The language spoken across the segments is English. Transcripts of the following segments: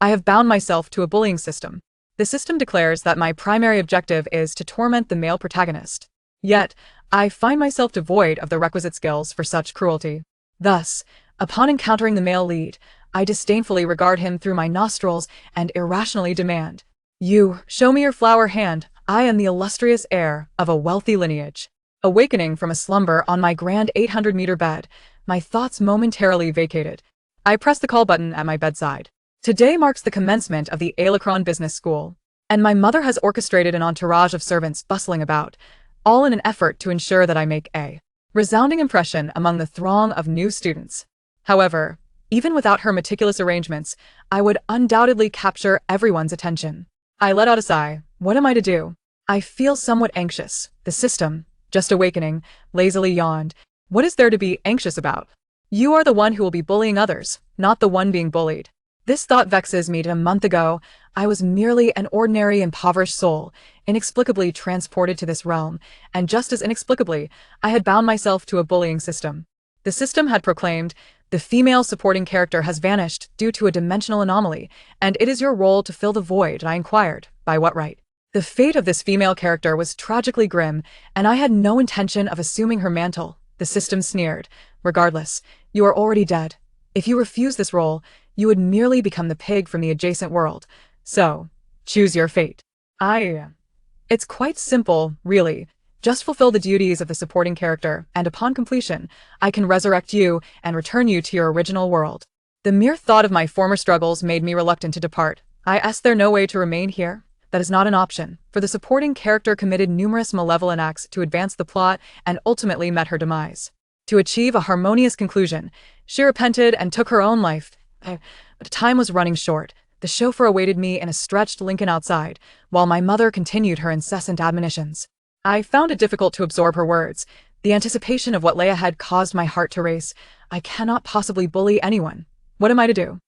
I have bound myself to a bullying system. The system declares that my primary objective is to torment the male protagonist. Yet, I find myself devoid of the requisite skills for such cruelty. Thus, upon encountering the male lead, I disdainfully regard him through my nostrils and irrationally demand, "You, show me your flower hand. I am the illustrious heir of a wealthy lineage." Awakening from a slumber on my grand 800-meter bed, my thoughts momentarily vacated. I pressed the call button at my bedside. Today marks the commencement of the Alecron Business School, and my mother has orchestrated an entourage of servants bustling about, all in an effort to ensure that I make a resounding impression among the throng of new students. However, even without her meticulous arrangements, I would undoubtedly capture everyone's attention. I let out a sigh. What am I to do? I feel somewhat anxious. The system, just awakening, lazily yawned. What is there to be anxious about? You are the one who will be bullying others, not the one being bullied. This thought vexes me. A month ago, I was merely an ordinary impoverished soul, inexplicably transported to this realm, and just as inexplicably, I had bound myself to a bullying system. The system had proclaimed, "The female supporting character has vanished due to a dimensional anomaly, and it is your role to fill the void." I inquired, by what right? The fate of this female character was tragically grim, and I had no intention of assuming her mantle. The system sneered, "Regardless, you are already dead. If you refuse this role, you would merely become the pig from the adjacent world. So, choose your fate." It's quite simple, really. Just fulfill the duties of the supporting character, and upon completion, I can resurrect you and return you to your original world. The mere thought of my former struggles made me reluctant to depart. I asked there no way to remain here? That is not an option, for the supporting character committed numerous malevolent acts to advance the plot and ultimately met her demise. To achieve a harmonious conclusion, she repented and took her own life. But time was running short. The chauffeur awaited me in a stretched Lincoln outside, while my mother continued her incessant admonitions. I found it difficult to absorb her words. The anticipation of what lay ahead caused my heart to race. I cannot possibly bully anyone. What am I to do?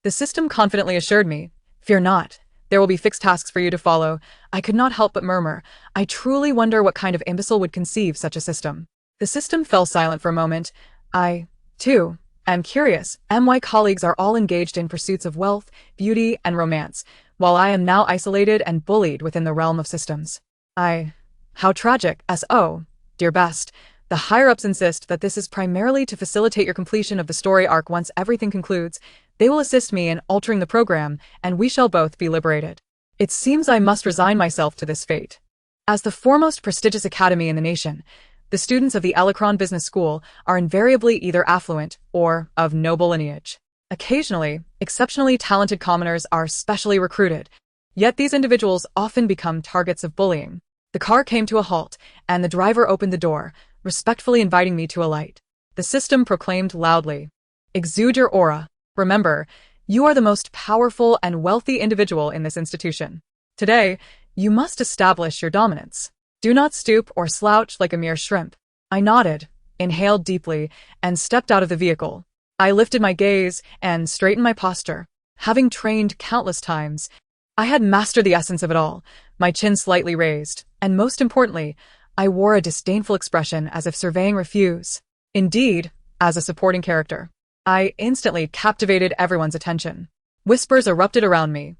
The system confidently assured me, "Fear not. There will be fixed tasks for you to follow." I could not help but murmur, "I truly wonder what kind of imbecile would conceive such a system." The system fell silent for a moment. I, too, am curious. My colleagues are all engaged in pursuits of wealth, beauty, and romance, while I am now isolated and bullied within the realm of systems. How tragic. S.O. Dear Best, the higher-ups insist that this is primarily to facilitate your completion of the story arc. Once everything concludes, they will assist me in altering the program, and we shall both be liberated. It seems I must resign myself to this fate. As the foremost prestigious academy in the nation, the students of the Alecron Business School are invariably either affluent or of noble lineage. Occasionally, exceptionally talented commoners are specially recruited, yet these individuals often become targets of bullying. The car came to a halt, and the driver opened the door, respectfully inviting me to alight. The system proclaimed loudly, "Exude your aura. Remember, you are the most powerful and wealthy individual in this institution. Today, you must establish your dominance. Do not stoop or slouch like a mere shrimp." I nodded, inhaled deeply, and stepped out of the vehicle. I lifted my gaze and straightened my posture. Having trained countless times, I had mastered the essence of it all, my chin slightly raised, and most importantly, I wore a disdainful expression as if surveying refuse. Indeed, as a supporting character, I instantly captivated everyone's attention. Whispers erupted around me.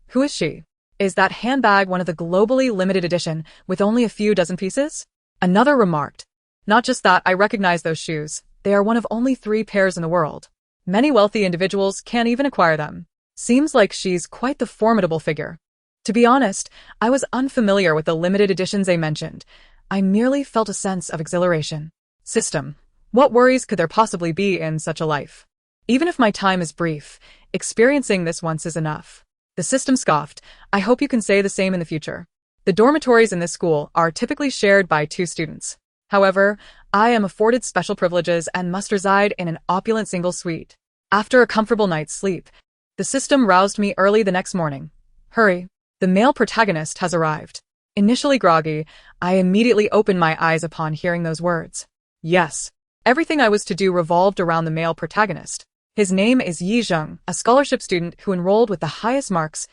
"Who is she? Is that handbag one of the globally limited edition with only a few dozen pieces?" Another remarked. "Not just that, I recognize those shoes. They are one of only 3 pairs in the world. Many wealthy individuals can't even acquire them. Seems like she's quite the formidable figure." To be honest, I was unfamiliar with the limited editions they mentioned. I merely felt a sense of exhilaration. System. What worries could there possibly be in such a life? Even if my time is brief, experiencing this once is enough. The system scoffed. "I hope you can say the same in the future. The dormitories in this school are typically shared by 2 students. However, I am afforded special privileges and must reside in an opulent single suite." After a comfortable night's sleep, the system roused me early the next morning. "Hurry. The male protagonist has arrived." Initially groggy, I immediately opened my eyes upon hearing those words. Yes, everything I was to do revolved around the male protagonist. His name is Yi Zheng, a scholarship student who enrolled with the highest marks,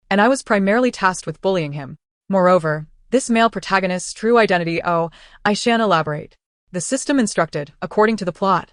and I was primarily tasked with bullying him. Moreover, this male protagonist's true identity, I shan't elaborate. The system instructed, according to the plot.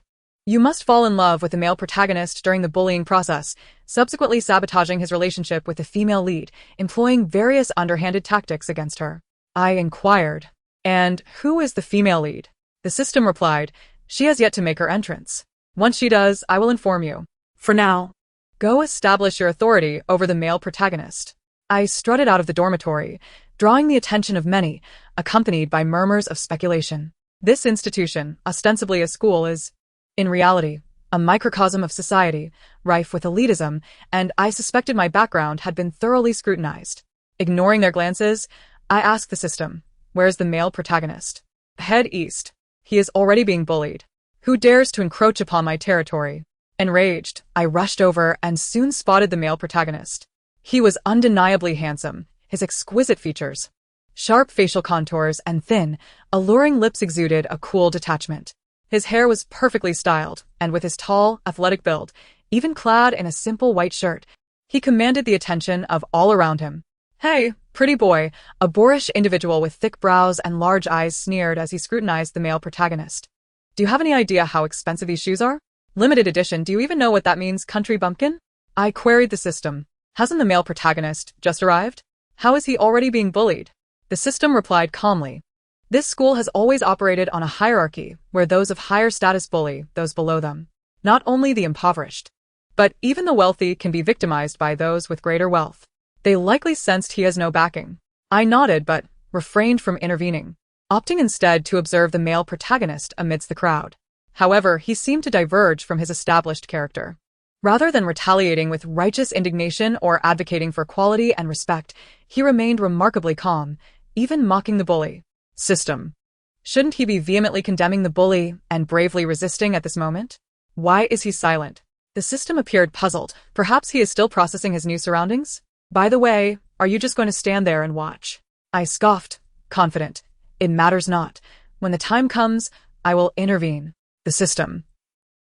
You must fall in love with the male protagonist during the bullying process, subsequently sabotaging his relationship with the female lead, employing various underhanded tactics against her. I inquired. And who is the female lead? The system replied, she has yet to make her entrance. Once she does, I will inform you. For now, go establish your authority over the male protagonist. I strutted out of the dormitory, drawing the attention of many, accompanied by murmurs of speculation. This institution, ostensibly a school, is, in reality, a microcosm of society, rife with elitism, and I suspected my background had been thoroughly scrutinized. Ignoring their glances, I asked the system, where's the male protagonist? Head east. He is already being bullied. Who dares to encroach upon my territory? Enraged, I rushed over and soon spotted the male protagonist. He was undeniably handsome, his exquisite features, sharp facial contours and thin, alluring lips exuded a cool detachment. His hair was perfectly styled, and with his tall, athletic build, even clad in a simple white shirt, he commanded the attention of all around him. Hey, pretty boy, a boorish individual with thick brows and large eyes sneered as he scrutinized the male protagonist. Do you have any idea how expensive these shoes are? Limited edition, do you even know what that means, country bumpkin? I queried the system. Hasn't the male protagonist just arrived? How is he already being bullied? The system replied calmly. This school has always operated on a hierarchy where those of higher status bully those below them. Not only the impoverished, but even the wealthy can be victimized by those with greater wealth. They likely sensed he has no backing. I nodded but refrained from intervening, opting instead to observe the male protagonist amidst the crowd. However, he seemed to diverge from his established character. Rather than retaliating with righteous indignation or advocating for equality and respect, he remained remarkably calm, even mocking the bully. System. Shouldn't he be vehemently condemning the bully and bravely resisting at this moment? Why is he silent? The system appeared puzzled. Perhaps he is still processing his new surroundings? By the way, are you just going to stand there and watch? I scoffed, confident. It matters not. When the time comes, I will intervene. The system.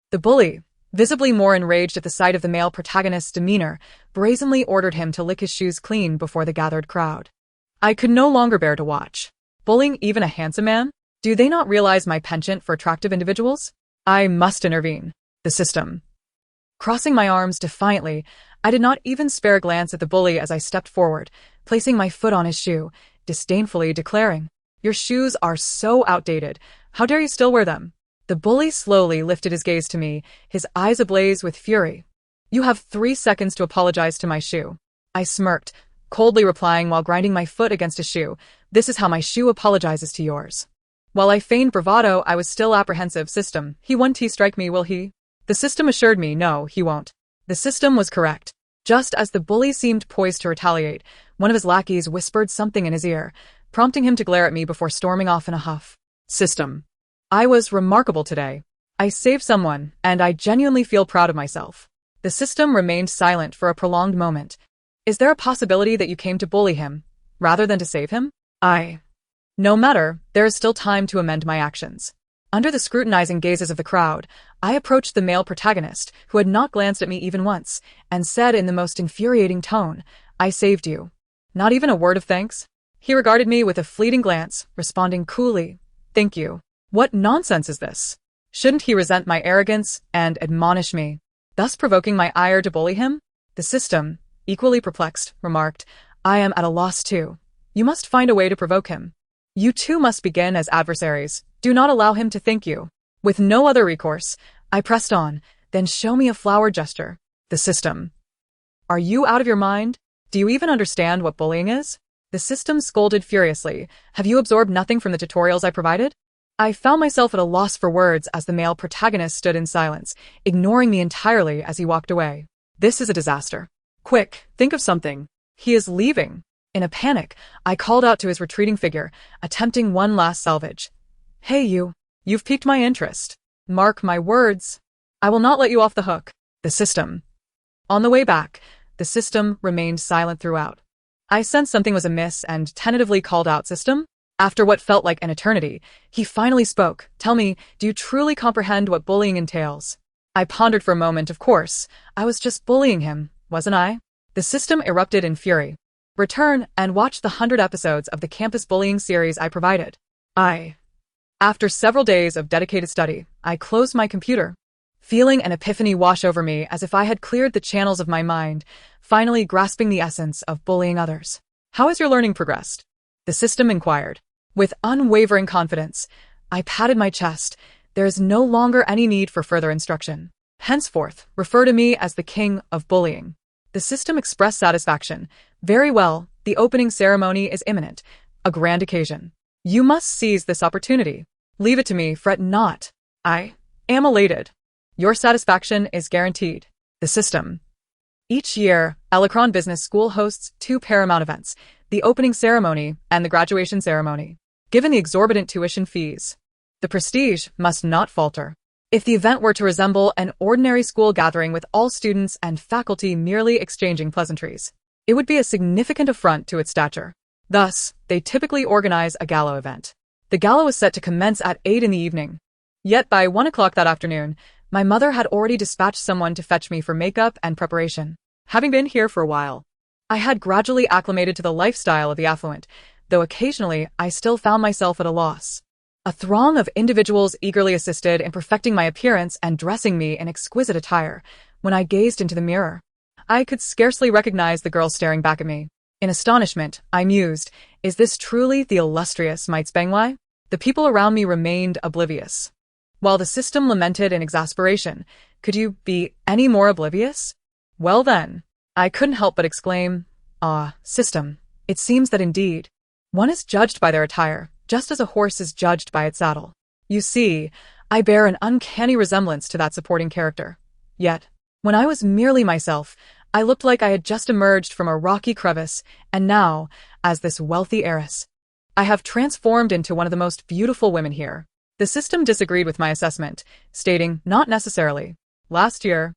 The bully, visibly more enraged at the sight of the male protagonist's demeanor, brazenly ordered him to lick his shoes clean before the gathered crowd. I could no longer bear to watch. Bullying even a handsome man? Do they not realize my penchant for attractive individuals? I must intervene. The system. Crossing my arms defiantly, I did not even spare a glance at the bully as I stepped forward, placing my foot on his shoe, disdainfully declaring, "Your shoes are so outdated. How dare you still wear them?" The bully slowly lifted his gaze to me, his eyes ablaze with fury. "You have 3 seconds to apologize to my shoe." I smirked, coldly replying while grinding my foot against a shoe, "This is how my shoe apologizes to yours." While I feigned bravado, I was still apprehensive. System, he won't strike me, will he? The system assured me, no, he won't. The system was correct. Just as the bully seemed poised to retaliate, one of his lackeys whispered something in his ear, prompting him to glare at me before storming off in a huff. System. I was remarkable today. I saved someone, and I genuinely feel proud of myself. The system remained silent for a prolonged moment. Is there a possibility that you came to bully him, rather than to save him? No matter, there is still time to amend my actions. Under the scrutinizing gazes of the crowd, I approached the male protagonist, who had not glanced at me even once, and said in the most infuriating tone, "I saved you." Not even a word of thanks? He regarded me with a fleeting glance, responding coolly, "Thank you." What nonsense is this? Shouldn't he resent my arrogance and admonish me, thus provoking my ire to bully him? The system, equally perplexed, remarked, "I am at a loss too. You must find a way to provoke him. You two must begin as adversaries. Do not allow him to think you." With no other recourse, I pressed on, "Then show me a flower gesture." The system. Are you out of your mind? Do you even understand what bullying is? The system scolded furiously. Have you absorbed nothing from the tutorials I provided? I found myself at a loss for words as the male protagonist stood in silence, ignoring me entirely as he walked away. This is a disaster. Quick, think of something. He is leaving. In a panic, I called out to his retreating figure, attempting one last salvage. "Hey you've piqued my interest. Mark my words. I will not let you off the hook." The system. On the way back, the system remained silent throughout. I sensed something was amiss and tentatively called out, "System?" After what felt like an eternity, he finally spoke. "Tell me, do you truly comprehend what bullying entails?" I pondered for a moment. Of course, I was just bullying him, wasn't I? The system erupted in fury. Return and watch the 100 episodes of the campus bullying series I provided. After several days of dedicated study, I closed my computer. feeling an epiphany wash over me as if I had cleared the channels of my mind, finally grasping the essence of bullying others. "How has your learning progressed?" the system inquired. With unwavering confidence, I patted my chest. There is no longer any need for further instruction. Henceforth, refer to me as the king of bullying. The system expressed satisfaction. "Very well, the opening ceremony is imminent. A grand occasion. You must seize this opportunity. Leave it to me, fret not. I am elated. Your satisfaction is guaranteed." The system. Each year, Elecron Business School hosts two paramount events, the opening ceremony and the graduation ceremony. Given the exorbitant tuition fees, the prestige must not falter. If the event were to resemble an ordinary school gathering with all students and faculty merely exchanging pleasantries, it would be a significant affront to its stature. Thus, they typically organize a gala event. The gala was set to commence at 8 in the evening. Yet by 1 o'clock that afternoon, my mother had already dispatched someone to fetch me for makeup and preparation. Having been here for a while, I had gradually acclimated to the lifestyle of the affluent, though occasionally I still found myself at a loss. A throng of individuals eagerly assisted in perfecting my appearance and dressing me in exquisite attire. When I gazed into the mirror, I could scarcely recognize the girl staring back at me. In astonishment, I mused, is this truly the illustrious Mites Bengwai? The people around me remained oblivious, while the system lamented in exasperation. Could you be any more oblivious? Well then, I couldn't help but exclaim, "Ah, system, it seems that indeed one is judged by their attire, just as a horse is judged by its saddle. You see, I bear an uncanny resemblance to that supporting character. Yet, when I was merely myself, I looked like I had just emerged from a rocky crevice, and now, as this wealthy heiress, I have transformed into one of the most beautiful women here." The system disagreed with my assessment, stating, "Not necessarily. Last year,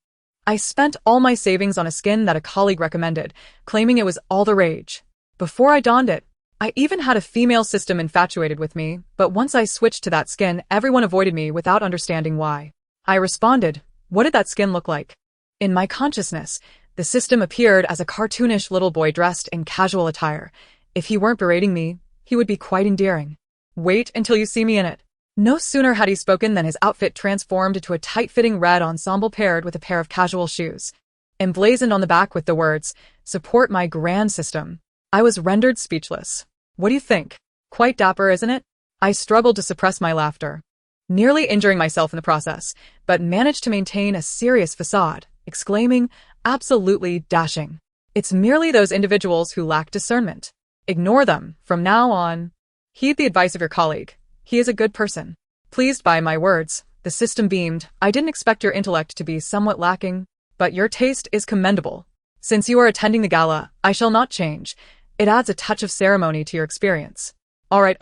I spent all my savings on a skin that a colleague recommended, claiming it was all the rage. Before I donned it, I even had a female system infatuated with me, but once I switched to that skin, everyone avoided me without understanding why." I responded, "What did that skin look like?" In my consciousness, the system appeared as a cartoonish little boy dressed in casual attire. If he weren't berating me, he would be quite endearing. "Wait until you see me in it." No sooner had he spoken than his outfit transformed into a tight-fitting red ensemble paired with a pair of casual shoes, emblazoned on the back with the words, "Support my grand system." I was rendered speechless. What do you think? Quite dapper, isn't it? I struggled to suppress my laughter, nearly injuring myself in the process, but managed to maintain a serious facade, exclaiming, "Absolutely dashing. It's merely those individuals who lack discernment. Ignore them from now on. Heed the advice of your colleague. He is a good person." Pleased by my words, the system beamed. "I didn't expect your intellect to be somewhat lacking, but your taste is commendable. Since you are attending the gala, I shall not change. It adds a touch of ceremony to your experience." All right.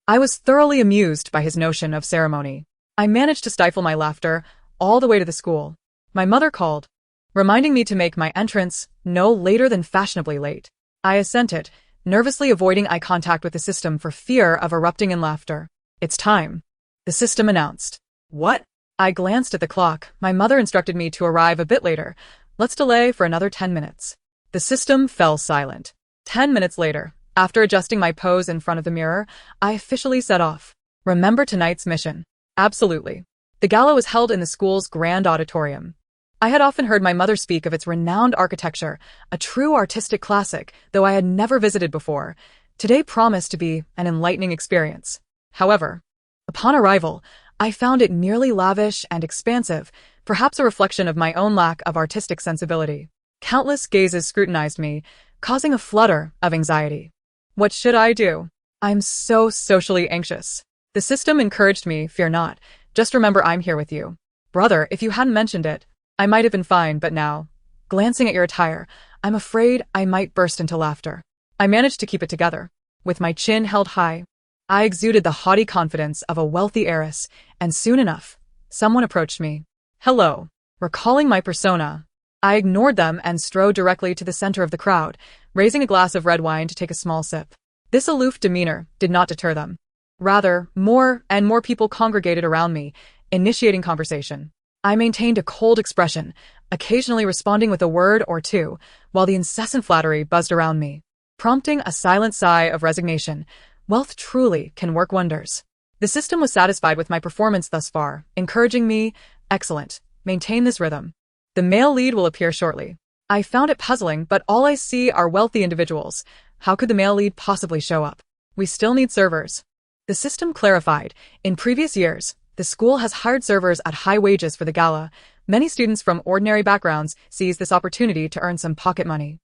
I was thoroughly amused by his notion of ceremony. I managed to stifle my laughter all the way to the school. My mother called, reminding me to make my entrance no later than fashionably late. I assented, nervously avoiding eye contact with the system for fear of erupting in laughter. "It's time," the system announced. "What?" I glanced at the clock. My mother instructed me to arrive a bit later. "Let's delay for another 10 minutes. The system fell silent. 10 minutes later, after adjusting my pose in front of the mirror, I officially set off. Remember tonight's mission? Absolutely. The gala was held in the school's grand auditorium. I had often heard my mother speak of its renowned architecture, a true artistic classic, though I had never visited before. Today promised to be an enlightening experience. However, upon arrival, I found it merely lavish and expansive, perhaps a reflection of my own lack of artistic sensibility. Countless gazes scrutinized me, causing a flutter of anxiety. What should I do? I'm so socially anxious. The system encouraged me, "Fear not. Just remember I'm here with you. Brother, if you hadn't mentioned it, I might have been fine, but now, glancing at your attire, I'm afraid I might burst into laughter." I managed to keep it together. With my chin held high, I exuded the haughty confidence of a wealthy heiress, and soon enough, someone approached me. "Hello." Recalling my persona, I ignored them and strode directly to the center of the crowd, raising a glass of red wine to take a small sip. This aloof demeanor did not deter them. Rather, more and more people congregated around me, initiating conversation. I maintained a cold expression, occasionally responding with a word or two, while the incessant flattery buzzed around me, prompting a silent sigh of resignation. Wealth truly can work wonders. The system was satisfied with my performance thus far, encouraging me, "Excellent. Maintain this rhythm. The male lead will appear shortly. I found it puzzling, but all I see are wealthy individuals. How could the male lead possibly show up? We still need servers. The system clarified. In previous years, the school has hired servers at high wages for the gala. Many students from ordinary backgrounds seize this opportunity to earn some pocket money.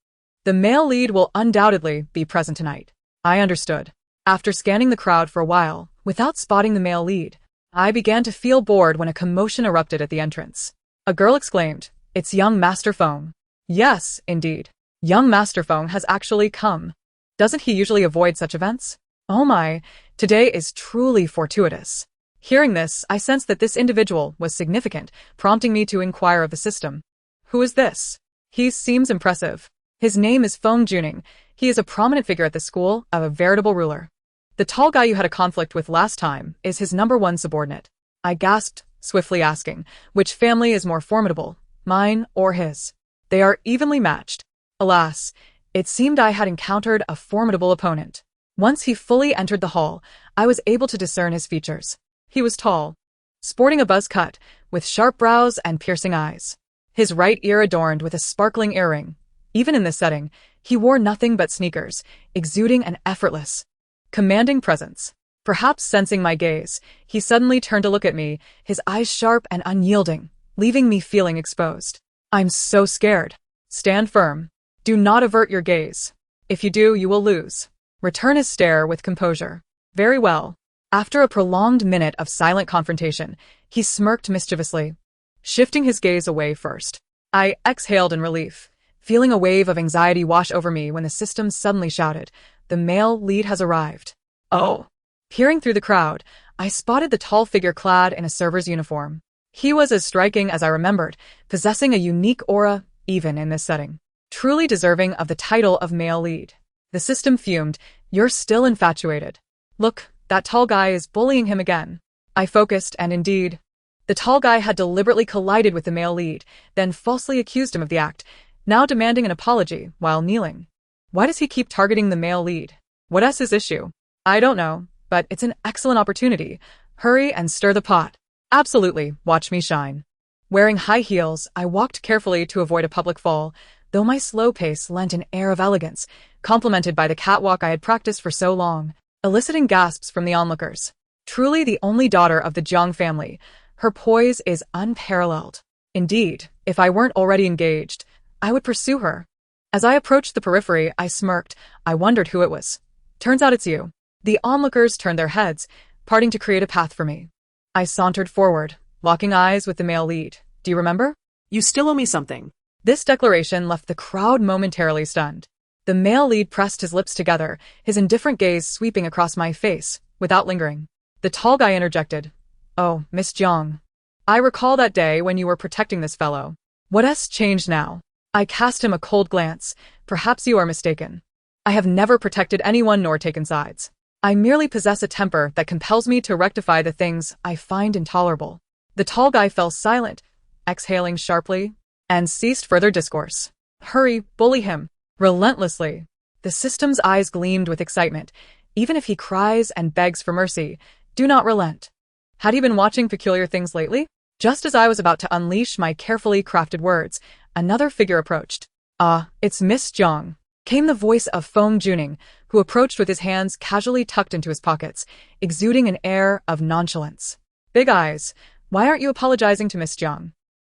The male lead will undoubtedly be present tonight. I understood. After scanning the crowd for a while, without spotting the male lead, I began to feel bored when a commotion erupted at the entrance. A girl exclaimed, "It's young Master Feng." Yes, indeed. Young Master Feng has actually come. Doesn't he usually avoid such events? Oh my, today is truly fortuitous. Hearing this, I sensed that this individual was significant, prompting me to inquire of the system. Who is this? He seems impressive. His name is Feng Juning. He is a prominent figure at the school, a veritable ruler. The tall guy you had a conflict with last time is his #1 subordinate. I gasped, swiftly asking, which family is more formidable, mine or his? They are evenly matched. Alas, it seemed I had encountered a formidable opponent. Once he fully entered the hall, I was able to discern his features. He was tall, sporting a buzz cut, with sharp brows and piercing eyes. His right ear adorned with a sparkling earring. Even in this setting, he wore nothing but sneakers, exuding an effortless, commanding presence. Perhaps sensing my gaze, he suddenly turned to look at me, his eyes sharp and unyielding, leaving me feeling exposed. I'm so scared. Stand firm. Do not avert your gaze. If you do, you will lose. Return his stare with composure. Very well. After a prolonged minute of silent confrontation, he smirked mischievously, shifting his gaze away first. I exhaled in relief, feeling a wave of anxiety wash over me when the system suddenly shouted, "The male lead has arrived." Oh! Peering through the crowd, I spotted the tall figure clad in a server's uniform. He was as striking as I remembered, possessing a unique aura, even in this setting. Truly deserving of the title of male lead. The system fumed, "You're still infatuated. Look, that tall guy is bullying him again." I focused, and indeed, the tall guy had deliberately collided with the male lead, then falsely accused him of the act, now demanding an apology while kneeling. Why does he keep targeting the male lead? What's his issue? I don't know, but it's an excellent opportunity. Hurry and stir the pot. Absolutely, watch me shine. Wearing high heels, I walked carefully to avoid a public fall, though my slow pace lent an air of elegance, complemented by the catwalk I had practiced for so long, eliciting gasps from the onlookers. Truly the only daughter of the Jiang family, her poise is unparalleled. Indeed, if I weren't already engaged, I would pursue her. As I approached the periphery, I smirked. I wondered who it was. Turns out it's you. The onlookers turned their heads, parting to create a path for me. I sauntered forward, locking eyes with the male lead. Do you remember? You still owe me something. This declaration left the crowd momentarily stunned. The male lead pressed his lips together, his indifferent gaze sweeping across my face, without lingering. The tall guy interjected. "Oh, Miss Jiang. I recall that day when you were protecting this fellow. What's changed now?" I cast him a cold glance. "Perhaps you are mistaken. I have never protected anyone nor taken sides. I merely possess a temper that compels me to rectify the things I find intolerable." The tall guy fell silent, exhaling sharply, and ceased further discourse. "Hurry, bully him. Relentlessly." The system's eyes gleamed with excitement. "Even if he cries and begs for mercy, do not relent." Had he been watching Peculiar Things lately? Just as I was about to unleash my carefully crafted words, another figure approached. "Ah, it's Miss Jiang," came the voice of Feng Juning, who approached with his hands casually tucked into his pockets, exuding an air of nonchalance. "Big Eyes, why aren't you apologizing to Miss Jiang?"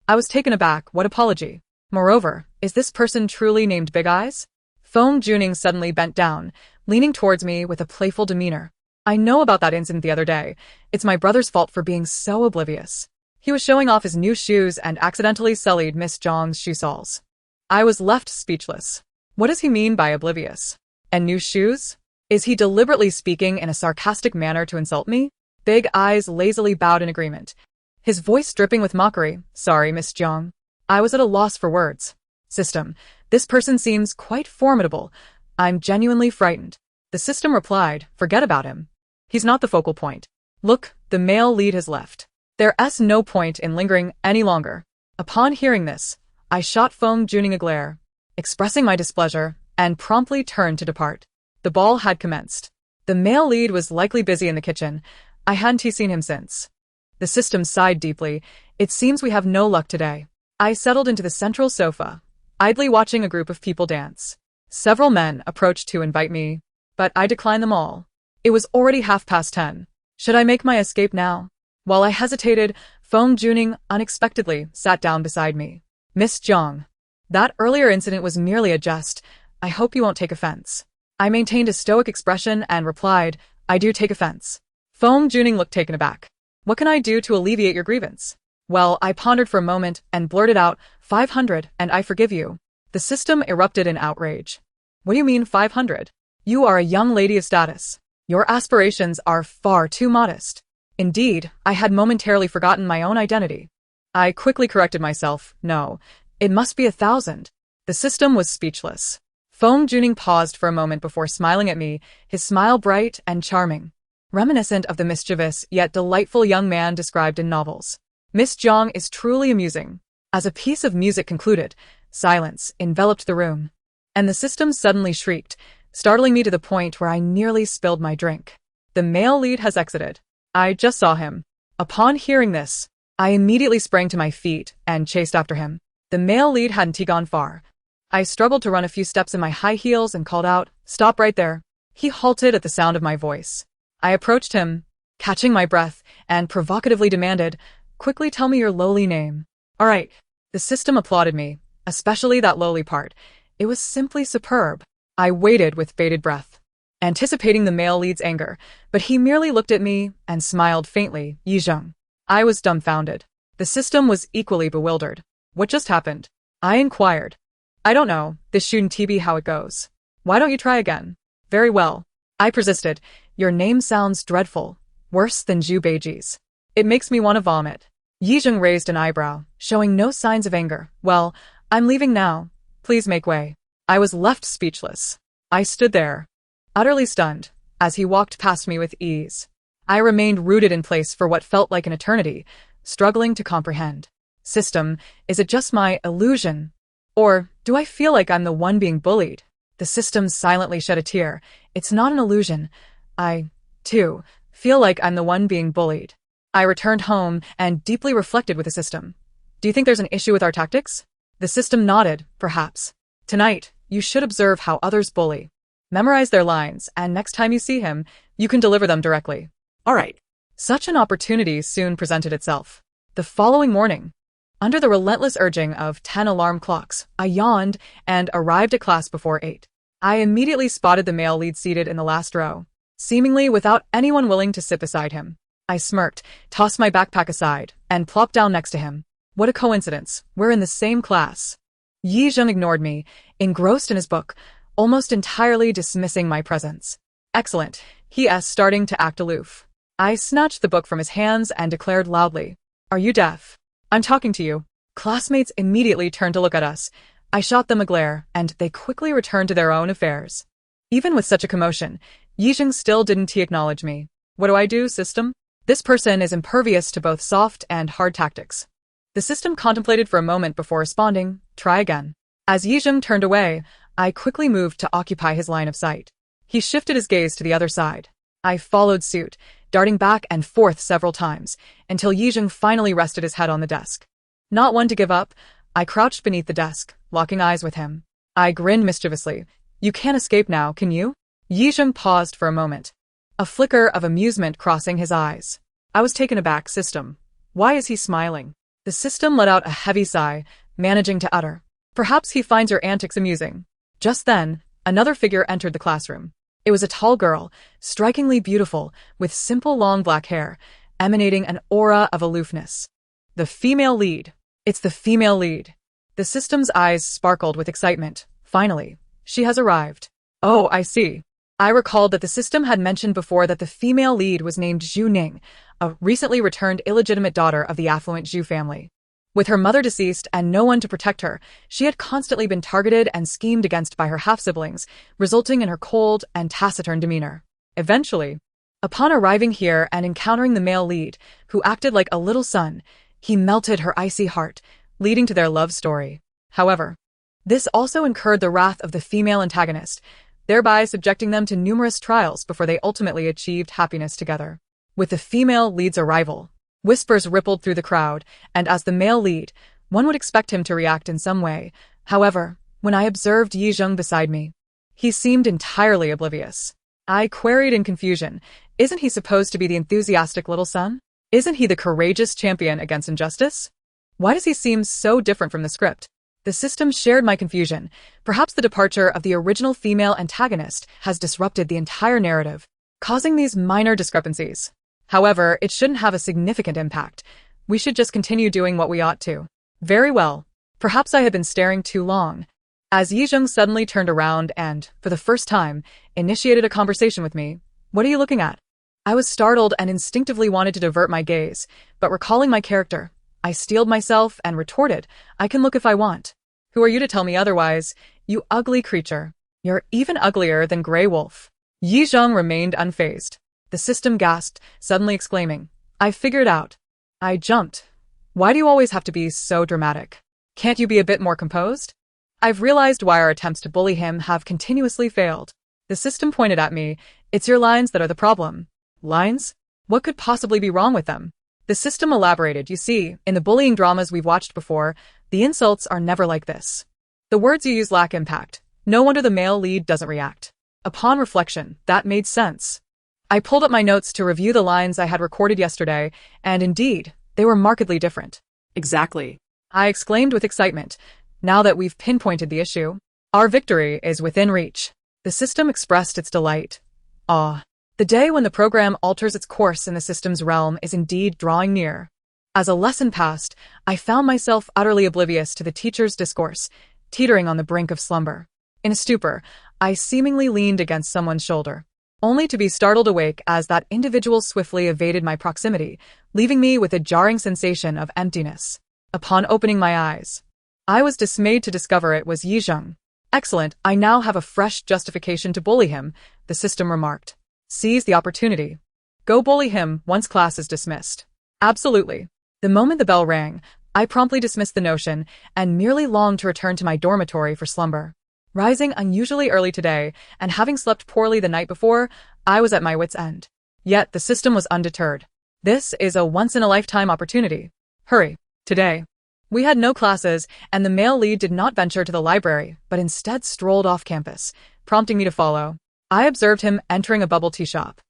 I was taken aback. What apology? Moreover, is this person truly named Big Eyes? Feng Juning suddenly bent down, leaning towards me with a playful demeanor. "I know about that incident the other day. It's my brother's fault for being so oblivious. He was showing off his new shoes and accidentally sullied Miss Jiang's shoe soles." I was left speechless. What does he mean by oblivious? And new shoes? Is he deliberately speaking in a sarcastic manner to insult me? Big Eyes lazily bowed in agreement, his voice dripping with mockery. "Sorry, Miss Jiang. I was at a loss for words. System, this person seems quite formidable. I'm genuinely frightened." The system replied, "Forget about him. He's not the focal point. Look, the male lead has left. There's no point in lingering any longer." Upon hearing this, I shot Feng Juning a glare, expressing my displeasure, and promptly turned to depart. The ball had commenced. The male lead was likely busy in the kitchen. I hadn't seen him since. The system sighed deeply. It seems we have no luck today. I settled into the central sofa, idly watching a group of people dance. Several men approached to invite me, but I declined them all. It was already 10:30. Should I make my escape now? While I hesitated, Feng Juning unexpectedly sat down beside me. Miss Jiang. That earlier incident was merely a jest. I hope you won't take offense. I maintained a stoic expression and replied, I do take offense. Feng Juning looked taken aback. What can I do to alleviate your grievance? Well, I pondered for a moment and blurted out, 500, and I forgive you. The system erupted in outrage. What do you mean 500? You are a young lady of status. Your aspirations are far too modest. Indeed, I had momentarily forgotten my own identity. I quickly corrected myself. No, it must be 1,000. The system was speechless. Feng Juning paused for a moment before smiling at me, his smile bright and charming, reminiscent of the mischievous yet delightful young man described in novels. Miss Jiang is truly amusing. As a piece of music concluded, silence enveloped the room, and the system suddenly shrieked, startling me to the point where I nearly spilled my drink. The male lead has exited. I just saw him. Upon hearing this, I immediately sprang to my feet and chased after him. The male lead hadn't gone far. I struggled to run a few steps in my high heels and called out, Stop right there. He halted at the sound of my voice. I approached him, catching my breath, and provocatively demanded, Quickly tell me your lowly name. All right. The system applauded me, especially that lowly part. It was simply superb. I waited with bated breath, anticipating the male lead's anger, but he merely looked at me and smiled faintly, Yizheng. I was dumbfounded. The system was equally bewildered. What just happened? I inquired. I don't know, this shouldn't be how it goes. Why don't you try again? Very well. I persisted. Your name sounds dreadful, worse than Zhu Beiji's. It makes me want to vomit. Yizheng raised an eyebrow, showing no signs of anger. Well, I'm leaving now. Please make way. I was left speechless. I stood there, utterly stunned, as he walked past me with ease. I remained rooted in place for what felt like an eternity, struggling to comprehend. System, is it just my illusion? Or do I feel like I'm the one being bullied? The system silently shed a tear. It's not an illusion. I, too, feel like I'm the one being bullied. I returned home and deeply reflected with the system. Do you think there's an issue with our tactics? The system nodded, perhaps. Tonight, you should observe how others bully. Memorize their lines, and next time you see him, you can deliver them directly. All right. Such an opportunity soon presented itself. The following morning, under the relentless urging of 10 alarm clocks, I yawned and arrived at class before 8. I immediately spotted the male lead seated in the last row, seemingly without anyone willing to sit beside him. I smirked, tossed my backpack aside, and plopped down next to him. What a coincidence, we're in the same class. Yizheng ignored me, engrossed in his book, almost entirely dismissing my presence. Excellent, he asked, starting to act aloof. I snatched the book from his hands and declared loudly, Are you deaf? I'm talking to you. Classmates immediately turned to look at us. I shot them a glare, and they quickly returned to their own affairs. Even with such a commotion, Yizheng still didn't acknowledge me. What do I do, system? This person is impervious to both soft and hard tactics. The system contemplated for a moment before responding, Try again. As Yizheng turned away, I quickly moved to occupy his line of sight. He shifted his gaze to the other side. I followed suit, darting back and forth several times, until Yizheng finally rested his head on the desk. Not one to give up, I crouched beneath the desk, locking eyes with him. I grinned mischievously. You can't escape now, can you? Yizheng paused for a moment, a flicker of amusement crossing his eyes. I was taken aback. System. Why is he smiling? The system let out a heavy sigh, managing to utter, Perhaps he finds your antics amusing. Just then, another figure entered the classroom. It was a tall girl, strikingly beautiful, with simple long black hair, emanating an aura of aloofness. The female lead. It's the female lead. The system's eyes sparkled with excitement. Finally, she has arrived. Oh, I see. I recalled that the system had mentioned before that the female lead was named Zhu Ning, a recently returned illegitimate daughter of the affluent Zhu family. With her mother deceased and no one to protect her, she had constantly been targeted and schemed against by her half-siblings, resulting in her cold and taciturn demeanor. Eventually, upon arriving here and encountering the male lead, who acted like a little son, he melted her icy heart, leading to their love story. However, this also incurred the wrath of the female antagonist, thereby subjecting them to numerous trials before they ultimately achieved happiness together. With the female lead's arrival, Whispers rippled through the crowd, and as the male lead, one would expect him to react in some way. However, when I observed Yi Zheng beside me, he seemed entirely oblivious. I queried in confusion, isn't he supposed to be the enthusiastic little son? Isn't he the courageous champion against injustice? Why does he seem so different from the script? The system shared my confusion. Perhaps the departure of the original female antagonist has disrupted the entire narrative, causing these minor discrepancies. However, it shouldn't have a significant impact. We should just continue doing what we ought to. Very well. Perhaps I had been staring too long. As Yi Zheng suddenly turned around and, for the first time, initiated a conversation with me. What are you looking at? I was startled and instinctively wanted to divert my gaze, but recalling my character, I steeled myself and retorted, I can look if I want. Who are you to tell me otherwise, you ugly creature? You're even uglier than Grey Wolf. Yi Zheng remained unfazed. The system gasped, suddenly exclaiming, I figured out. I jumped. Why do you always have to be so dramatic? Can't you be a bit more composed? I've realized why our attempts to bully him have continuously failed. The system pointed at me, it's your lines that are the problem. Lines? What could possibly be wrong with them? The system elaborated, you see, in the bullying dramas we've watched before, the insults are never like this. The words you use lack impact. No wonder the male lead doesn't react. Upon reflection, that made sense. I pulled up my notes to review the lines I had recorded yesterday, and indeed, they were markedly different. Exactly. I exclaimed with excitement. Now that we've pinpointed the issue, our victory is within reach. The system expressed its delight. Ah. The day when the program alters its course in the system's realm is indeed drawing near. As a lesson passed, I found myself utterly oblivious to the teacher's discourse, teetering on the brink of slumber. In a stupor, I seemingly leaned against someone's shoulder, only to be startled awake as that individual swiftly evaded my proximity, leaving me with a jarring sensation of emptiness. Upon opening my eyes, I was dismayed to discover it was Yi Zheng. Excellent, I now have a fresh justification to bully him, the system remarked. Seize the opportunity. Go bully him once class is dismissed. Absolutely. The moment the bell rang, I promptly dismissed the notion and merely longed to return to my dormitory for slumber. Rising unusually early today and having slept poorly the night before, I was at my wit's end. Yet the system was undeterred. This is a once-in-a-lifetime opportunity. Hurry. Today. We had no classes, and the male lead did not venture to the library, but instead strolled off campus, prompting me to follow. I observed him entering a bubble tea shop.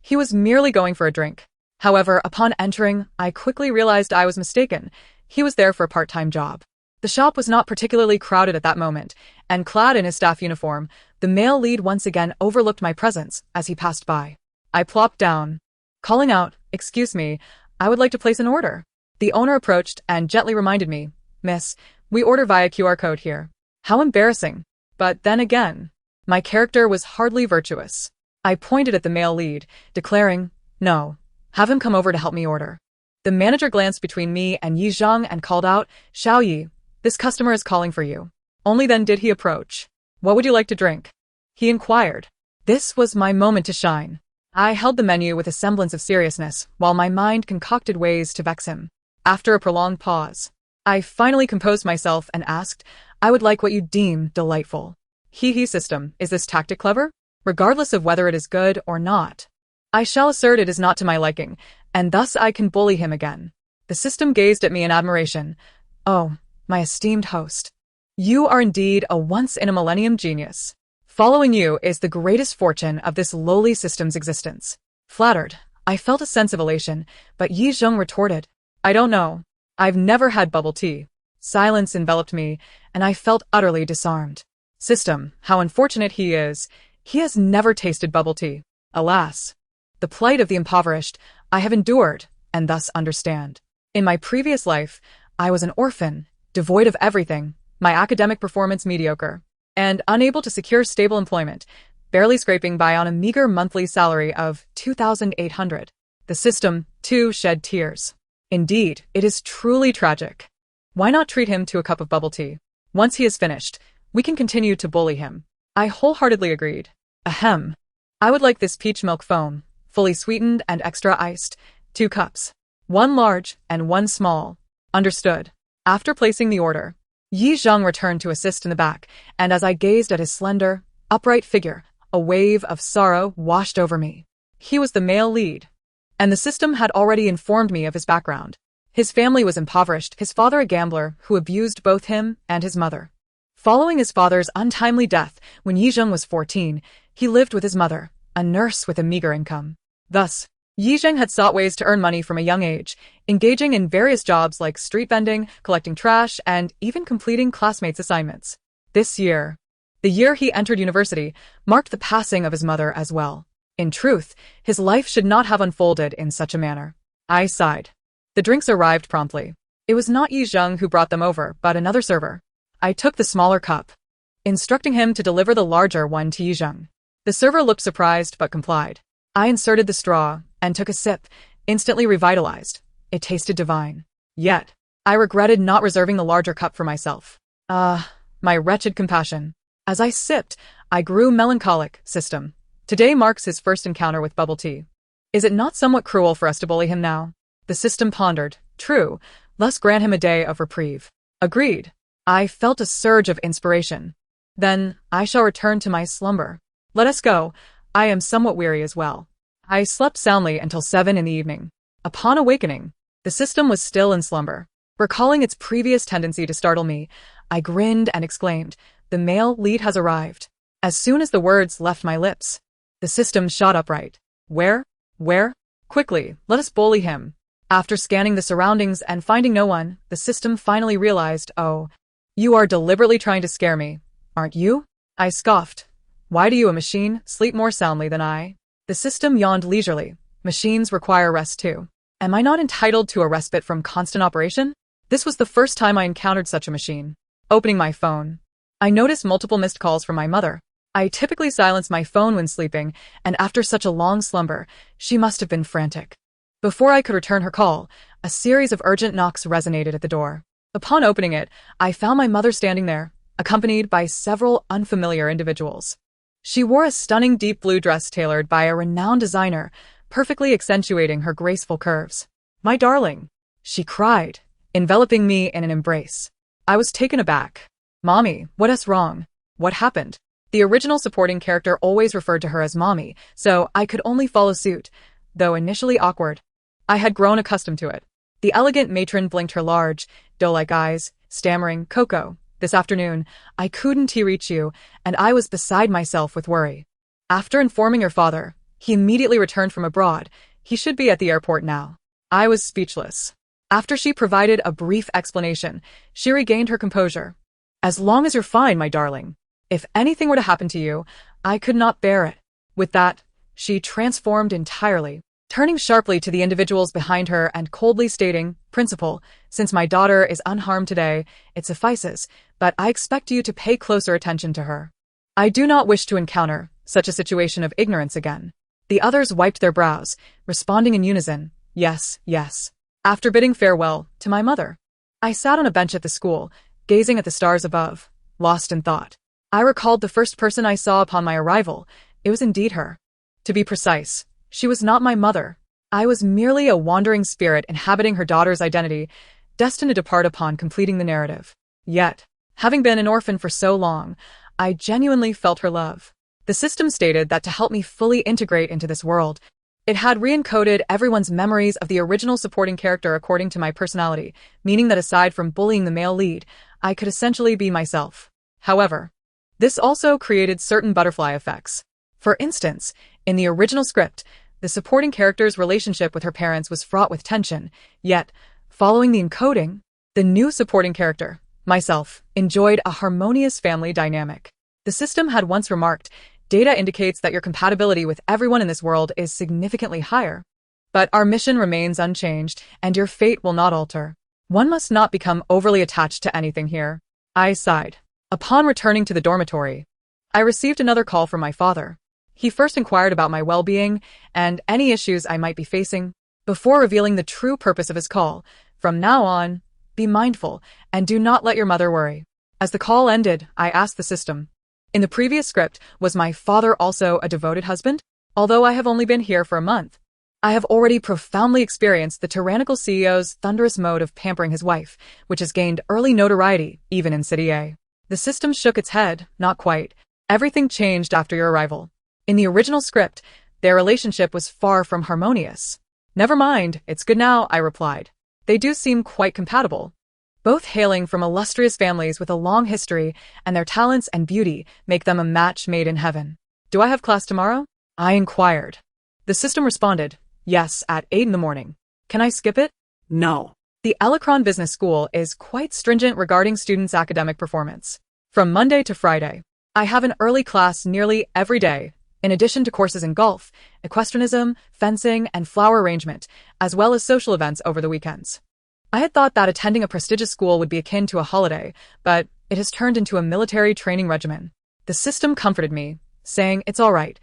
He was merely going for a drink. However, upon entering, I quickly realized I was mistaken. He was there for a part-time job. The shop was not particularly crowded at that moment, and clad in his staff uniform, the male lead once again overlooked my presence as he passed by. I plopped down, calling out, "Excuse me, I would like to place an order." The owner approached and gently reminded me, "Miss, we order via QR code here." How embarrassing. But then again, my character was hardly virtuous. I pointed at the male lead, declaring, "No, have him come over to help me order." The manager glanced between me and Yi Zheng and called out, "Xiao Yi, this customer is calling for you." Only then did he approach. "What would you like to drink?" he inquired. This was my moment to shine. I held the menu with a semblance of seriousness, while my mind concocted ways to vex him. After a prolonged pause, I finally composed myself and asked, "I would like what you deem delightful." He system, is this tactic clever? Regardless of whether it is good or not, I shall assert it is not to my liking, and thus I can bully him again. The system gazed at me in admiration. "Oh, my esteemed host. You are indeed a once-in-a-millennium genius. Following you is the greatest fortune of this lowly system's existence." Flattered, I felt a sense of elation, but Yi Zheng retorted, "I don't know. I've never had bubble tea." Silence enveloped me, and I felt utterly disarmed. System, how unfortunate he is. He has never tasted bubble tea. Alas. The plight of the impoverished I have endured, and thus understand. In my previous life, I was an orphan, devoid of everything, my academic performance mediocre, and unable to secure stable employment, barely scraping by on a meager monthly salary of 2,800. The system, too, shed tears. Indeed, it is truly tragic. Why not treat him to a cup of bubble tea? Once he is finished, we can continue to bully him. I wholeheartedly agreed. Ahem. I would like this peach milk foam, fully sweetened and extra iced, 2 cups. 1 large and 1 small. Understood. After placing the order, Yi Zheng returned to assist in the back, and as I gazed at his slender, upright figure, a wave of sorrow washed over me. He was the male lead. and the system had already informed me of his background. His family was impoverished, his father a gambler who abused both him and his mother. Following his father's untimely death when Yizheng was 14, he lived with his mother, a nurse with a meager income. Thus, Yizheng had sought ways to earn money from a young age, engaging in various jobs like street vending, collecting trash, and even completing classmates' assignments. This year, the year he entered university, marked the passing of his mother as well. In truth, his life should not have unfolded in such a manner. I sighed. The drinks arrived promptly. It was not Yizheng who brought them over, but another server. I took the smaller cup, instructing him to deliver the larger one to Yizheng. The server looked surprised but complied. I inserted the straw and took a sip, instantly revitalized. It tasted divine. Yet, I regretted not reserving the larger cup for myself. My wretched compassion. As I sipped, I grew melancholic. System. Today marks his first encounter with bubble tea. Is it not somewhat cruel for us to bully him now? The system pondered. True, let's grant him a day of reprieve. Agreed. I felt a surge of inspiration. Then, I shall return to my slumber. Let us go. I am somewhat weary as well. I slept soundly until 7 in the evening. Upon awakening, the system was still in slumber. Recalling its previous tendency to startle me, I grinned and exclaimed, "The male lead has arrived." As soon as the words left my lips, the system shot upright. Where? Quickly, let us bully him. After scanning the surroundings and finding no one, the system finally realized, "Oh, you are deliberately trying to scare me, aren't you?" I scoffed. "Why do you, a machine, sleep more soundly than I?" The system yawned leisurely. Machines require rest too. Am I not entitled to a respite from constant operation? This was the first time I encountered such a machine. Opening my phone, I noticed multiple missed calls from my mother. I typically silence my phone when sleeping, and after such a long slumber, she must have been frantic. Before I could return her call, a series of urgent knocks resonated at the door. Upon opening it, I found my mother standing there, accompanied by several unfamiliar individuals. She wore a stunning deep blue dress tailored by a renowned designer, perfectly accentuating her graceful curves. "My darling," she cried, enveloping me in an embrace. I was taken aback. "Mommy, what's wrong? What happened?" The original supporting character always referred to her as Mommy, so I could only follow suit, though initially awkward. I had grown accustomed to it. The elegant matron blinked her large, doe-like eyes, stammering, "Coco, this afternoon, I couldn't reach you, and I was beside myself with worry." After informing her father, he immediately returned from abroad. He should be at the airport now. I was speechless. After she provided a brief explanation, she regained her composure. "As long as you're fine, my darling. If anything were to happen to you, I could not bear it." With that, she transformed entirely, turning sharply to the individuals behind her and coldly stating, "Principal, since my daughter is unharmed today, it suffices, but I expect you to pay closer attention to her. I do not wish to encounter such a situation of ignorance again." The others wiped their brows, responding in unison, "Yes, yes." After bidding farewell to my mother, I sat on a bench at the school, gazing at the stars above, lost in thought. I recalled the first person I saw upon my arrival. It was indeed her. To be precise, she was not my mother. I was merely a wandering spirit inhabiting her daughter's identity, destined to depart upon completing the narrative. Yet, having been an orphan for so long, I genuinely felt her love. The system stated that to help me fully integrate into this world, it had re-encoded everyone's memories of the original supporting character according to my personality, meaning that aside from bullying the male lead, I could essentially be myself. However, this also created certain butterfly effects. For instance, in the original script, the supporting character's relationship with her parents was fraught with tension, yet, following the encoding, the new supporting character, myself, enjoyed a harmonious family dynamic. The system had once remarked, "Data indicates that your compatibility with everyone in this world is significantly higher. But our mission remains unchanged, and your fate will not alter. One must not become overly attached to anything here." I sighed. Upon returning to the dormitory, I received another call from my father. He first inquired about my well-being and any issues I might be facing, before revealing the true purpose of his call. "From now on, be mindful, and do not let your mother worry." As the call ended, I asked the system, "In the previous script, was my father also a devoted husband? Although I have only been here for a month, I have already profoundly experienced the tyrannical CEO's thunderous mode of pampering his wife, which has gained early notoriety, even in City A." The system shook its head. "Not quite. Everything changed after your arrival. In the original script, their relationship was far from harmonious. Never mind, it's good now, I replied. They do seem quite compatible. Both hailing from illustrious families with a long history, and their talents and beauty make them a match made in heaven. Do I have class tomorrow? I inquired. The system responded, yes, at 8 in the morning. Can I skip it? No. The Elecron Business School is quite stringent regarding students' academic performance. From Monday to Friday, I have an early class nearly every day, in addition to courses in golf, equestrianism, fencing, and flower arrangement, as well as social events over the weekends. I had thought that attending a prestigious school would be akin to a holiday, but it has turned into a military training regimen. The system comforted me, saying it's all right.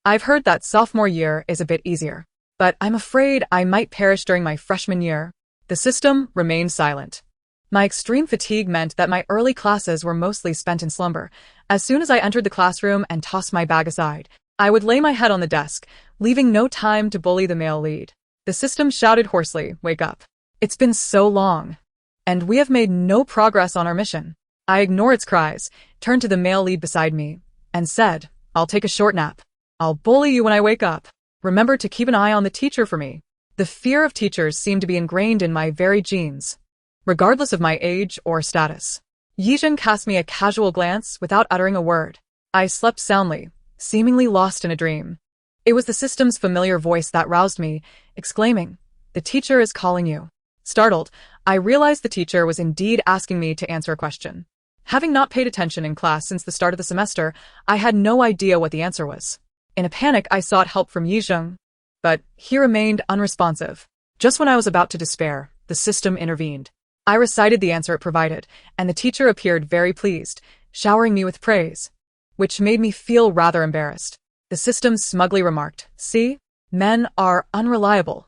I've heard that sophomore year is a bit easier, but I'm afraid I might perish during my freshman year. The system remained silent. My extreme fatigue meant that my early classes were mostly spent in slumber. As soon as I entered the classroom and tossed my bag aside, I would lay my head on the desk, leaving no time to bully the male lead. The system shouted hoarsely, "Wake up. It's been so long. And we have made no progress on our mission." I ignored its cries, turned to the male lead beside me, and said, "I'll take a short nap. I'll bully you when I wake up. Remember to keep an eye on the teacher for me." The fear of teachers seemed to be ingrained in my very genes, regardless of my age or status. Yizheng cast me a casual glance without uttering a word. I slept soundly, seemingly lost in a dream. It was the system's familiar voice that roused me, exclaiming, "The teacher is calling you." Startled, I realized the teacher was indeed asking me to answer a question. Having not paid attention in class since the start of the semester, I had no idea what the answer was. In a panic, I sought help from Yizheng, but he remained unresponsive. Just when I was about to despair, the system intervened. I recited the answer it provided, and the teacher appeared very pleased, showering me with praise, which made me feel rather embarrassed. The system smugly remarked, "See, men are unreliable.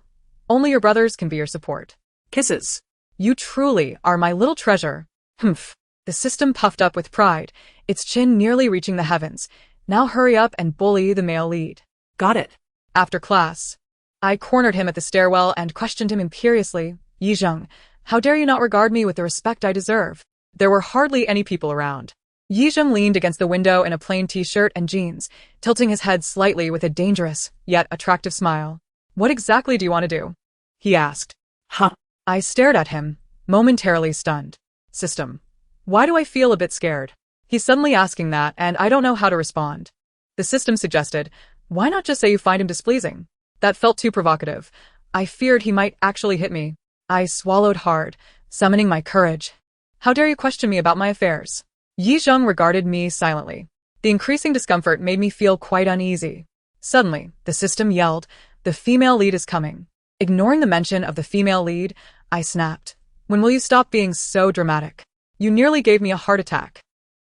Only your brothers can be your support. Kisses. You truly are my little treasure." Humph. The system puffed up with pride, its chin nearly reaching the heavens. "Now hurry up and bully the male lead." Got it. After class, I cornered him at the stairwell and questioned him imperiously. "Yizheng, how dare you not regard me with the respect I deserve?" There were hardly any people around. Yizheng leaned against the window in a plain t-shirt and jeans, tilting his head slightly with a dangerous, yet attractive smile. "What exactly do you want to do?" he asked. Huh. I stared at him, momentarily stunned. System. Why do I feel a bit scared? He's suddenly asking that, and I don't know how to respond. The system suggested, "Why not just say you find him displeasing?" That felt too provocative. I feared he might actually hit me. I swallowed hard, summoning my courage. "How dare you question me about my affairs?" Yizheng regarded me silently. The increasing discomfort made me feel quite uneasy. Suddenly, the system yelled, "The female lead is coming." Ignoring the mention of the female lead, I snapped, "When will you stop being so dramatic? You nearly gave me a heart attack.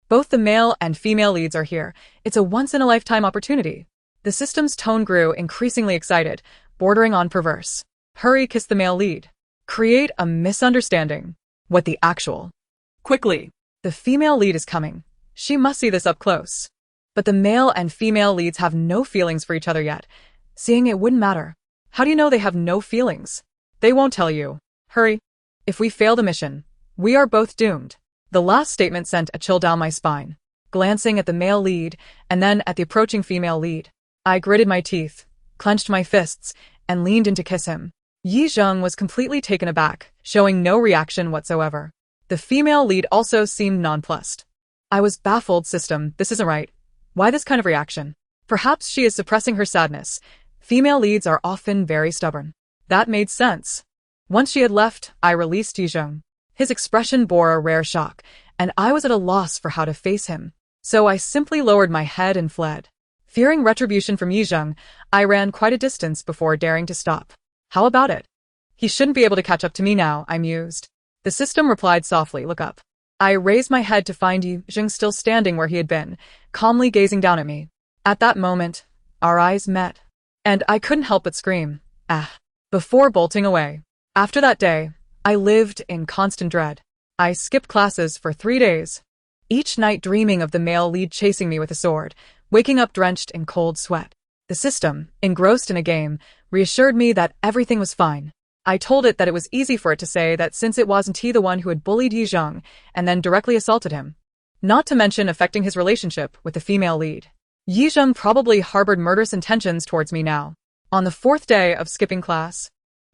Both the male and female leads are here. It's a once-in-a-lifetime opportunity." The system's tone grew increasingly excited, bordering on perverse. "Hurry, kiss the male lead. Create a misunderstanding." What the actual? Quickly. The female lead is coming. She must see this up close. But the male and female leads have no feelings for each other yet. Seeing it wouldn't matter. How do you know they have no feelings? They won't tell you. Hurry. If we fail the mission, we are both doomed. The last statement sent a chill down my spine. Glancing at the male lead, and then at the approaching female lead, I gritted my teeth, clenched my fists, and leaned in to kiss him. Yizheng was completely taken aback, showing no reaction whatsoever. The female lead also seemed nonplussed. I was baffled. System, this isn't right. Why this kind of reaction? Perhaps she is suppressing her sadness. Female leads are often very stubborn. That made sense. Once she had left, I released Yizheng. His expression bore a rare shock, and I was at a loss for how to face him. So I simply lowered my head and fled. Fearing retribution from Yizheng, I ran quite a distance before daring to stop. How about it? He shouldn't be able to catch up to me now, I mused. The system replied softly, "Look up." I raised my head to find Yizheng still standing where he had been, calmly gazing down at me. At that moment, our eyes met, and I couldn't help but scream, "Ah!" before bolting away. After that day, I lived in constant dread. I skipped classes for 3 days, each night dreaming of the male lead chasing me with a sword, waking up drenched in cold sweat. The system, engrossed in a game, reassured me that everything was fine. I told it that it was easy for it to say that since it wasn't he the one who had bullied Yizheng and then directly assaulted him. Not to mention affecting his relationship with the female lead. Yizheng probably harbored murderous intentions towards me now. On the 4th day of skipping class,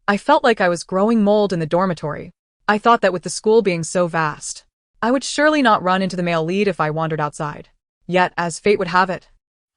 I felt like I was growing mold in the dormitory. I thought that with the school being so vast, I would surely not run into the male lead if I wandered outside. Yet, as fate would have it,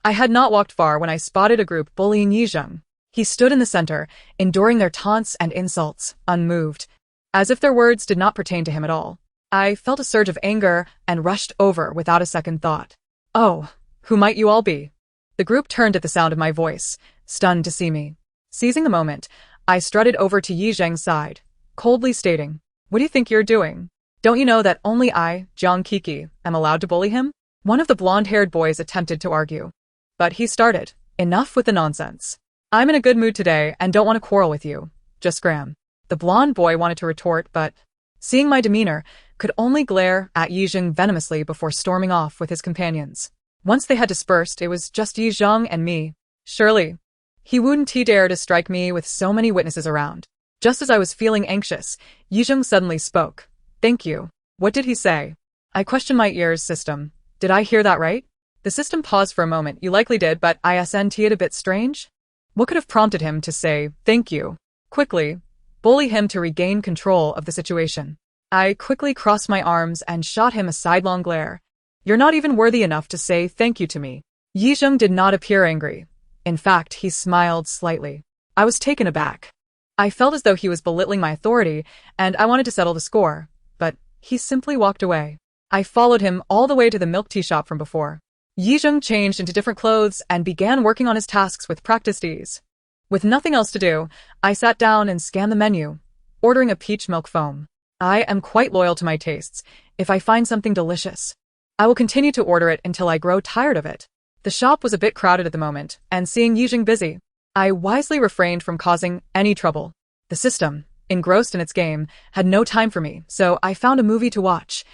I had not walked far when I spotted a group bullying Yizheng. He stood in the center, enduring their taunts and insults, unmoved, as if their words did not pertain to him at all. I felt a surge of anger and rushed over without a second thought. "Oh, who might you all be?" The group turned at the sound of my voice, stunned to see me. Seizing the moment, I strutted over to Yizheng's side, coldly stating, "What do you think you're doing? Don't you know that only I, Jiang Kiki, am allowed to bully him?" One of the blonde-haired boys attempted to argue, but he started, "Enough with the nonsense. I'm in a good mood today and don't want to quarrel with you. Just scram." The blonde boy wanted to retort, but, seeing my demeanor, could only glare at Yizheng venomously before storming off with his companions. Once they had dispersed, it was just Yizheng and me. Surely, he wouldn't dare to strike me with so many witnesses around. Just as I was feeling anxious, Yizheng suddenly spoke. "Thank you." What did he say? I questioned my ears. System. Did I hear that right? The system paused for a moment. You likely did, but isn't it a bit strange? What could have prompted him to say, "Thank you"? Quickly, bully him to regain control of the situation. I quickly crossed my arms and shot him a sidelong glare. "You're not even worthy enough to say thank you to me." Yizheng did not appear angry. In fact, he smiled slightly. I was taken aback. I felt as though he was belittling my authority, and I wanted to settle the score, but he simply walked away. I followed him all the way to the milk tea shop from before. Yizheng changed into different clothes and began working on his tasks with practiced ease. With nothing else to do, I sat down and scanned the menu, ordering a peach milk foam. I am quite loyal to my tastes. If I find something delicious, I will continue to order it until I grow tired of it. The shop was a bit crowded at the moment, and seeing Yizheng busy, I wisely refrained from causing any trouble. The system, engrossed in its game, had no time for me, so I found a movie to watch,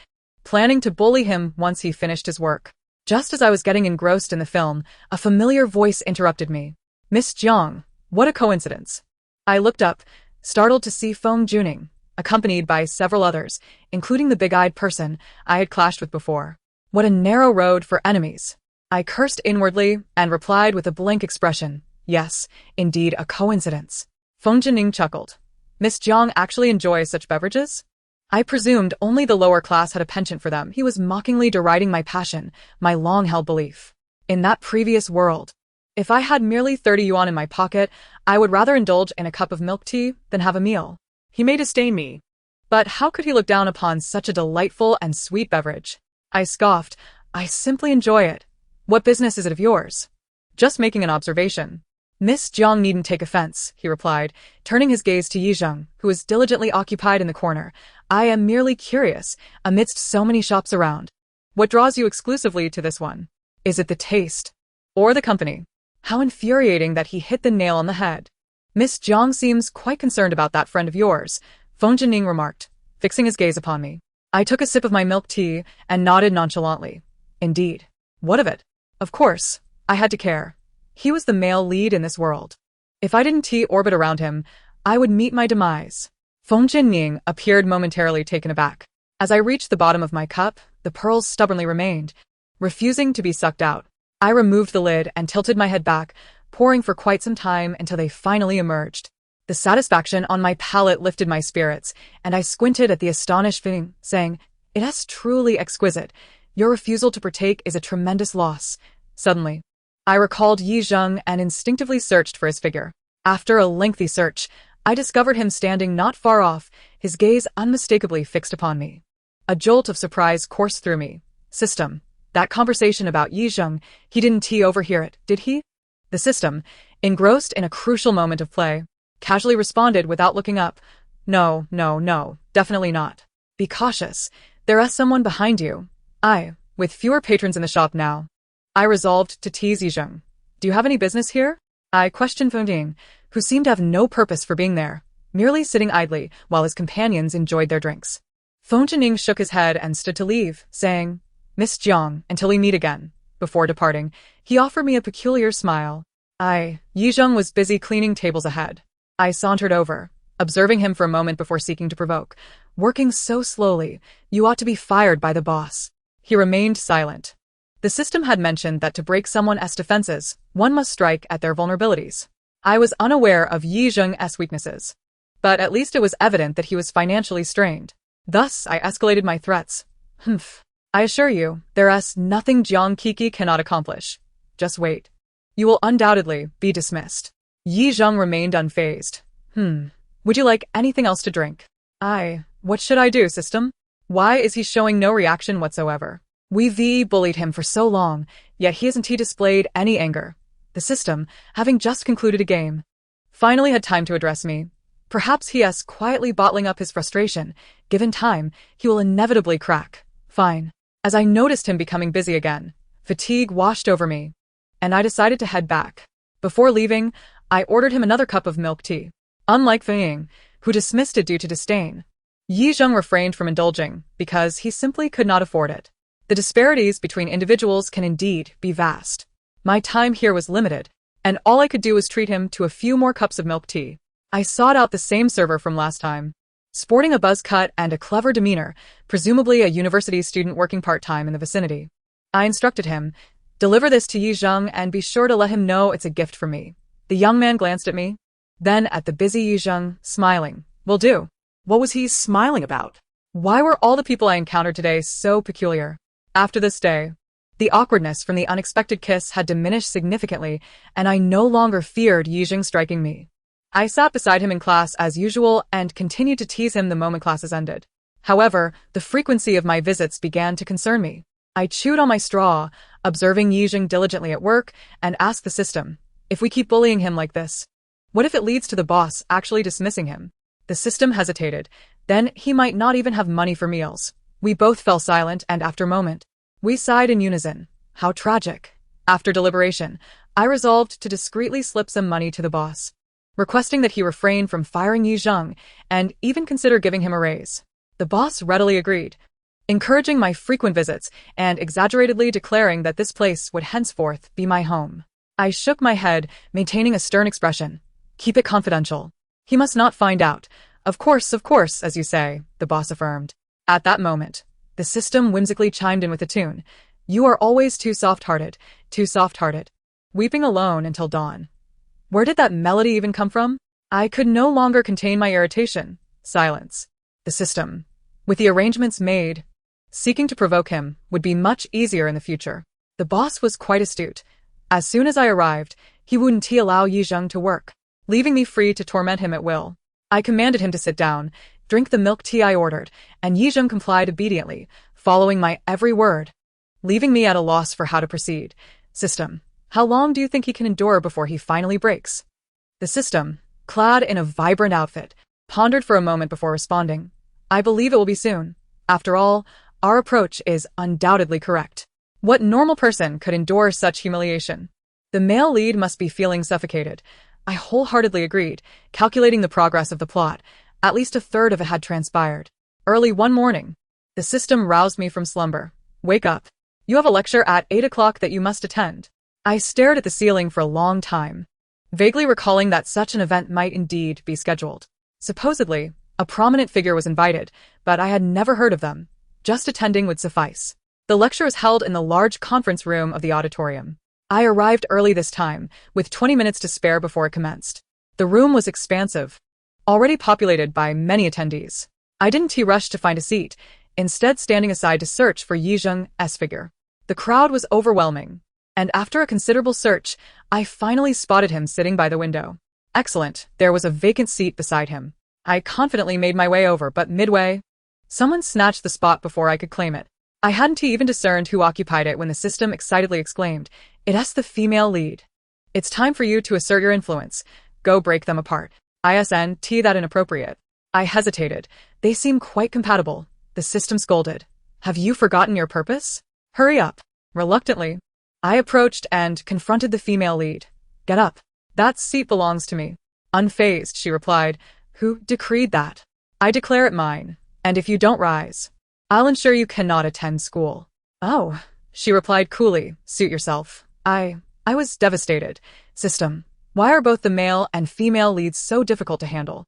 planning to bully him once he finished his work. Just as I was getting engrossed in the film, a familiar voice interrupted me. "Miss Jiang, what a coincidence." I looked up, startled to see Feng Juning, accompanied by several others, including the big-eyed person I had clashed with before. What a narrow road for enemies. I cursed inwardly and replied with a blank expression, "Yes, indeed a coincidence." Feng Juning chuckled. "Miss Jiang actually enjoys such beverages?" I presumed only the lower class had a penchant for them. He was mockingly deriding my passion, my long-held belief. In that previous world, if I had merely 30 yuan in my pocket, I would rather indulge in a cup of milk tea than have a meal. He may disdain me, but how could he look down upon such a delightful and sweet beverage? I scoffed. "I simply enjoy it. What business is it of yours?" "Just making an observation." "Miss Jiang needn't take offense," he replied, turning his gaze to Yizheng, who was diligently occupied in the corner. "I am merely curious, amidst so many shops around. What draws you exclusively to this one? Is it the taste? Or the company?" How infuriating that he hit the nail on the head. "Miss Jiang seems quite concerned about that friend of yours," Feng Jining remarked, fixing his gaze upon me. I took a sip of my milk tea and nodded nonchalantly. "Indeed. What of it?" Of course, I had to care. He was the male lead in this world. If I didn't orbit around him, I would meet my demise. Feng Jining appeared momentarily taken aback. As I reached the bottom of my cup, the pearls stubbornly remained, refusing to be sucked out. I removed the lid and tilted my head back, pouring for quite some time until they finally emerged. The satisfaction on my palate lifted my spirits, and I squinted at the astonished Feng, saying, "It is truly exquisite. Your refusal to partake is a tremendous loss." Suddenly, I recalled Yizheng and instinctively searched for his figure. After a lengthy search, I discovered him standing not far off, his gaze unmistakably fixed upon me. A jolt of surprise coursed through me. System. That conversation about Yizheng, he didn't overhear it, did he? The system, engrossed in a crucial moment of play, casually responded without looking up. No, definitely not. Be cautious. There is someone behind you. With fewer patrons in the shop now, I resolved to tease Yizheng. "Do you have any business here?" I questioned Feng Ding, who seemed to have no purpose for being there, merely sitting idly while his companions enjoyed their drinks. Feng Jining shook his head and stood to leave, saying, "Miss Jiang, until we meet again." Before departing, he offered me a peculiar smile. Yizheng was busy cleaning tables ahead. I sauntered over, observing him for a moment before seeking to provoke. "Working so slowly, you ought to be fired by the boss." He remained silent. The system had mentioned that to break someone's defenses, one must strike at their vulnerabilities. I was unaware of Yizheng's weaknesses. but at least it was evident that he was financially strained. Thus, I escalated my threats. Humph. I assure you, there's nothing Jiang Kiki cannot accomplish. Just wait. You will undoubtedly be dismissed. Yi Zheng remained unfazed. Would you like anything else to drink? What should I do, system? Why is he showing no reaction whatsoever? We bullied him for so long, yet he hasn't displayed any anger. The system, having just concluded a game, finally had time to address me. Perhaps he is quietly bottling up his frustration. Given time, he will inevitably crack. Fine. As I noticed him becoming busy again, fatigue washed over me, and I decided to head back. Before leaving, I ordered him another cup of milk tea. Unlike Fei Ying, who dismissed it due to disdain, Yi Zheng refrained from indulging because he simply could not afford it. The disparities between individuals can indeed be vast. My time here was limited, and all I could do was treat him to a few more cups of milk tea. I sought out the same server from last time. Sporting a buzz cut and a clever demeanor, presumably a university student working part-time in the vicinity, I instructed him, deliver this to Yi Zheng and be sure to let him know it's a gift from me. The young man glanced at me, then at the busy Yi Zheng, smiling. Will do. What was he smiling about? Why were all the people I encountered today so peculiar? After this day, the awkwardness from the unexpected kiss had diminished significantly, and I no longer feared Yi Zheng striking me. I sat beside him in class as usual and continued to tease him the moment classes ended. However, the frequency of my visits began to concern me. I chewed on my straw, observing Yi Zheng diligently at work, and asked the system, if we keep bullying him like this, what if it leads to the boss actually dismissing him? The system hesitated. Then he might not even have money for meals. We both fell silent, and after a moment, we sighed in unison. How tragic. After deliberation, I resolved to discreetly slip some money to the boss, requesting that he refrain from firing Yi Zheng and even consider giving him a raise. The boss readily agreed, encouraging my frequent visits and exaggeratedly declaring that this place would henceforth be my home. I shook my head, maintaining a stern expression. Keep it confidential. He must not find out. Of course, as you say, the boss affirmed. At that moment, the system whimsically chimed in with a tune. You are always too soft-hearted, weeping alone until dawn. Where did that melody even come from? I could no longer contain my irritation. Silence. The system, with the arrangements made, seeking to provoke him, would be much easier in the future. The boss was quite astute. As soon as I arrived, he wouldn't allow Yi Zheng to work, leaving me free to torment him at will. I commanded him to sit down, drink the milk tea I ordered, and Yi Zheng complied obediently, following my every word, leaving me at a loss for how to proceed. System, how long do you think he can endure before he finally breaks? The system, clad in a vibrant outfit, pondered for a moment before responding. I believe it will be soon. After all, our approach is undoubtedly correct. What normal person could endure such humiliation? The male lead must be feeling suffocated. I wholeheartedly agreed, calculating the progress of the plot. At least a third of it had transpired. Early one morning, the system roused me from slumber. Wake up. You have a lecture at 8 o'clock that you must attend. I stared at the ceiling for a long time, vaguely recalling that such an event might indeed be scheduled. Supposedly, a prominent figure was invited, but I had never heard of them. Just attending would suffice. The lecture was held in the large conference room of the auditorium. I arrived early this time, with 20 minutes to spare before it commenced. The room was expansive, already populated by many attendees. I didn't rush to find a seat, instead standing aside to search for Yi Zheng's figure. The crowd was overwhelming, and after a considerable search, I finally spotted him sitting by the window. Excellent, there was a vacant seat beside him. I confidently made my way over, but midway, someone snatched the spot before I could claim it. I hadn't even discerned who occupied it when the system excitedly exclaimed, "It's the female lead. It's time for you to assert your influence. Go break them apart." That inappropriate. I hesitated. They seem quite compatible. The system scolded. Have you forgotten your purpose? Hurry up. Reluctantly, I approached and confronted the female lead. Get up. That seat belongs to me. Unfazed, she replied. Who decreed that? I declare it mine, and if you don't rise, I'll ensure you cannot attend school. Oh, she replied coolly, suit yourself. I was devastated. System, why are both the male and female leads so difficult to handle?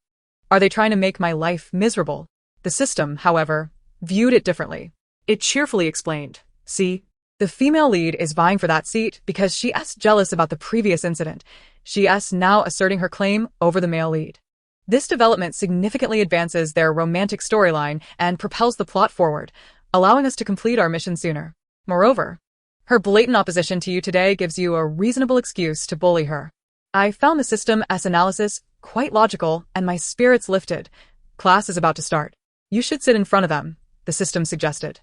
Are they trying to make my life miserable? The system, however, viewed it differently. It cheerfully explained, see, the female lead is vying for that seat because she is jealous about the previous incident. She is now asserting her claim over the male lead. This development significantly advances their romantic storyline and propels the plot forward, allowing us to complete our mission sooner. Moreover, her blatant opposition to you today gives you a reasonable excuse to bully her. I found the system S analysis quite logical, and my spirits lifted. Class is about to start. You should sit in front of them, the system suggested.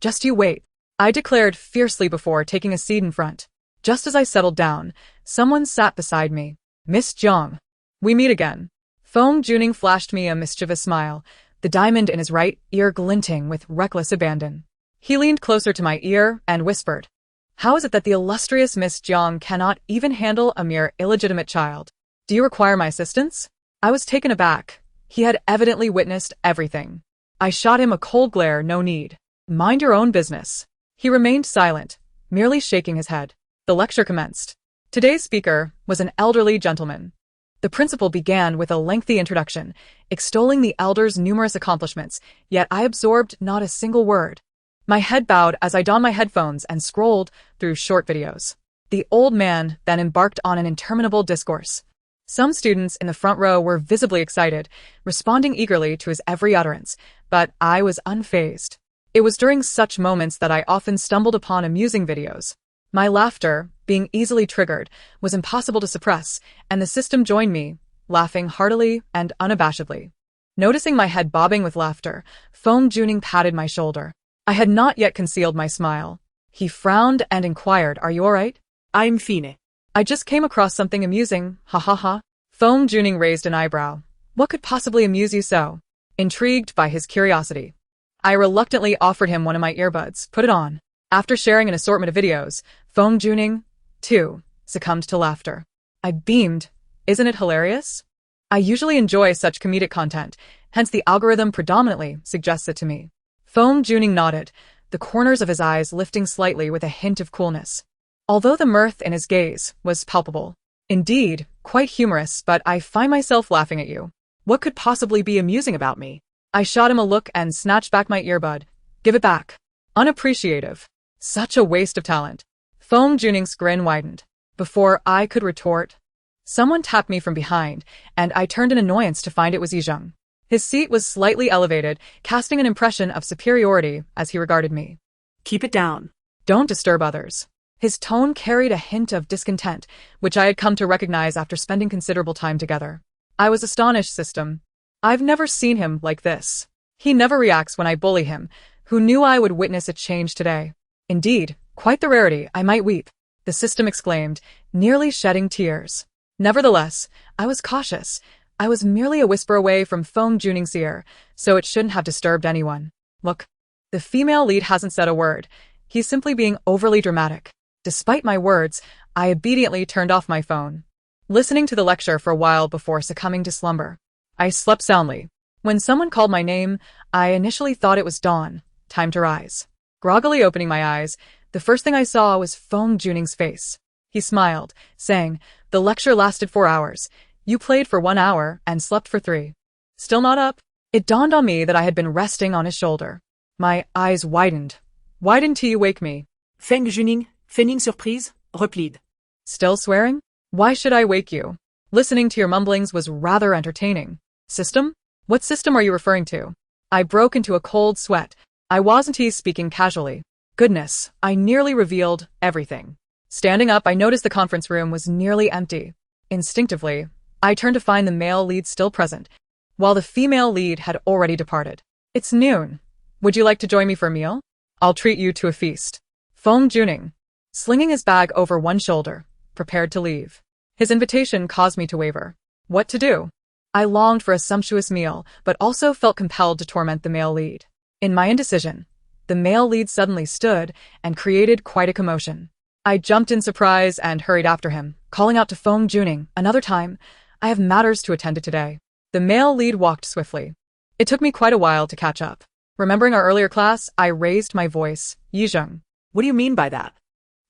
Just you wait, I declared fiercely before taking a seat in front. Just as I settled down, someone sat beside me. Miss Jiang. We meet again. Feng Juning flashed me a mischievous smile, the diamond in his right ear glinting with reckless abandon. He leaned closer to my ear and whispered, "How is it that the illustrious Miss Jiang cannot even handle a mere illegitimate child? Do you require my assistance?" I was taken aback. He had evidently witnessed everything. I shot him a cold glare. No need. Mind your own business. He remained silent, merely shaking his head. The lecture commenced. Today's speaker was an elderly gentleman. The principal began with a lengthy introduction, extolling the elder's numerous accomplishments, yet I absorbed not a single word. My head bowed as I donned my headphones and scrolled through short videos. The old man then embarked on an interminable discourse. Some students in the front row were visibly excited, responding eagerly to his every utterance, but I was unfazed. It was during such moments that I often stumbled upon amusing videos. My laughter, being easily triggered, was impossible to suppress, and the system joined me, laughing heartily and unabashedly. Noticing my head bobbing with laughter, Feng Juning patted my shoulder. I had not yet concealed my smile. He frowned and inquired, "Are you all right?" I'm fine. "I just came across something amusing, ha ha ha." Feng Juning raised an eyebrow. What could possibly amuse you so? Intrigued by his curiosity, I reluctantly offered him one of my earbuds. Put it on. After sharing an assortment of videos, Feng Juning, too, succumbed to laughter. I beamed. Isn't it hilarious? I usually enjoy such comedic content, hence the algorithm predominantly suggests it to me. Feng Juning nodded, the corners of his eyes lifting slightly with a hint of coolness. Although the mirth in his gaze was palpable. Indeed, quite humorous, but I find myself laughing at you. What could possibly be amusing about me? I shot him a look and snatched back my earbud. Give it back. Unappreciative. Such a waste of talent. Feng Juning's grin widened. Before I could retort, someone tapped me from behind, and I turned in annoyance to find it was Yizheng. His seat was slightly elevated, casting an impression of superiority as he regarded me. Keep it down. Don't disturb others. His tone carried a hint of discontent, which I had come to recognize after spending considerable time together. I was astonished, system. I've never seen him like this. He never reacts when I bully him. Who knew I would witness a change today? Indeed, quite the rarity, I might weep, the system exclaimed, nearly shedding tears. Nevertheless, I was cautious. I was merely a whisper away from Feng Juning's ear, so it shouldn't have disturbed anyone. Look, the female lead hasn't said a word. He's simply being overly dramatic. Despite my words, I obediently turned off my phone, listening to the lecture for a while before succumbing to slumber. I slept soundly. When someone called my name, I initially thought it was dawn, time to rise. Groggily opening my eyes, the first thing I saw was Feng Juning's face. He smiled, saying, "The lecture lasted 4 hours. You played for 1 hour and slept for 3. Still not up?" It dawned on me that I had been resting on his shoulder. My eyes widened. "Why didn't you wake me?" Feng Juning, feigning surprise, replied. Still swearing? Why should I wake you? Listening to your mumblings was rather entertaining. System? What system are you referring to? I broke into a cold sweat. I wasn't speaking casually. Goodness, I nearly revealed everything. Standing up, I noticed the conference room was nearly empty. Instinctively, I turned to find the male lead still present, while the female lead had already departed. It's noon. Would you like to join me for a meal? I'll treat you to a feast. Feng Juning, slinging his bag over one shoulder, prepared to leave. His invitation caused me to waver. What to do? I longed for a sumptuous meal, but also felt compelled to torment the male lead. In my indecision, the male lead suddenly stood and created quite a commotion. I jumped in surprise and hurried after him, calling out to Feng Juning, "Another time. I have matters to attend to today." The male lead walked swiftly. It took me quite a while to catch up. Remembering our earlier class, I raised my voice. "Yizheng, What do you mean by that?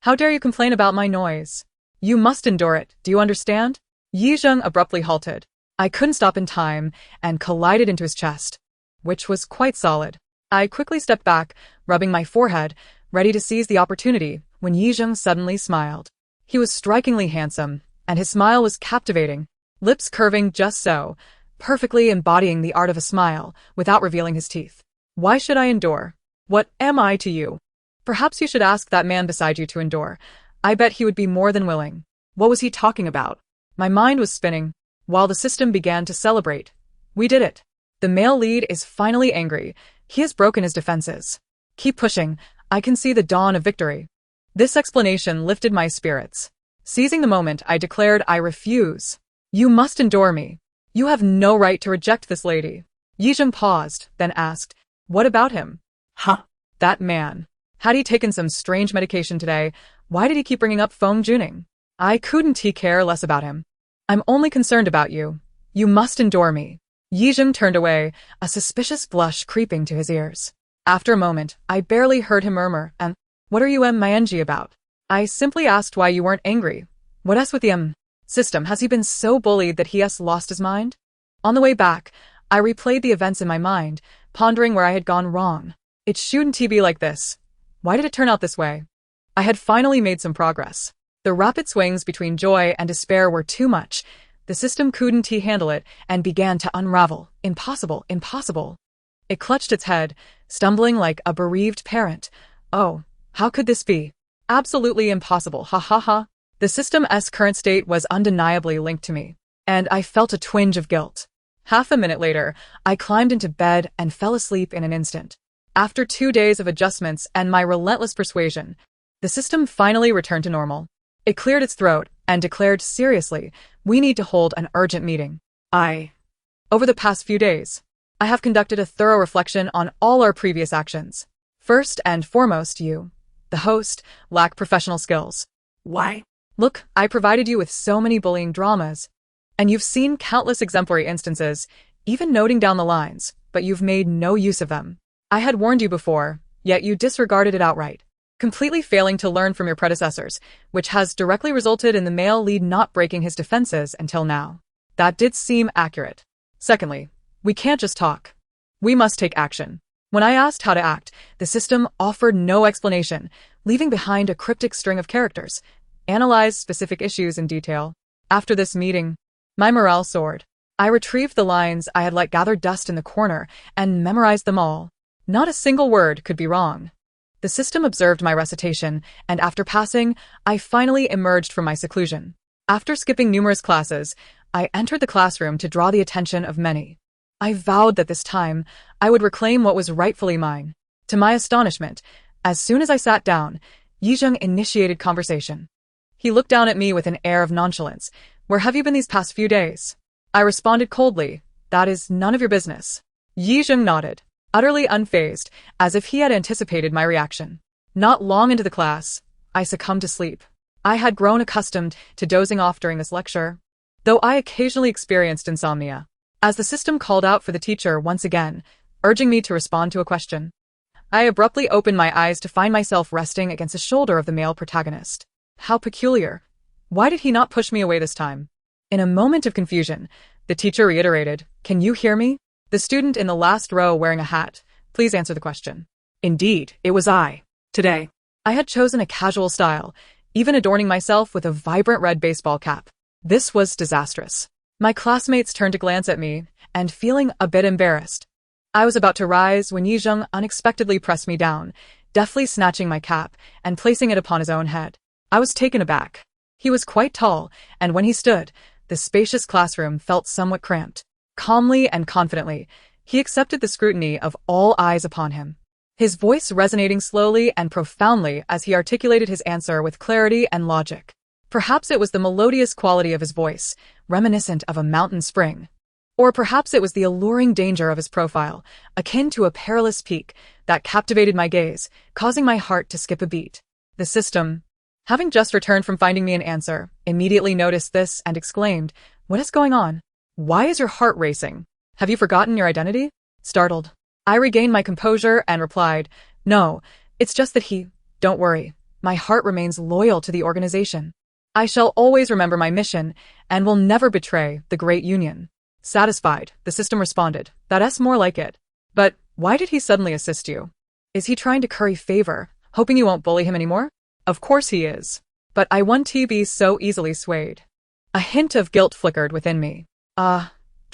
how dare you complain about my noise? You must endure it, do you understand?" Yizheng abruptly halted. I couldn't stop in time and collided into his chest, which was quite solid. I quickly stepped back, rubbing my forehead, ready to seize the opportunity, when Yizheng suddenly smiled. He was strikingly handsome, and his smile was captivating, lips curving just so, perfectly embodying the art of a smile without revealing his teeth. Why should I endure? What am I to you? Perhaps you should ask that man beside you to endure. I bet he would be more than willing. What was he talking about? My mind was spinning, while the system began to celebrate. We did it. The male lead is finally angry. He has broken his defenses. Keep pushing. I can see the dawn of victory. This explanation lifted my spirits. Seizing the moment, I declared, I refuse. You must endure me. You have no right to reject this lady. Yijing paused, then asked, what about him? Huh? That man. Had he taken some strange medication today? Why did he keep bringing up Feng Juning? I couldn't care less about him. I'm only concerned about you. You must endure me. Yijing turned away, a suspicious blush creeping to his ears. After a moment, I barely heard him murmur, what are you MING about? I simply asked why you weren't angry. What else with the system? Has he been so bullied that he has lost his mind? On the way back, I replayed the events in my mind, pondering where I had gone wrong. It shouldn't be like this. Why did it turn out this way? I had finally made some progress. The rapid swings between joy and despair were too much. The system couldn't handle it and began to unravel. Impossible, impossible. It clutched its head, stumbling like a bereaved parent. Oh, how could this be? Absolutely impossible, ha ha ha. The system's current state was undeniably linked to me, and I felt a twinge of guilt. Half a minute later, I climbed into bed and fell asleep in an instant. After 2 days of adjustments and my relentless persuasion, the system finally returned to normal. It cleared its throat and declared seriously, we need to hold an urgent meeting. Over the past few days, I have conducted a thorough reflection on all our previous actions. First and foremost, you, the host, lack professional skills. Why? Look, I provided you with so many bullying dramas, and you've seen countless exemplary instances, even noting down the lines, but you've made no use of them. I had warned you before, yet you disregarded it outright, completely failing to learn from your predecessors, which has directly resulted in the male lead not breaking his defenses until now. That did seem accurate. Secondly, we can't just talk. We must take action. When I asked how to act, the system offered no explanation, leaving behind a cryptic string of characters. Analyze specific issues in detail. After this meeting, my morale soared. I retrieved the lines I had let gather dust in the corner and memorized them all. Not a single word could be wrong. The system observed my recitation, and after passing, I finally emerged from my seclusion. After skipping numerous classes, I entered the classroom to draw the attention of many. I vowed that this time, I would reclaim what was rightfully mine. To my astonishment, as soon as I sat down, Yijing initiated conversation. He looked down at me with an air of nonchalance. Where have you been these past few days? I responded coldly, that is none of your business. Yijing nodded, utterly unfazed, as if he had anticipated my reaction. Not long into the class, I succumbed to sleep. I had grown accustomed to dozing off during this lecture, though I occasionally experienced insomnia. As the system called out for the teacher once again, urging me to respond to a question, I abruptly opened my eyes to find myself resting against the shoulder of the male protagonist. How peculiar. Why did he not push me away this time? In a moment of confusion, the teacher reiterated, can you hear me? The student in the last row wearing a hat, please answer the question. Indeed, it was I. Today. I had chosen a casual style, even adorning myself with a vibrant red baseball cap. This was disastrous. My classmates turned to glance at me, and feeling a bit embarrassed. I was about to rise when Yijing unexpectedly pressed me down, deftly snatching my cap and placing it upon his own head. I was taken aback. He was quite tall, and when he stood, the spacious classroom felt somewhat cramped. Calmly and confidently, he accepted the scrutiny of all eyes upon him, his voice resonating slowly and profoundly as he articulated his answer with clarity and logic. Perhaps it was the melodious quality of his voice, reminiscent of a mountain spring. Or perhaps it was the alluring danger of his profile, akin to a perilous peak, that captivated my gaze, causing my heart to skip a beat. The system, having just returned from finding me an answer, immediately noticed this and exclaimed, what is going on? Why is your heart racing? Have you forgotten your identity? Startled, I regained my composure and replied, no, it's just that don't worry, my heart remains loyal to the organization. I shall always remember my mission and will never betray the great union. Satisfied, the system responded, that's more like it. But why did he suddenly assist you? Is he trying to curry favor, hoping you won't bully him anymore? Of course he is. But I won't be so easily swayed. A hint of guilt flickered within me.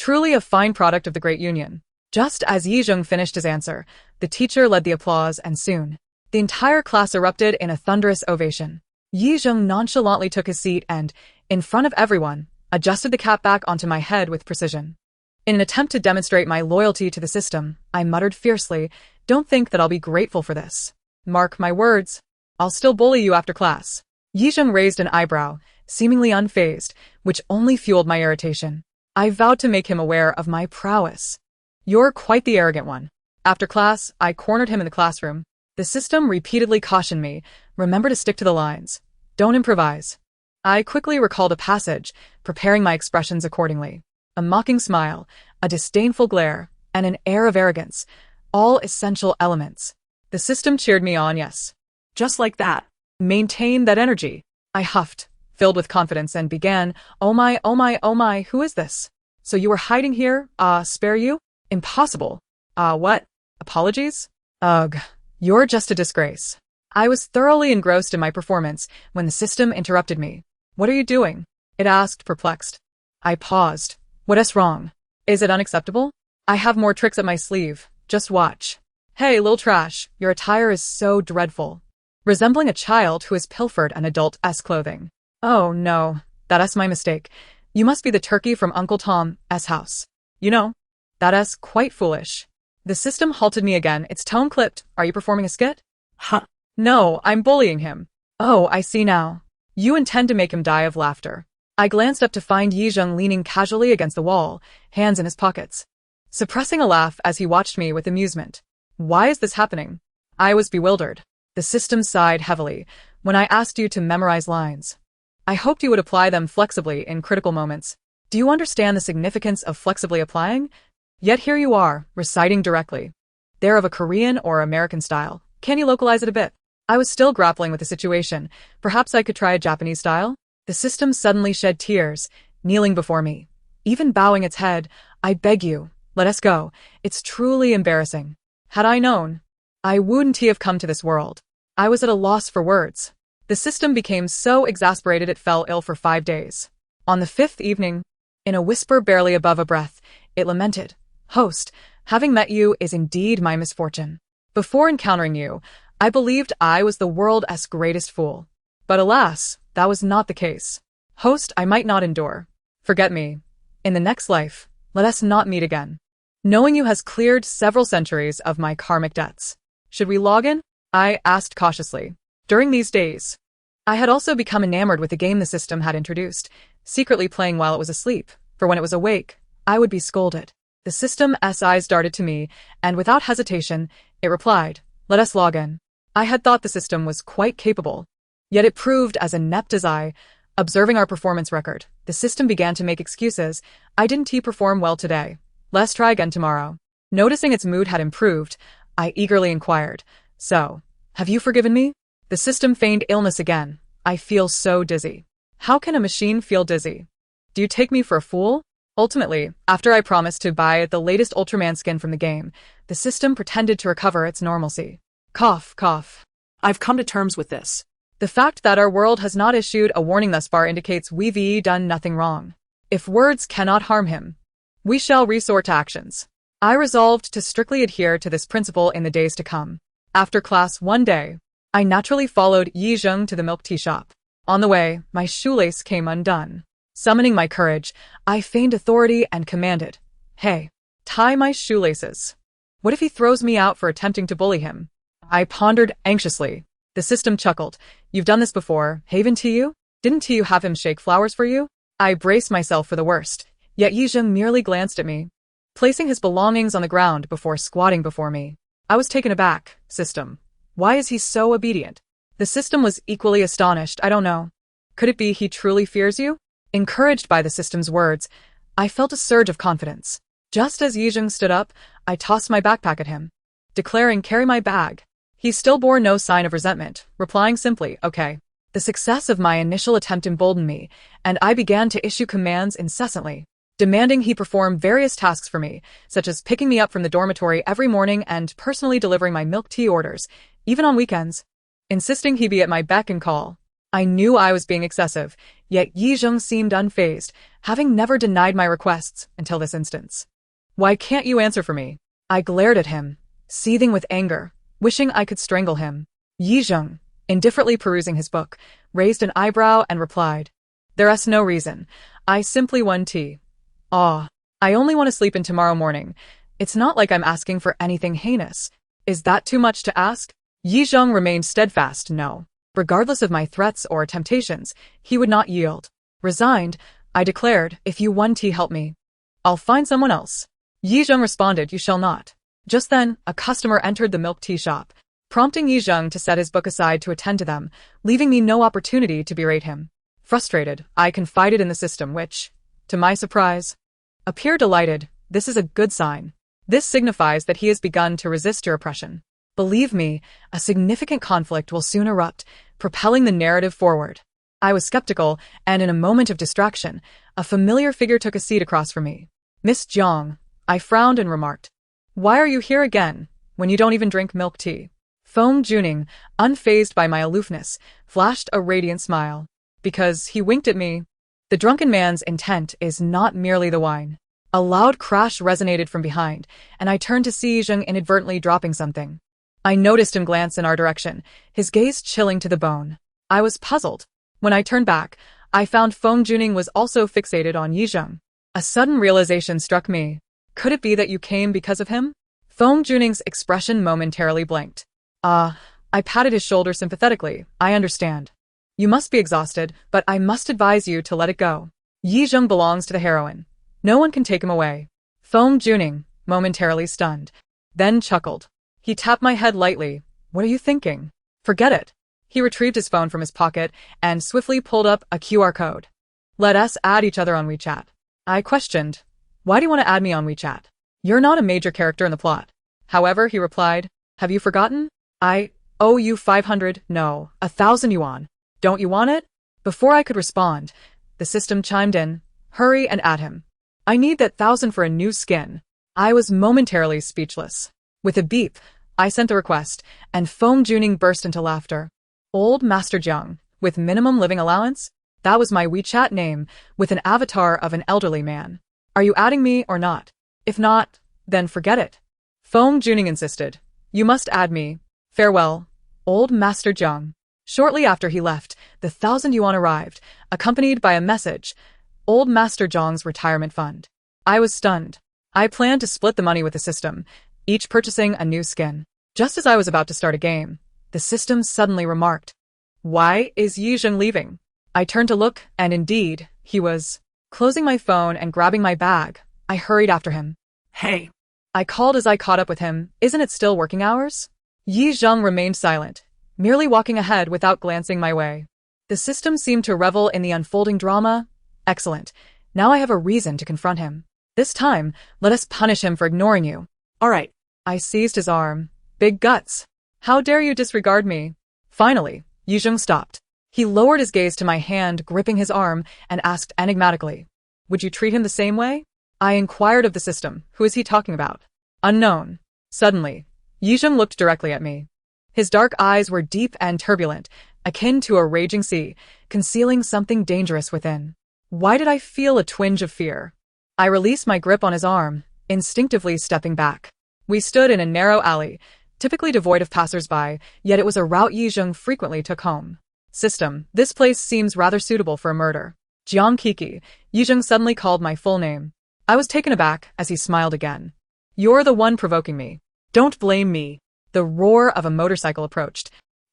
Truly a fine product of the Great Union. Just as Yizheng finished his answer, the teacher led the applause and soon, the entire class erupted in a thunderous ovation. Yizheng nonchalantly took his seat and, in front of everyone, adjusted the cap back onto my head with precision. In an attempt to demonstrate my loyalty to the system, I muttered fiercely, "Don't think that I'll be grateful for this. Mark my words. I'll still bully you after class." Yizheng raised an eyebrow, seemingly unfazed, which only fueled my irritation. I vowed to make him aware of my prowess. "You're quite the arrogant one." After class, I cornered him in the classroom. The system repeatedly cautioned me, "Remember to stick to the lines. Don't improvise." I quickly recalled a passage, preparing my expressions accordingly. A mocking smile, a disdainful glare, and an air of arrogance, all essential elements. The system cheered me on, yes. Just like that. Maintain that energy. I huffed, filled with confidence, and began, "Oh my, oh my, oh my, who is this? So you were hiding here? Spare you? Impossible. What? Apologies? Ugh, you're just a disgrace." I was thoroughly engrossed in my performance when the system interrupted me. "What are you doing?" it asked, perplexed. I paused. "What's wrong? Is it unacceptable? I have more tricks up my sleeve. Just watch." "Hey, little trash, your attire is so dreadful. Resembling a child who has pilfered an adult's clothing." "Oh no, that's my mistake. You must be the turkey from Uncle Tom's house. You know, that's quite foolish." The system halted me again, its tone clipped. "Are you performing a skit?" Huh. "No, I'm bullying him." "Oh, I see now. You intend to make him die of laughter." I glanced up to find Yizheng leaning casually against the wall, hands in his pockets, suppressing a laugh as he watched me with amusement. "Why is this happening?" I was bewildered. The system sighed heavily. "When I asked you to memorize lines, I hoped you would apply them flexibly in critical moments. Do you understand the significance of flexibly applying? Yet here you are, reciting directly. They're of a Korean or American style. Can you localize it a bit?" I was still grappling with the situation. Perhaps I could try a Japanese style? The system suddenly shed tears, kneeling before me. Even bowing its head, "I beg you, let us go. It's truly embarrassing. Had I known, I wouldn't have come to this world." I was at a loss for words. The system became so exasperated it fell ill for 5 days. On the 5th evening, in a whisper barely above a breath, it lamented, "Host, having met you is indeed my misfortune. Before encountering you, I believed I was the world's greatest fool. But alas, that was not the case. Host, I might not endure. Forget me. In the next life, let us not meet again. Knowing you has cleared several centuries of my karmic debts. Should we log in?" I asked cautiously. During these days, I had also become enamored with the game the system had introduced, secretly playing while it was asleep, for when it was awake, I would be scolded. The system's eyes darted to me, and without hesitation, it replied, "Let us log in." I had thought the system was quite capable, yet it proved as inept as I. Observing our performance record, the system began to make excuses. "I didn't perform well today. Let's try again tomorrow." Noticing its mood had improved, I eagerly inquired, "So, have you forgiven me?" The system feigned illness again. "I feel so dizzy." "How can a machine feel dizzy? Do you take me for a fool?" Ultimately, after I promised to buy the latest Ultraman skin from the game, the system pretended to recover its normalcy. Cough, cough. I've come to terms with this. The fact that our world has not issued a warning thus far indicates we've done nothing wrong. If words cannot harm him, we shall resort to actions. I resolved to strictly adhere to this principle in the days to come. After class one day, I naturally followed Yizheng to the milk tea shop. On the way, my shoelace came undone. Summoning my courage, I feigned authority and commanded, "Hey, tie my shoelaces." What if he throws me out for attempting to bully him? I pondered anxiously. The system chuckled. "You've done this before, haven't you? Didn't you have him shake flowers for you?" I braced myself for the worst, yet Yizheng merely glanced at me, placing his belongings on the ground before squatting before me. I was taken aback. "System, why is he so obedient?" The system was equally astonished. "I don't know. Could it be he truly fears you?" Encouraged by the system's words, I felt a surge of confidence. Just as Yizheng stood up, I tossed my backpack at him, declaring, "Carry my bag." He still bore no sign of resentment, replying simply, "Okay." The success of my initial attempt emboldened me, and I began to issue commands incessantly, demanding he perform various tasks for me, such as picking me up from the dormitory every morning and personally delivering my milk tea orders, even on weekends, insisting he be at my beck and call. I knew I was being excessive, Yet Yi Zheng seemed unfazed, having never denied my requests until this instance. Why can't you answer for me? I glared at him, seething with anger, wishing I could strangle him. Yi Zheng, indifferently perusing his book, raised an eyebrow and replied, "There's no reason. I simply want tea. Ah, I only want to sleep in tomorrow morning. It's not like I'm asking for anything heinous. Is that too much to ask?" Yi Zheng remained steadfast, no. Regardless of my threats or temptations, he would not yield. Resigned, I declared, "If you want tea, help me. I'll find someone else." Yi Zheng responded, "You shall not." Just then, a customer entered the milk tea shop, prompting Yi Zheng to set his book aside to attend to them, leaving me no opportunity to berate him. Frustrated, I confided in the system which, to my surprise, appeared delighted. This is a good sign. This signifies that he has begun to resist your oppression. Believe me, a significant conflict will soon erupt, propelling the narrative forward. I was skeptical, and in a moment of distraction, a familiar figure took a seat across from me. "Miss Jiang," I frowned and remarked. "Why are you here again, when you don't even drink milk tea?" Feng Juning, unfazed by my aloofness, flashed a radiant smile. "Because," he winked at me, "the drunken man's intent is not merely the wine." A loud crash resonated from behind, and I turned to see Yi Zheng inadvertently dropping something. I noticed him glance in our direction, his gaze chilling to the bone. I was puzzled. When I turned back, I found Feng Juning was also fixated on Yi Zheng. A sudden realization struck me. Could it be that you came because of him? Feng Juning's expression momentarily blinked. I patted his shoulder sympathetically. "I understand. You must be exhausted, but I must advise you to let it go. Yi Zheng belongs to the heroine. No one can take him away." Feng Juning, momentarily stunned, then chuckled. He tapped my head lightly. "What are you thinking? Forget it." He retrieved his phone from his pocket and swiftly pulled up a QR code. "Let us add each other on WeChat." I questioned. "Why do you want to add me on WeChat? You're not a major character in the plot." "However," he replied, "have you forgotten? I owe you 500, no, 1,000 yuan. Don't you want it?" Before I could respond, the system chimed in. "Hurry and add him. I need that 1,000 for a new skin." I was momentarily speechless. With a beep, I sent the request, and Feng Juning burst into laughter. "Old Master Jiang, with minimum living allowance?" That was my WeChat name, with an avatar of an elderly man. "Are you adding me or not? If not, then forget it." Feng Juning insisted. "You must add me. Farewell, Old Master Jiang." Shortly after he left, the 1,000 yuan arrived, accompanied by a message. "Old Master Jiang's retirement fund." I was stunned. I planned to split the money with the system, each purchasing a new skin. Just as I was about to start a game, the system suddenly remarked, "Why is Yi Zheng leaving?" I turned to look, and indeed, he was. Closing my phone and grabbing my bag, I hurried after him. "Hey," I called as I caught up with him. "Isn't it still working hours?" Yi Zheng remained silent, merely walking ahead without glancing my way. The system seemed to revel in the unfolding drama. Excellent. Now I have a reason to confront him. This time, let us punish him for ignoring you. "All right." I seized his arm. "Big guts. How dare you disregard me?" Finally, Yi Zheng stopped. He lowered his gaze to my hand, gripping his arm, and asked enigmatically, "Would you treat him the same way?" I inquired of the system. "Who is he talking about?" "Unknown." Suddenly, Yi Zheng looked directly at me. His dark eyes were deep and turbulent, akin to a raging sea, concealing something dangerous within. Why did I feel a twinge of fear? I released my grip on his arm, instinctively stepping back. We stood in a narrow alley, typically devoid of passers-by, yet it was a route Yi Zheng frequently took home. "System, this place seems rather suitable for a murder." "Jiang Kiki," Yi Zheng suddenly called my full name. I was taken aback as he smiled again. "You're the one provoking me. Don't blame me." The roar of a motorcycle approached,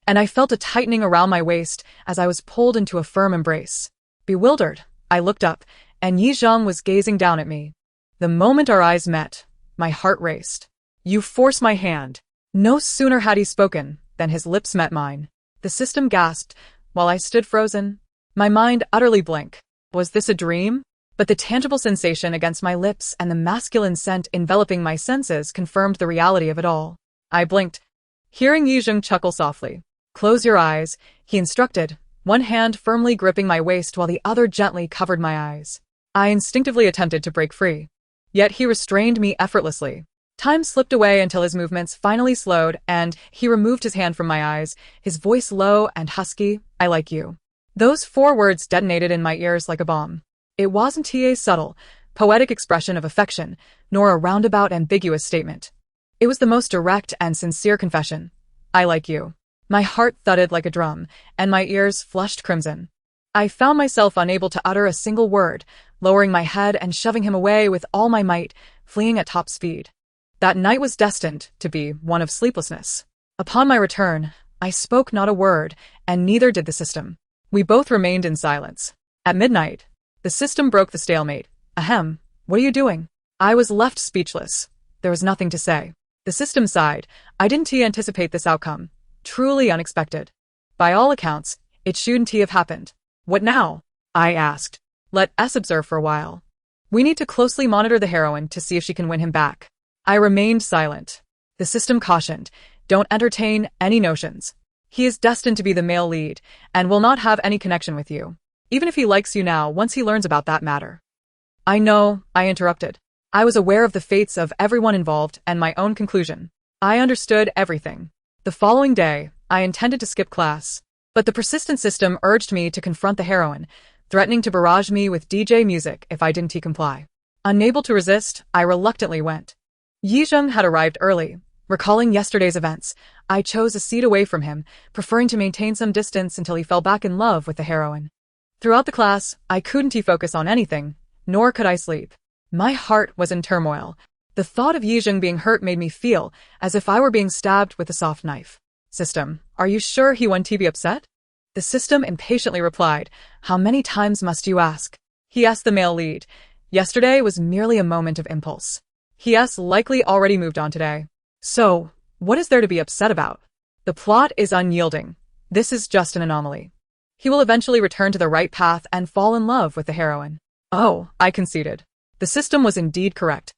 and I felt a tightening around my waist as I was pulled into a firm embrace. Bewildered, I looked up, and Yi Zheng was gazing down at me. The moment our eyes met, my heart raced. "You force my hand." No sooner had he spoken than his lips met mine. The system gasped, while I stood frozen, my mind utterly blank. Was this a dream? But the tangible sensation against my lips and the masculine scent enveloping my senses confirmed the reality of it all. I blinked, hearing Yi Zheng chuckle softly. "Close your eyes," he instructed, one hand firmly gripping my waist while the other gently covered my eyes. I instinctively attempted to break free. Yet he restrained me effortlessly. Time slipped away until his movements finally slowed and he removed his hand from my eyes, his voice low and husky. "I like you." Those 4 words detonated in my ears like a bomb. It wasn't a subtle, poetic expression of affection, nor a roundabout ambiguous statement. It was the most direct and sincere confession. I like you. My heart thudded like a drum, and my ears flushed crimson. I found myself unable to utter a single word, lowering my head and shoving him away with all my might, fleeing at top speed. That night was destined to be one of sleeplessness. Upon my return, I spoke not a word, and neither did the system. We both remained in silence. At midnight, the system broke the stalemate. Ahem, what are you doing? I was left speechless. There was nothing to say. The system sighed. I didn't anticipate this outcome. Truly unexpected. By all accounts, it shouldn't have happened. What now? I asked. Let us observe for a while. We need to closely monitor the heroine to see if she can win him back. I remained silent. The system cautioned. Don't entertain any notions. He is destined to be the male lead, and will not have any connection with you. Even if he likes you now, once he learns about that matter. I know, I interrupted. I was aware of the fates of everyone involved and my own conclusion. I understood everything. The following day, I intended to skip class. But the persistent system urged me to confront the heroine, threatening to barrage me with DJ music if I didn't comply. Unable to resist, I reluctantly went. Yizheng had arrived early. Recalling yesterday's events, I chose a seat away from him, preferring to maintain some distance until he fell back in love with the heroine. Throughout the class, I couldn't focus on anything, nor could I sleep. My heart was in turmoil. The thought of Yizheng being hurt made me feel as if I were being stabbed with a soft knife. System, are you sure he won't be upset? The system impatiently replied, how many times must you ask? He asked the male lead. Yesterday was merely a moment of impulse. He has likely already moved on today. So, what is there to be upset about? The plot is unyielding. This is just an anomaly. He will eventually return to the right path and fall in love with the heroine. Oh, I conceded. The system was indeed correct.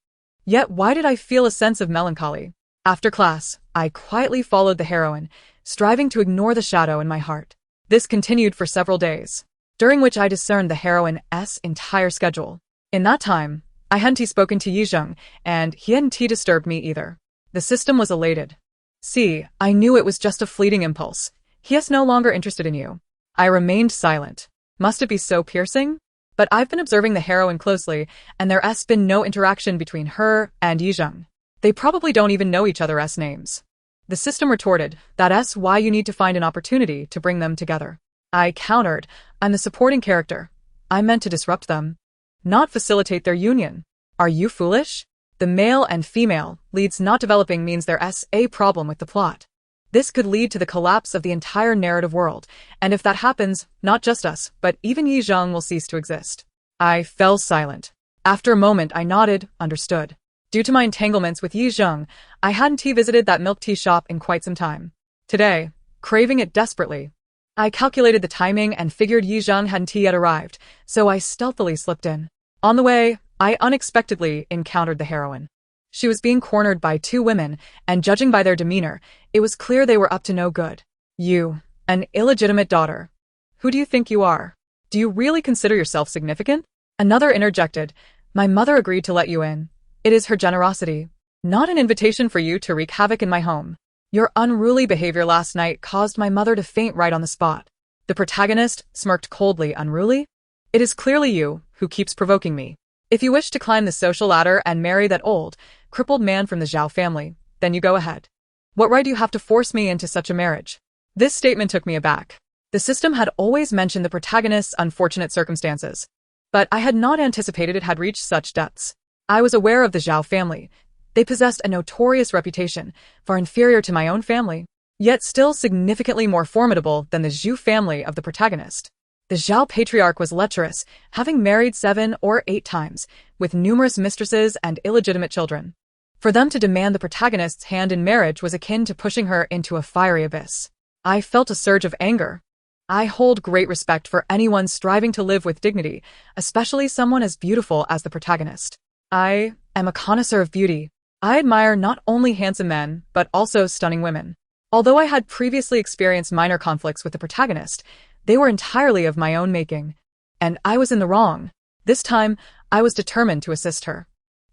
Yet why did I feel a sense of melancholy? After class, I quietly followed the heroine, striving to ignore the shadow in my heart. This continued for several days, during which I discerned the heroine's entire schedule. In that time, I hadn't spoken to Yizheng, and he hadn't disturbed me either. The system was elated. See, I knew it was just a fleeting impulse. He is no longer interested in you. I remained silent. Must it be so piercing? But I've been observing the heroine closely, and there has been no interaction between her and Yizheng. They probably don't even know each other's names. The system retorted, that's why you need to find an opportunity to bring them together. I countered, I'm the supporting character. I meant to disrupt them, not facilitate their union. Are you foolish? The male and female leads not developing means there's a problem with the plot. This could lead to the collapse of the entire narrative world, and if that happens, not just us, but even Yizheng will cease to exist. I fell silent. After a moment I nodded, understood. Due to my entanglements with Yizheng, I hadn't visited that milk tea shop in quite some time. Today, craving it desperately, I calculated the timing and figured Yizheng hadn't yet arrived, so I stealthily slipped in. On the way, I unexpectedly encountered the heroine. She was being cornered by 2 women, and judging by their demeanor, it was clear they were up to no good. You, an illegitimate daughter. Who do you think you are? Do you really consider yourself significant? Another interjected, my mother agreed to let you in. It is her generosity, not an invitation for you to wreak havoc in my home. Your unruly behavior last night caused my mother to faint right on the spot. The protagonist smirked coldly. Unruly? It is clearly you who keeps provoking me. If you wish to climb the social ladder and marry that old, crippled man from the Zhao family, then you go ahead. What right do you have to force me into such a marriage? This statement took me aback. The system had always mentioned the protagonist's unfortunate circumstances, but I had not anticipated it had reached such depths. I was aware of the Zhao family. They possessed a notorious reputation, far inferior to my own family, yet still significantly more formidable than the Zhu family of the protagonist. The Zhao patriarch was lecherous, having married 7 or 8 times, with numerous mistresses and illegitimate children. For them to demand the protagonist's hand in marriage was akin to pushing her into a fiery abyss. I felt a surge of anger. I hold great respect for anyone striving to live with dignity, especially someone as beautiful as the protagonist. I am a connoisseur of beauty. I admire not only handsome men, but also stunning women. Although I had previously experienced minor conflicts with the protagonist, they were entirely of my own making, and I was in the wrong. This time, I was determined to assist her.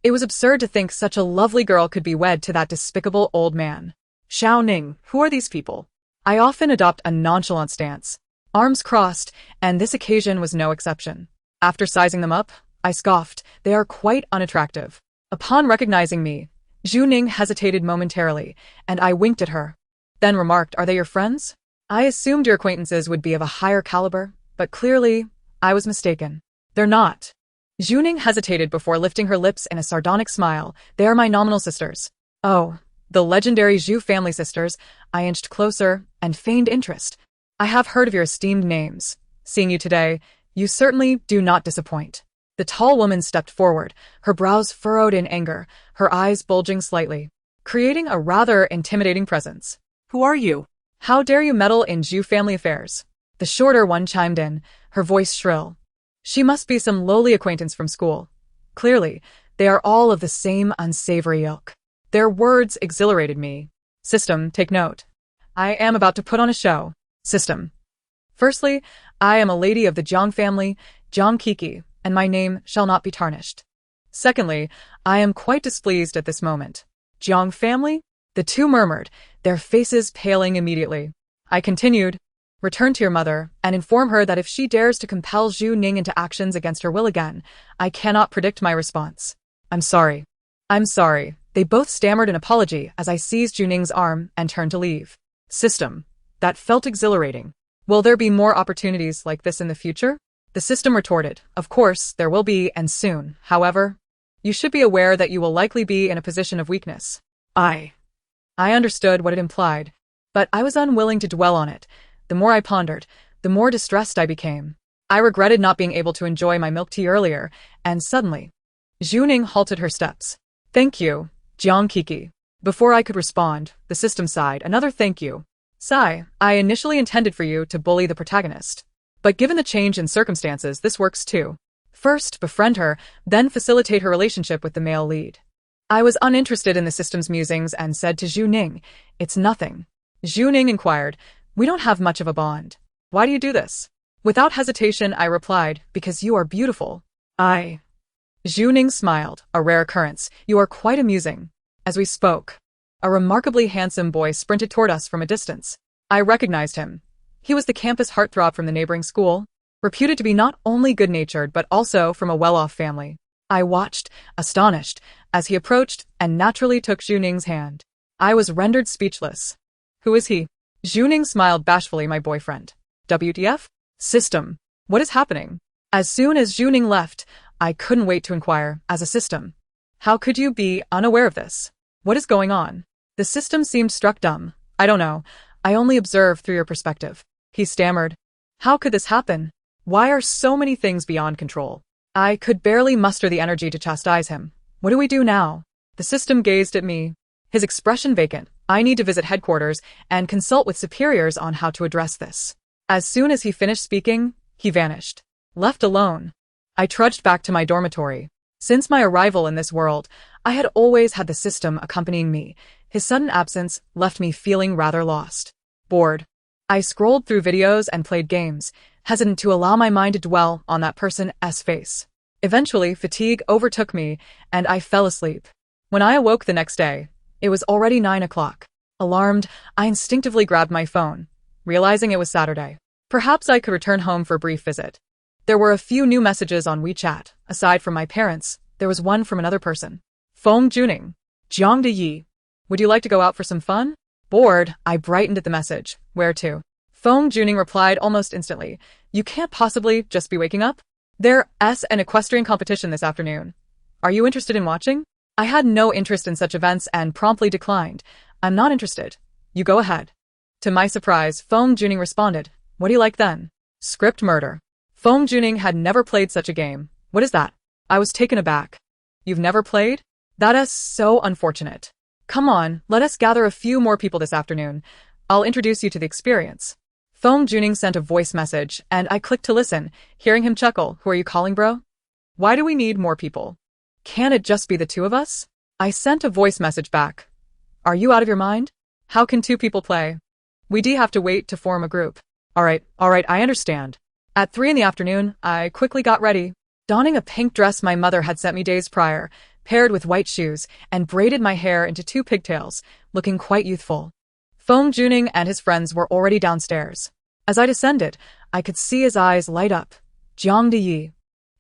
It was absurd to think such a lovely girl could be wed to that despicable old man. Xiao Ning, who are these people? I often adopt a nonchalant stance. arms crossed, and this occasion was no exception. After sizing them up, I scoffed. They are quite unattractive. Upon recognizing me, Zhu Ning hesitated momentarily, and I winked at her. Then remarked, "Are they your friends? I assumed your acquaintances would be of a higher caliber, but clearly, I was mistaken. They're not." Zhu Ning hesitated before lifting her lips in a sardonic smile. "They are my nominal sisters." "Oh, the legendary Zhu family sisters." I inched closer and feigned interest. "I have heard of your esteemed names. Seeing you today, you certainly do not disappoint." The tall woman stepped forward, her brows furrowed in anger, her eyes bulging slightly, creating a rather intimidating presence. Who are you? "How dare you meddle in Zhu family affairs?" The shorter one chimed in, her voice shrill. She must be some lowly acquaintance from school. Clearly, they are all of the same unsavory ilk. Their words exhilarated me. "System, take note. I am about to put on a show. System. Firstly, I am a lady of the Jiang family, Jiang Kiki, and my name shall not be tarnished. Secondly, I am quite displeased at this moment." "Jiang family?" The two murmured, their faces paling immediately. I continued, "Return to your mother, and inform her that if she dares to compel Zhu Ning into actions against her will again, I cannot predict my response." "I'm sorry. I'm sorry." They both stammered an apology as I seized Zhu Ning's arm and turned to leave. System. That felt exhilarating. "Will there be more opportunities like this in the future?" The system retorted, "Of course, there will be, and soon. However, you should be aware that you will likely be in a position of weakness." I understood what it implied, but I was unwilling to dwell on it. The more I pondered, the more distressed I became. I regretted not being able to enjoy my milk tea earlier, and suddenly, Zhu Ning halted her steps. "Thank you, Jiang Kiki." Before I could respond, the system sighed, "Another thank you. Sigh, I initially intended for you to bully the protagonist. But given the change in circumstances, this works too. First, befriend her, then facilitate her relationship with the male lead." I was uninterested in the system's musings and said to Zhu Ning, "It's nothing." Zhu Ning inquired, "We don't have much of a bond. Why do you do this?" Without hesitation, I replied, "Because you are beautiful." Zhu Ning smiled, "A rare occurrence. You are quite amusing." As we spoke, a remarkably handsome boy sprinted toward us from a distance. I recognized him. He was the campus heartthrob from the neighboring school, reputed to be not only good-natured but also from a well-off family. I watched, astonished, as he approached and naturally took Zhu Ning's hand. I was rendered speechless. "Who is he?" Zhu Ning smiled bashfully, "My boyfriend." "WTF? System. What is happening?" As soon as Zhu Ning left, I couldn't wait to inquire, as a system. "How could you be unaware of this? What is going on?" The system seemed struck dumb. "I don't know. I only observe through your perspective." He stammered. "How could this happen? Why are so many things beyond control?" I could barely muster the energy to chastise him. "What do we do now?" The system gazed at me, his expression vacant. "I need to visit headquarters and consult with superiors on how to address this." As soon as he finished speaking, he vanished. Left alone, I trudged back to my dormitory. Since my arrival in this world, I had always had the system accompanying me. His sudden absence left me feeling rather lost. Bored, I scrolled through videos and played games, hesitant to allow my mind to dwell on that person's face. Eventually, fatigue overtook me, and I fell asleep. When I awoke the next day, it was already 9 o'clock. Alarmed, I instinctively grabbed my phone, realizing it was Saturday. Perhaps I could return home for a brief visit. There were a few new messages on WeChat. Aside from my parents, there was one from another person. Feng Juning. Jiang De Yi. Would you like to go out for some fun? Bored, I brightened at the message. Where to? Feng Juning replied almost instantly. You can't possibly just be waking up? There's an equestrian competition this afternoon. Are you interested in watching? I had no interest in such events and promptly declined. I'm not interested. You go ahead. To my surprise, Feng Juning responded. What do you like then? Script murder. Feng Juning had never played such a game. What is that? I was taken aback. You've never played? That is so unfortunate. Come on, let us gather a few more people this afternoon. I'll introduce you to the experience. Feng Juning sent a voice message, and I clicked to listen, hearing him chuckle. Who are you calling, bro? Why do we need more people? Can't it just be the two of us? I sent a voice message back. Are you out of your mind? How can two people play? We do have to wait to form a group. All right, I understand. At 3 in the afternoon, I quickly got ready, donning a pink dress my mother had sent me days prior, paired with white shoes, and braided my hair into 2 pigtails, looking quite youthful. Feng Juning and his friends were already downstairs. As I descended, I could see his eyes light up. Jiang Yi.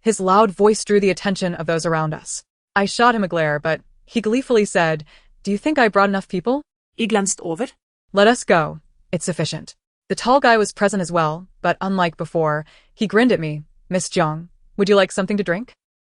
His loud voice drew the attention of those around us. I shot him a glare, but he gleefully said, "Do you think I brought enough people? I glanced over. Let us go. It's sufficient." The tall guy was present as well, but unlike before, he grinned at me. "Miss Jiang, would you like something to drink?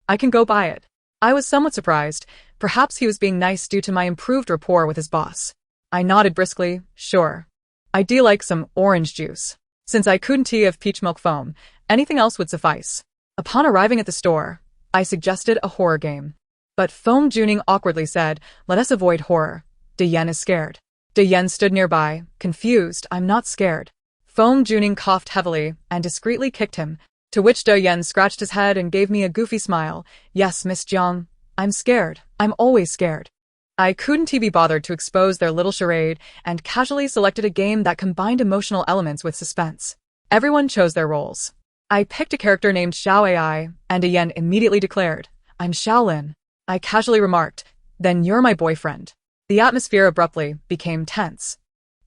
I can go buy it." I was somewhat surprised. Perhaps he was being nice due to my improved rapport with his boss. I nodded briskly, "Sure. I do like some orange juice." Since I couldn't have peach milk foam, anything else would suffice. Upon arriving at the store, I suggested a horror game. But Feng Juning awkwardly said, "Let us avoid horror. De Yen is scared." De Yen stood nearby, confused. "I'm not scared." Feng Juning coughed heavily and discreetly kicked him, to which De Yen scratched his head and gave me a goofy smile. "Yes, Miss Jiang, I'm scared. I'm always scared." I couldn't be bothered to expose their little charade and casually selected a game that combined emotional elements with suspense. Everyone chose their roles. I picked a character named Xiao Ai, and De Yen immediately declared, "I'm Xiaolin." I casually remarked, "Then you're my boyfriend." The atmosphere abruptly became tense.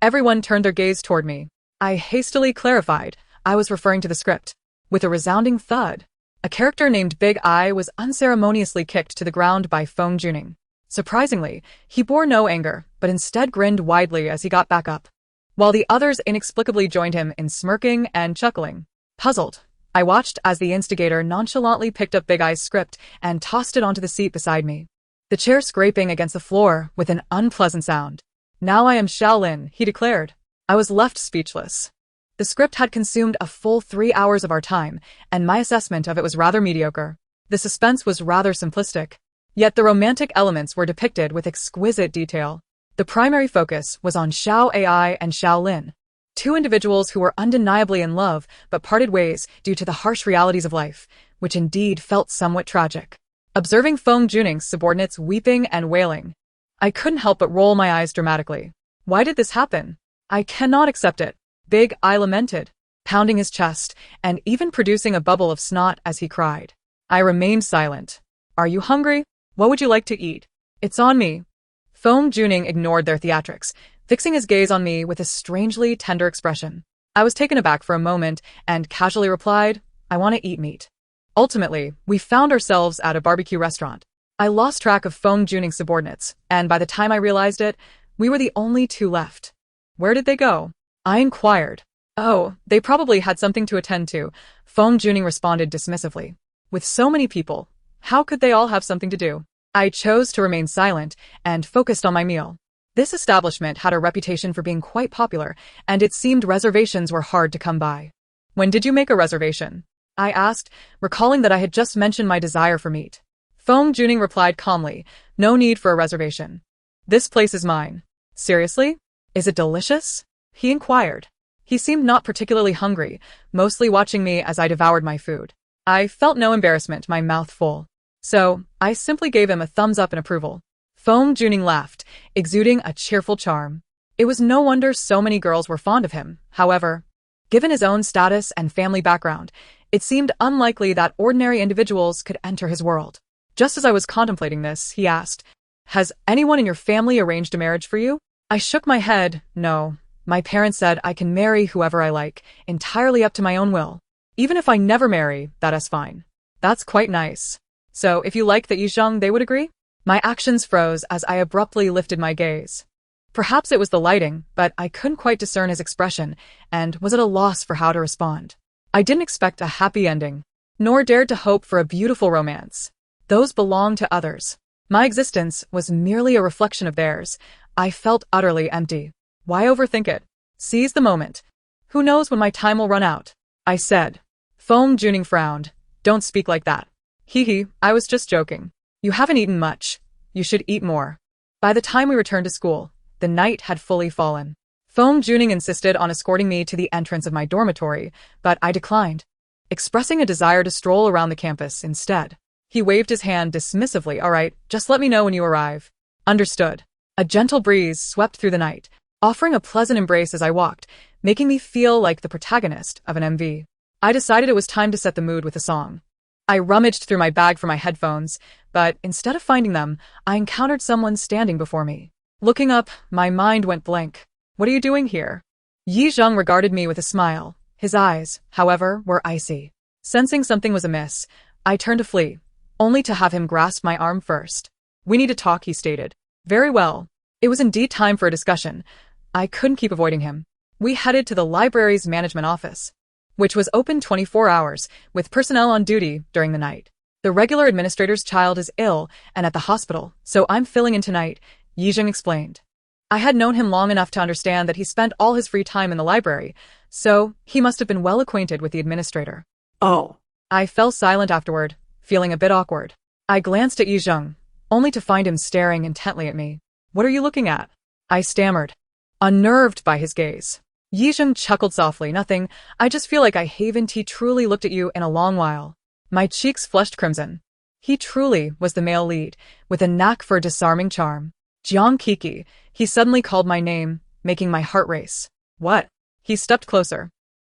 Everyone turned their gaze toward me. I hastily clarified I was referring to the script. With a resounding thud, a character named Big Eye was unceremoniously kicked to the ground by Feng Juning. Surprisingly, he bore no anger, but instead grinned widely as he got back up, while the others inexplicably joined him in smirking and chuckling. Puzzled, I watched as the instigator nonchalantly picked up Big Eye's script and tossed it onto the seat beside me, the chair scraping against the floor with an unpleasant sound. "Now I am Xiaolin," he declared. I was left speechless. The script had consumed a full 3 hours of our time, and my assessment of it was rather mediocre. The suspense was rather simplistic, yet the romantic elements were depicted with exquisite detail. The primary focus was on Xiao Ai and Xiao Lin, two individuals who were undeniably in love but parted ways due to the harsh realities of life, which indeed felt somewhat tragic. Observing Feng Juning's subordinates weeping and wailing, I couldn't help but roll my eyes dramatically. Why did this happen? I cannot accept it. Big Eye lamented, pounding his chest and even producing a bubble of snot as he cried. I remained silent. "Are you hungry? What would you like to eat?" "It's on me." Feng Juning ignored their theatrics, fixing his gaze on me with a strangely tender expression. I was taken aback for a moment and casually replied, "I want to eat meat." Ultimately, we found ourselves at a barbecue restaurant. I lost track of Feng Juning's subordinates, and by the time I realized it, we were the only two left. "Where did they go?" I inquired. "Oh, they probably had something to attend to," Feng Juning responded dismissively. With so many people, how could they all have something to do? I chose to remain silent and focused on my meal. This establishment had a reputation for being quite popular, and it seemed reservations were hard to come by. "When did you make a reservation?" I asked, recalling that I had just mentioned my desire for meat. Feng Juning replied calmly, "No need for a reservation. This place is mine." "Seriously? Is it delicious?" he inquired. He seemed not particularly hungry, mostly watching me as I devoured my food. I felt no embarrassment, my mouth full. So, I simply gave him a thumbs up in approval. Feng Juning laughed, exuding a cheerful charm. It was no wonder so many girls were fond of him. However, given his own status and family background, it seemed unlikely that ordinary individuals could enter his world. Just as I was contemplating this, he asked, "Has anyone in your family arranged a marriage for you?" I shook my head. "No. My parents said I can marry whoever I like, entirely up to my own will. Even if I never marry, that is fine." "That's quite nice. So if you like the Yizheng, they would agree?" My actions froze as I abruptly lifted my gaze. Perhaps it was the lighting, but I couldn't quite discern his expression and was at a loss for how to respond. I didn't expect a happy ending, nor dared to hope for a beautiful romance. Those belonged to others. My existence was merely a reflection of theirs. I felt utterly empty. Why overthink it? Seize the moment. Who knows when my time will run out? I said. Feng Juning frowned. "Don't speak like that." "Hee, I was just joking. You haven't eaten much. You should eat more." By the time we returned to school, the night had fully fallen. Feng Juning insisted on escorting me to the entrance of my dormitory, but I declined, expressing a desire to stroll around the campus instead. He waved his hand dismissively. "All right, just let me know when you arrive." "Understood." A gentle breeze swept through the night, offering a pleasant embrace as I walked, making me feel like the protagonist of an MV. I decided it was time to set the mood with a song. I rummaged through my bag for my headphones, but instead of finding them, I encountered someone standing before me. Looking up, my mind went blank. "What are you doing here?" Yi Zheng regarded me with a smile. His eyes, however, were icy. Sensing something was amiss, I turned to flee, only to have him grasp my arm first. "We need to talk," he stated. Very well. It was indeed time for a discussion. I couldn't keep avoiding him. We headed to the library's management office, which was open 24 hours, with personnel on duty during the night. "The regular administrator's child is ill and at the hospital, so I'm filling in tonight," Yi Zheng explained. I had known him long enough to understand that he spent all his free time in the library, so he must have been well acquainted with the administrator. Oh. I fell silent afterward, feeling a bit awkward. I glanced at Yi Zheng, only to find him staring intently at me. "What are you looking at?" I stammered, unnerved by his gaze. Yi Zheng chuckled softly. "Nothing, I just feel like I haven't truly looked at you in a long while." My cheeks flushed crimson. He truly was the male lead, with a knack for disarming charm. "Jiang Kiki," he suddenly called my name, making my heart race. "What?" He stepped closer.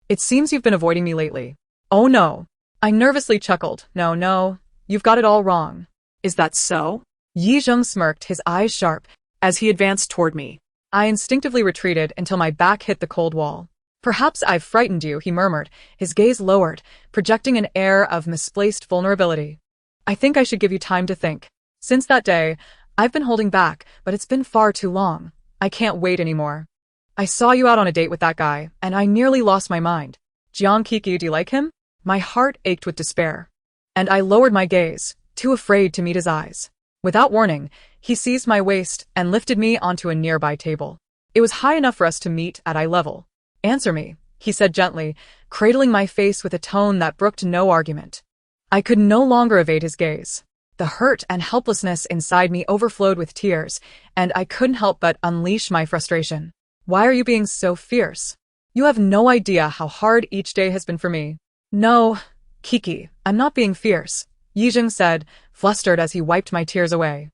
"It seems you've been avoiding me lately." "Oh no." I nervously chuckled. No, you've got it all wrong." Is that so? Yi Zheng smirked, his eyes sharp. As he advanced toward me. I instinctively retreated until my back hit the cold wall. "Perhaps I've frightened you," he murmured, his gaze lowered, projecting an air of misplaced vulnerability. "I think I should give you time to think. Since that day, I've been holding back, but it's been far too long. I can't wait anymore. I saw you out on a date with that guy, and I nearly lost my mind. Jiang Kiki, do you like him?" My heart ached with despair, and I lowered my gaze, too afraid to meet his eyes. Without warning, he seized my waist and lifted me onto a nearby table. It was high enough for us to meet at eye level. "Answer me," he said gently, cradling my face with a tone that brooked no argument. I could no longer evade his gaze. The hurt and helplessness inside me overflowed with tears, and I couldn't help but unleash my frustration. "Why are you being so fierce? You have no idea how hard each day has been for me." "No, Kiki, I'm not being fierce," Yi Zheng said, flustered as he wiped my tears away.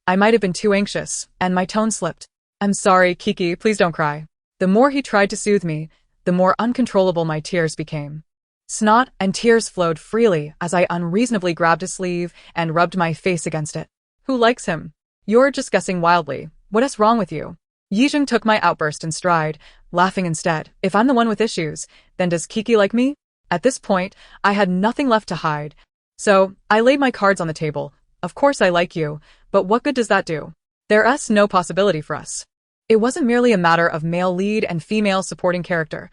I might have been too anxious, and my tone slipped. "I'm sorry, Kiki, please don't cry." The more he tried to soothe me, the more uncontrollable my tears became. Snot and tears flowed freely as I unreasonably grabbed his sleeve and rubbed my face against it. "Who likes him?" "You're just guessing wildly. What is wrong with you?" Yi Zheng took my outburst in stride, laughing instead. "If I'm the one with issues, then does Kiki like me?" At this point, I had nothing left to hide. So, I laid my cards on the table. "Of course I like you, but what good does that do? There's no possibility for us." It wasn't merely a matter of male lead and female supporting character.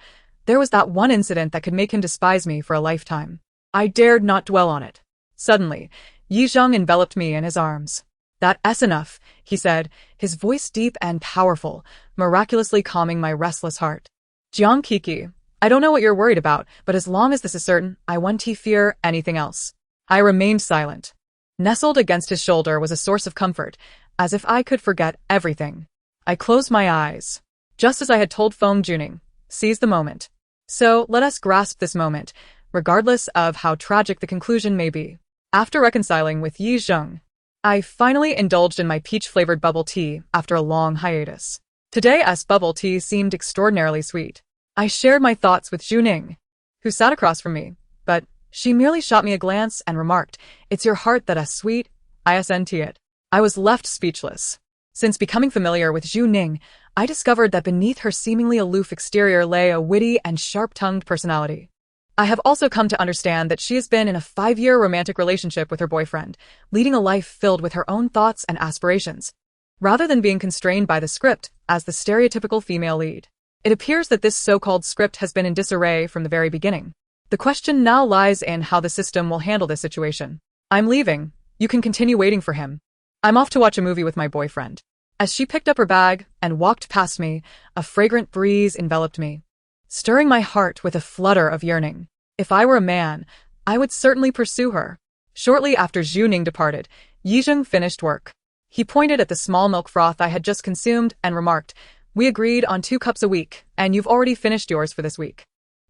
There was that one incident that could make him despise me for a lifetime. I dared not dwell on it. Suddenly, Yi Zheng enveloped me in his arms. "That's enough," he said, his voice deep and powerful, miraculously calming my restless heart. "Jiang Kiki, I don't know what you're worried about, but as long as this is certain, I won't fear anything else." I remained silent. Nestled against his shoulder was a source of comfort, as if I could forget everything. I closed my eyes. Just as I had told Feng Juning, seize the moment. So, let us grasp this moment, regardless of how tragic the conclusion may be. After reconciling with Yi Zheng, I finally indulged in my peach-flavored bubble tea after a long hiatus. Today's bubble tea seemed extraordinarily sweet. I shared my thoughts with Juning, who sat across from me, but she merely shot me a glance and remarked, "It's your heart that's sweet, isn't it?" I was left speechless. Since becoming familiar with Zhu Ning, I discovered that beneath her seemingly aloof exterior lay a witty and sharp-tongued personality. I have also come to understand that she has been in a 5-year romantic relationship with her boyfriend, leading a life filled with her own thoughts and aspirations, rather than being constrained by the script as the stereotypical female lead. It appears that this so-called script has been in disarray from the very beginning. The question now lies in how the system will handle this situation. "I'm leaving. You can continue waiting for him. I'm off to watch a movie with my boyfriend." As she picked up her bag and walked past me, a fragrant breeze enveloped me, stirring my heart with a flutter of yearning. If I were a man, I would certainly pursue her. Shortly after Zhu Ning departed, Yi Zheng finished work. He pointed at the small milk froth I had just consumed and remarked, "We agreed on 2 cups a week, and you've already finished yours for this week."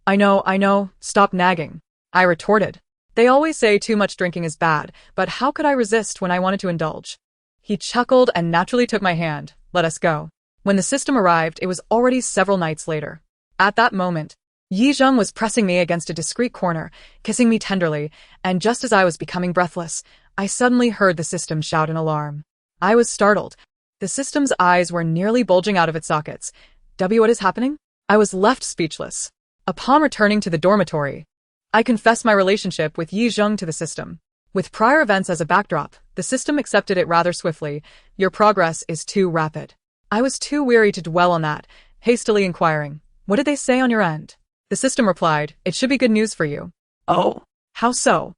I know, stop nagging," I retorted. "They always say too much drinking is bad, but how could I resist when I wanted to indulge?" He chuckled and naturally took my hand. "Let us go." When the system arrived, it was already several nights later. At that moment, Yi Zheng was pressing me against a discreet corner, kissing me tenderly, and just as I was becoming breathless, I suddenly heard the system shout in alarm. I was startled. The system's eyes were nearly bulging out of its sockets. "What is happening?" I was left speechless. Upon returning to the dormitory, I confessed my relationship with Yi Zheng to the system. With prior events as a backdrop, the system accepted it rather swiftly. Your progress is too rapid. I was too weary to dwell on that, hastily inquiring, what did they say on your end? The system replied, it should be good news for you. Oh, How so?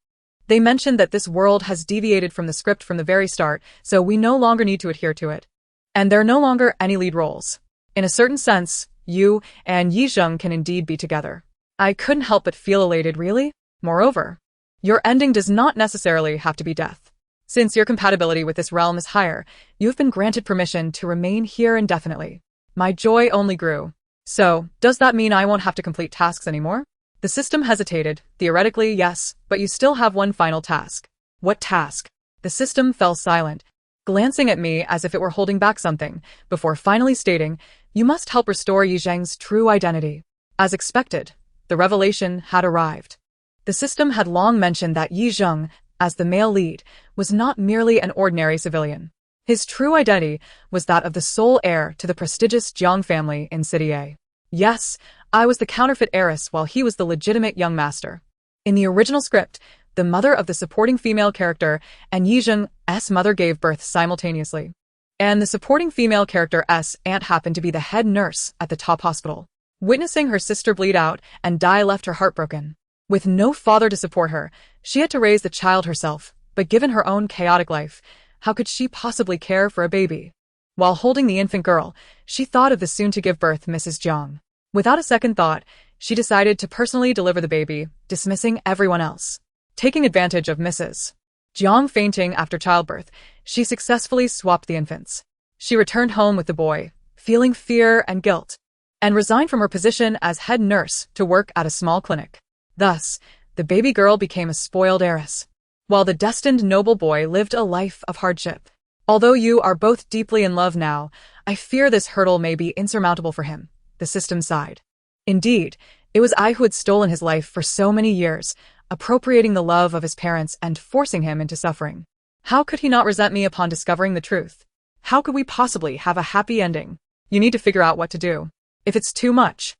They mentioned that this world has deviated from the script from the very start, so we no longer need to adhere to it. And there are no longer any lead roles. In a certain sense, you and Yi Zheng can indeed be together. I couldn't help but feel elated, really. Moreover, your ending does not necessarily have to be death. Since your compatibility with this realm is higher, you have been granted permission to remain here indefinitely. My joy only grew. So, does that mean I won't have to complete tasks anymore? The system hesitated. Theoretically, yes, but you still have one final task. What task? The system fell silent, glancing at me as if it were holding back something, before finally stating, you must help restore Yi Zheng's true identity. As expected, the revelation had arrived. The system had long mentioned that Yi Zheng, as the male lead, was not merely an ordinary civilian. His true identity was that of the sole heir to the prestigious Jiang family in City A. Yes, I was the counterfeit heiress while he was the legitimate young master. In the original script, the mother of the supporting female character and Yi Zheng's mother gave birth simultaneously. And the supporting female character's aunt happened to be the head nurse at the top hospital. Witnessing her sister bleed out and die left her heartbroken. With no father to support her, she had to raise the child herself, but given her own chaotic life, how could she possibly care for a baby? While holding the infant girl, she thought of the soon-to-give birth Mrs. Jiang. Without a second thought, she decided to personally deliver the baby, dismissing everyone else. Taking advantage of Mrs. Jiang fainting after childbirth, she successfully swapped the infants. She returned home with the boy, feeling fear and guilt, and resigned from her position as head nurse to work at a small clinic. Thus, the baby girl became a spoiled heiress, while the destined noble boy lived a life of hardship. Although you are both deeply in love now, I fear this hurdle may be insurmountable for him, the system sighed. Indeed, it was I who had stolen his life for so many years, appropriating the love of his parents and forcing him into suffering. How could he not resent me upon discovering the truth? How could we possibly have a happy ending? You need to figure out what to do. If it's too much,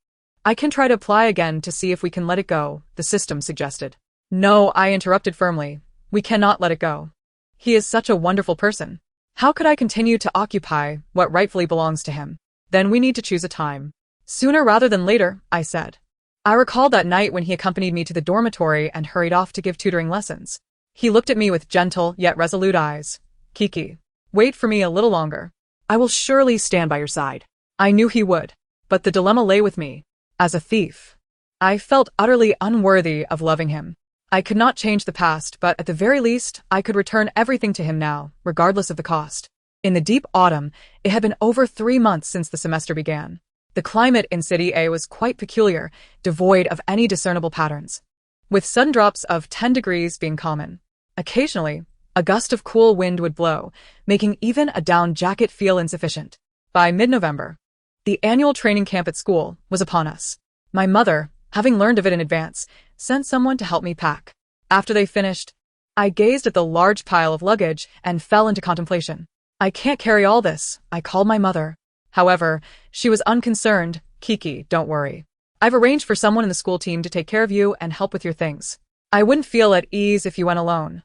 I can try to apply again to see if we can let it go, the system suggested. No, I interrupted firmly. We cannot let it go. He is such a wonderful person. How could I continue to occupy what rightfully belongs to him? Then we need to choose a time. Sooner rather than later, I said. I recalled that night when he accompanied me to the dormitory and hurried off to give tutoring lessons. He looked at me with gentle yet resolute eyes. Kiki, wait for me a little longer. I will surely stand by your side. I knew he would, but the dilemma lay with me. As a thief, I felt utterly unworthy of loving him. I could not change the past, but at the very least, I could return everything to him now, regardless of the cost. In the deep autumn, it had been over 3 months since the semester began. The climate in City A was quite peculiar, devoid of any discernible patterns, with sudden drops of 10 degrees being common. Occasionally, a gust of cool wind would blow, making even a down jacket feel insufficient. By mid-November, the annual training camp at school was upon us. My mother, having learned of it in advance, sent someone to help me pack. After they finished, I gazed at the large pile of luggage and fell into contemplation. I can't carry all this, I called my mother. However, she was unconcerned. Kiki, don't worry. I've arranged for someone in the school team to take care of you and help with your things. I wouldn't feel at ease if you went alone.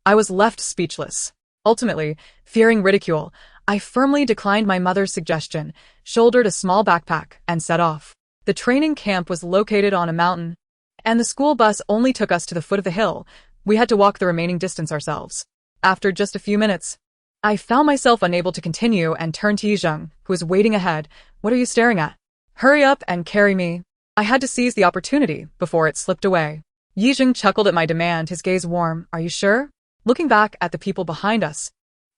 I was left speechless. Ultimately, fearing ridicule, I firmly declined my mother's suggestion, shouldered a small backpack, and set off. The training camp was located on a mountain, and the school bus only took us to the foot of the hill. We had to walk the remaining distance ourselves. After just a few minutes, I found myself unable to continue and turned to Yi Zheng, who was waiting ahead. What are you staring at? Hurry up and carry me. I had to seize the opportunity before it slipped away. Yi Zheng chuckled at my demand, his gaze warm. Are you sure? Looking back at the people behind us,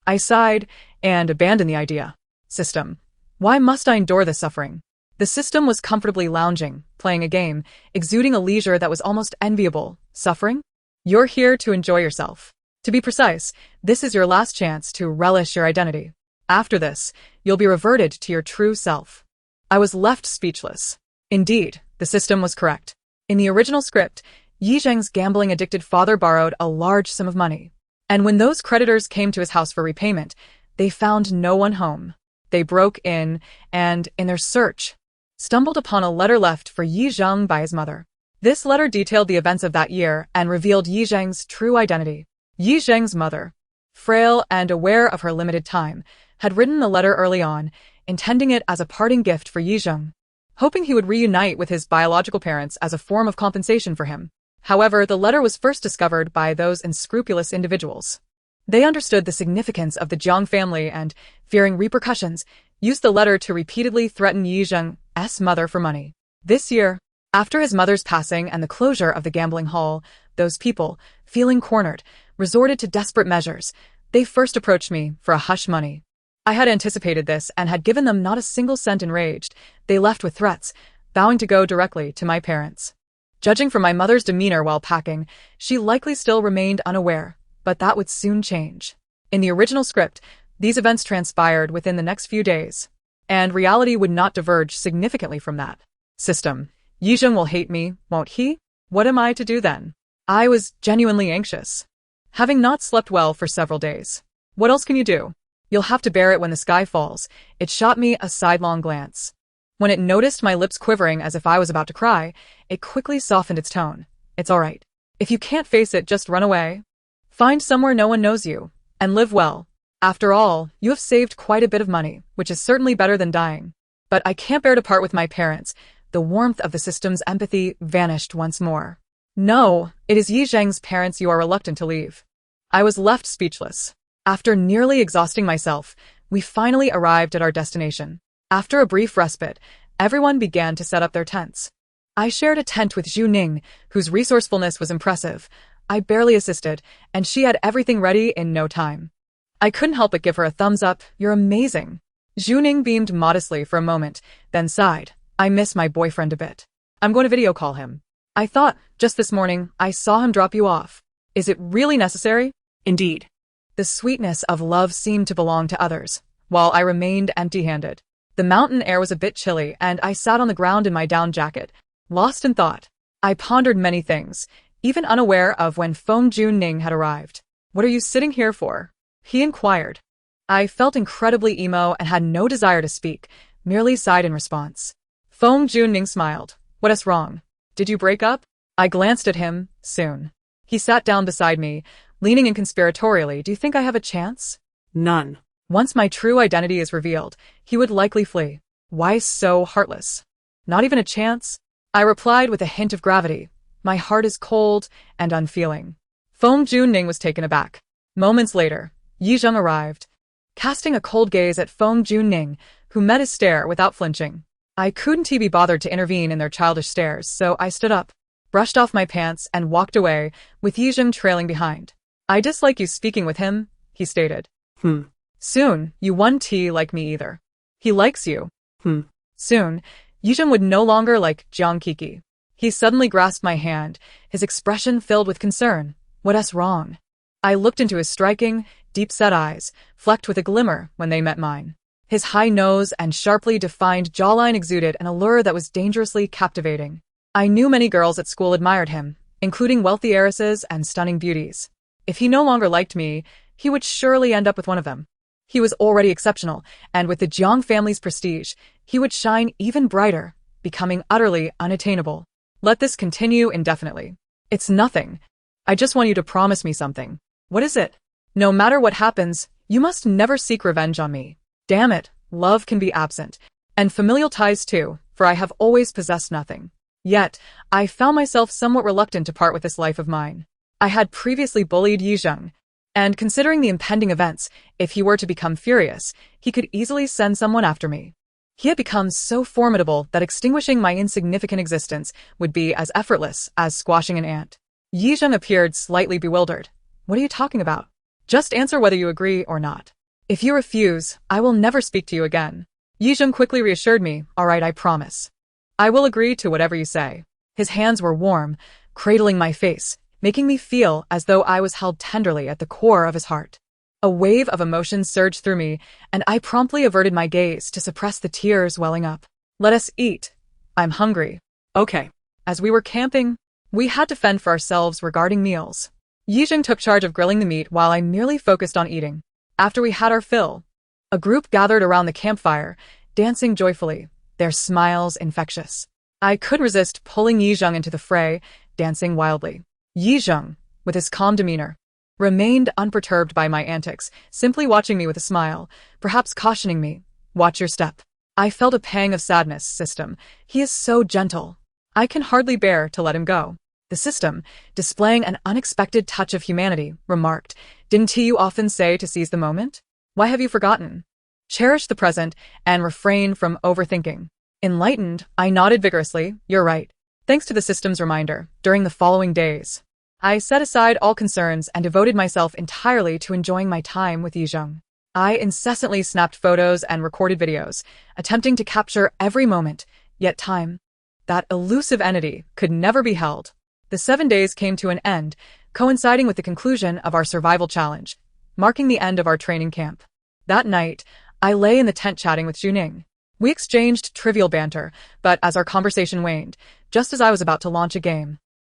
I sighed and abandoned the idea. System. Why must I endure this suffering? The system was comfortably lounging, playing a game, exuding a leisure that was almost enviable. Suffering? You're here to enjoy yourself. To be precise, this is your last chance to relish your identity. After this, you'll be reverted to your true self. I was left speechless. Indeed, the system was correct. In the original script, Yi Zheng's gambling-addicted father borrowed a large sum of money. And when those creditors came to his house for repayment, they found no one home. They broke in, and, in their search, stumbled upon a letter left for Yi Zheng by his mother. This letter detailed the events of that year and revealed Yi Zheng's true identity. Yi Zheng's mother, frail and aware of her limited time, had written the letter early on, intending it as a parting gift for Yi Zheng, hoping he would reunite with his biological parents as a form of compensation for him. However, the letter was first discovered by those unscrupulous individuals. They understood the significance of the Jiang family and, fearing repercussions, used the letter to repeatedly threaten Yi Zheng's mother for money. This year, after his mother's passing and the closure of the gambling hall, those people, feeling cornered, resorted to desperate measures. They first approached me for a hush money. I had anticipated this and had given them not a single cent. Enraged, they left with threats, vowing to go directly to my parents. Judging from my mother's demeanor while packing, she likely still remained unaware, but that would soon change. In the original script, these events transpired within the next few days, and reality would not diverge significantly from that. System. Yi Zheng will hate me, won't he? What am I to do then? I was genuinely anxious, having not slept well for several days. What else can you do? You'll have to bear it when the sky falls. It shot me a sidelong glance. When it noticed my lips quivering as if I was about to cry, it quickly softened its tone. It's all right. If you can't face it, just run away. Find somewhere no one knows you, and live well. After all, you have saved quite a bit of money, which is certainly better than dying. But I can't bear to part with my parents. The warmth of the system's empathy vanished once more. No, it is Yi Zheng's parents you are reluctant to leave. I was left speechless. After nearly exhausting myself, we finally arrived at our destination. After a brief respite, everyone began to set up their tents. I shared a tent with Zhu Ning, whose resourcefulness was impressive. I barely assisted, and she had everything ready in no time. I couldn't help but give her a thumbs up. You're amazing. Zhu Ning beamed modestly for a moment, then sighed. I miss my boyfriend a bit. I'm going to video call him. I thought, just this morning, I saw him drop you off. Is it really necessary? Indeed. The sweetness of love seemed to belong to others, while I remained empty-handed. The mountain air was a bit chilly, and I sat on the ground in my down jacket, lost in thought. I pondered many things, even unaware of when Feng Juning had arrived. What are you sitting here for? He inquired. I felt incredibly emo and had no desire to speak, merely sighed in response. Feng Juning smiled. What's wrong? Did you break up? I glanced at him. Soon. He sat down beside me, leaning in conspiratorially. Do you think I have a chance? None. Once my true identity is revealed, he would likely flee. Why so heartless? Not even a chance? I replied with a hint of gravity. My heart is cold and unfeeling. Feng Juning was taken aback. Moments later, Yi Zheng arrived, casting a cold gaze at Feng Juning, who met his stare without flinching. I couldn't be bothered to intervene in their childish stares, so I stood up, brushed off my pants, and walked away, with Yi Zheng trailing behind. I dislike you speaking with him, he stated. Soon, you won't like me either. He likes you. Soon, Yi Zheng would no longer like Jiang Kiki. He suddenly grasped my hand, his expression filled with concern. What's wrong? I looked into his striking, deep-set eyes, flecked with a glimmer when they met mine. His high nose and sharply defined jawline exuded an allure that was dangerously captivating. I knew many girls at school admired him, including wealthy heiresses and stunning beauties. If he no longer liked me, he would surely end up with one of them. He was already exceptional, and with the Jiang family's prestige, he would shine even brighter, becoming utterly unattainable. Let this continue indefinitely. It's nothing. I just want you to promise me something. What is it? No matter what happens, you must never seek revenge on me. Damn it, love can be absent, and familial ties too, for I have always possessed nothing. Yet, I found myself somewhat reluctant to part with this life of mine. I had previously bullied Yi Zheng, and considering the impending events, if he were to become furious, he could easily send someone after me. He had become so formidable that extinguishing my insignificant existence would be as effortless as squashing an ant. Yi Zheng appeared slightly bewildered. What are you talking about? Just answer whether you agree or not. If you refuse, I will never speak to you again. Yi Zheng quickly reassured me. All right, I promise. I will agree to whatever you say. His hands were warm, cradling my face, making me feel as though I was held tenderly at the core of his heart. A wave of emotion surged through me, and I promptly averted my gaze to suppress the tears welling up. Let us eat. I'm hungry. Okay. As we were camping, we had to fend for ourselves regarding meals. Yi Zheng took charge of grilling the meat while I merely focused on eating. After we had our fill, a group gathered around the campfire, dancing joyfully. their smiles infectious. I couldn't resist pulling Yizheng into the fray, dancing wildly. Yizheng, with his calm demeanor, remained unperturbed by my antics, simply watching me with a smile, perhaps cautioning me, "Watch your step." I felt a pang of sadness. System, he is so gentle. I can hardly bear to let him go. The system, displaying an unexpected touch of humanity, remarked, "Didn't you often say to seize the moment? Why have you forgotten? Cherish the present and refrain from overthinking." Enlightened, I nodded vigorously. "You're right." Thanks to the system's reminder, during the following days, I set aside all concerns and devoted myself entirely to enjoying my time with Yizheng. I incessantly snapped photos and recorded videos, attempting to capture every moment, yet time, that elusive entity, could never be held. The 7 days came to an end, coinciding with the conclusion of our survival challenge, marking the end of our training camp. That night, I lay in the tent chatting with Juning. We exchanged trivial banter, but as our conversation waned, just as I was about to launch a game,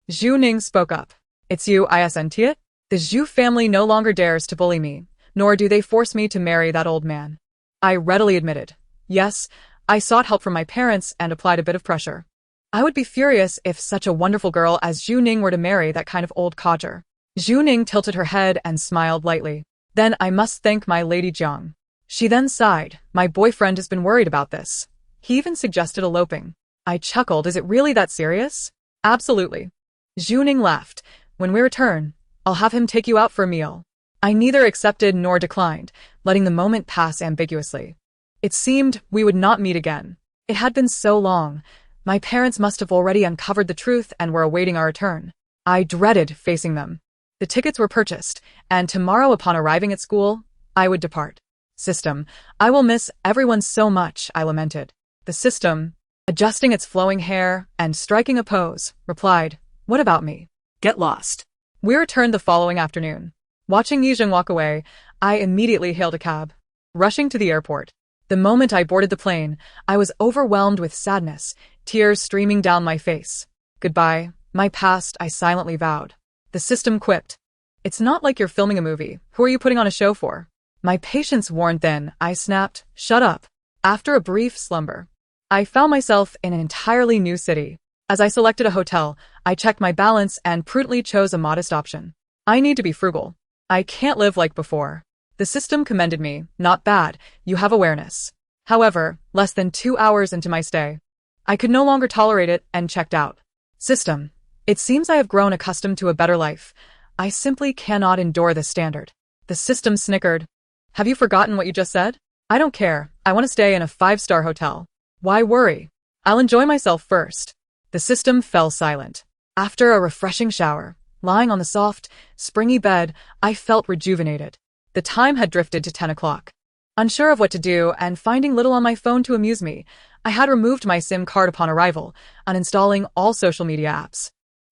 Juning spoke up. "It's you, isn't it? The Zhu family no longer dares to bully me, nor do they force me to marry that old man." I readily admitted. Yes, I sought help from my parents and applied a bit of pressure. I would be furious if such a wonderful girl as Zhu Ning were to marry that kind of old codger. Zhu Ning tilted her head and smiled lightly. "Then I must thank my Lady Jiang." She then sighed. "My boyfriend has been worried about this. He even suggested eloping." I chuckled. "Is it really that serious?" "Absolutely." Zhu Ning laughed. "When we return, I'll have him take you out for a meal." I neither accepted nor declined, letting the moment pass ambiguously. It seemed we would not meet again. It had been so long. My parents must have already uncovered the truth and were awaiting our return. I dreaded facing them. The tickets were purchased, and tomorrow upon arriving at school, I would depart. "System, I will miss everyone so much," I lamented. The system, adjusting its flowing hair and striking a pose, replied, "What about me? Get lost." We returned the following afternoon. Watching Yizheng walk away, I immediately hailed a cab. Rushing to the airport, the moment I boarded the plane, I was overwhelmed with sadness, tears streaming down my face. "Goodbye, my past," I silently vowed. The system quipped, "It's not like you're filming a movie. Who are you putting on a show for?" My patience worn thin, I snapped, "Shut up." After a brief slumber, I found myself in an entirely new city. As I selected a hotel, I checked my balance and prudently chose a modest option. I need to be frugal. I can't live like before. The system commended me. "Not bad, you have awareness." However, less than 2 hours into my stay, I could no longer tolerate it and checked out. "System, it seems I have grown accustomed to a better life. I simply cannot endure this standard." The system snickered. "Have you forgotten what you just said? I don't care. I want to stay in a 5-star hotel." "Why worry? I'll enjoy myself first." The system fell silent. After a refreshing shower, lying on the soft, springy bed, I felt rejuvenated. The time had drifted to 10 o'clock. Unsure of what to do and finding little on my phone to amuse me, I had removed my SIM card upon arrival, uninstalling all social media apps.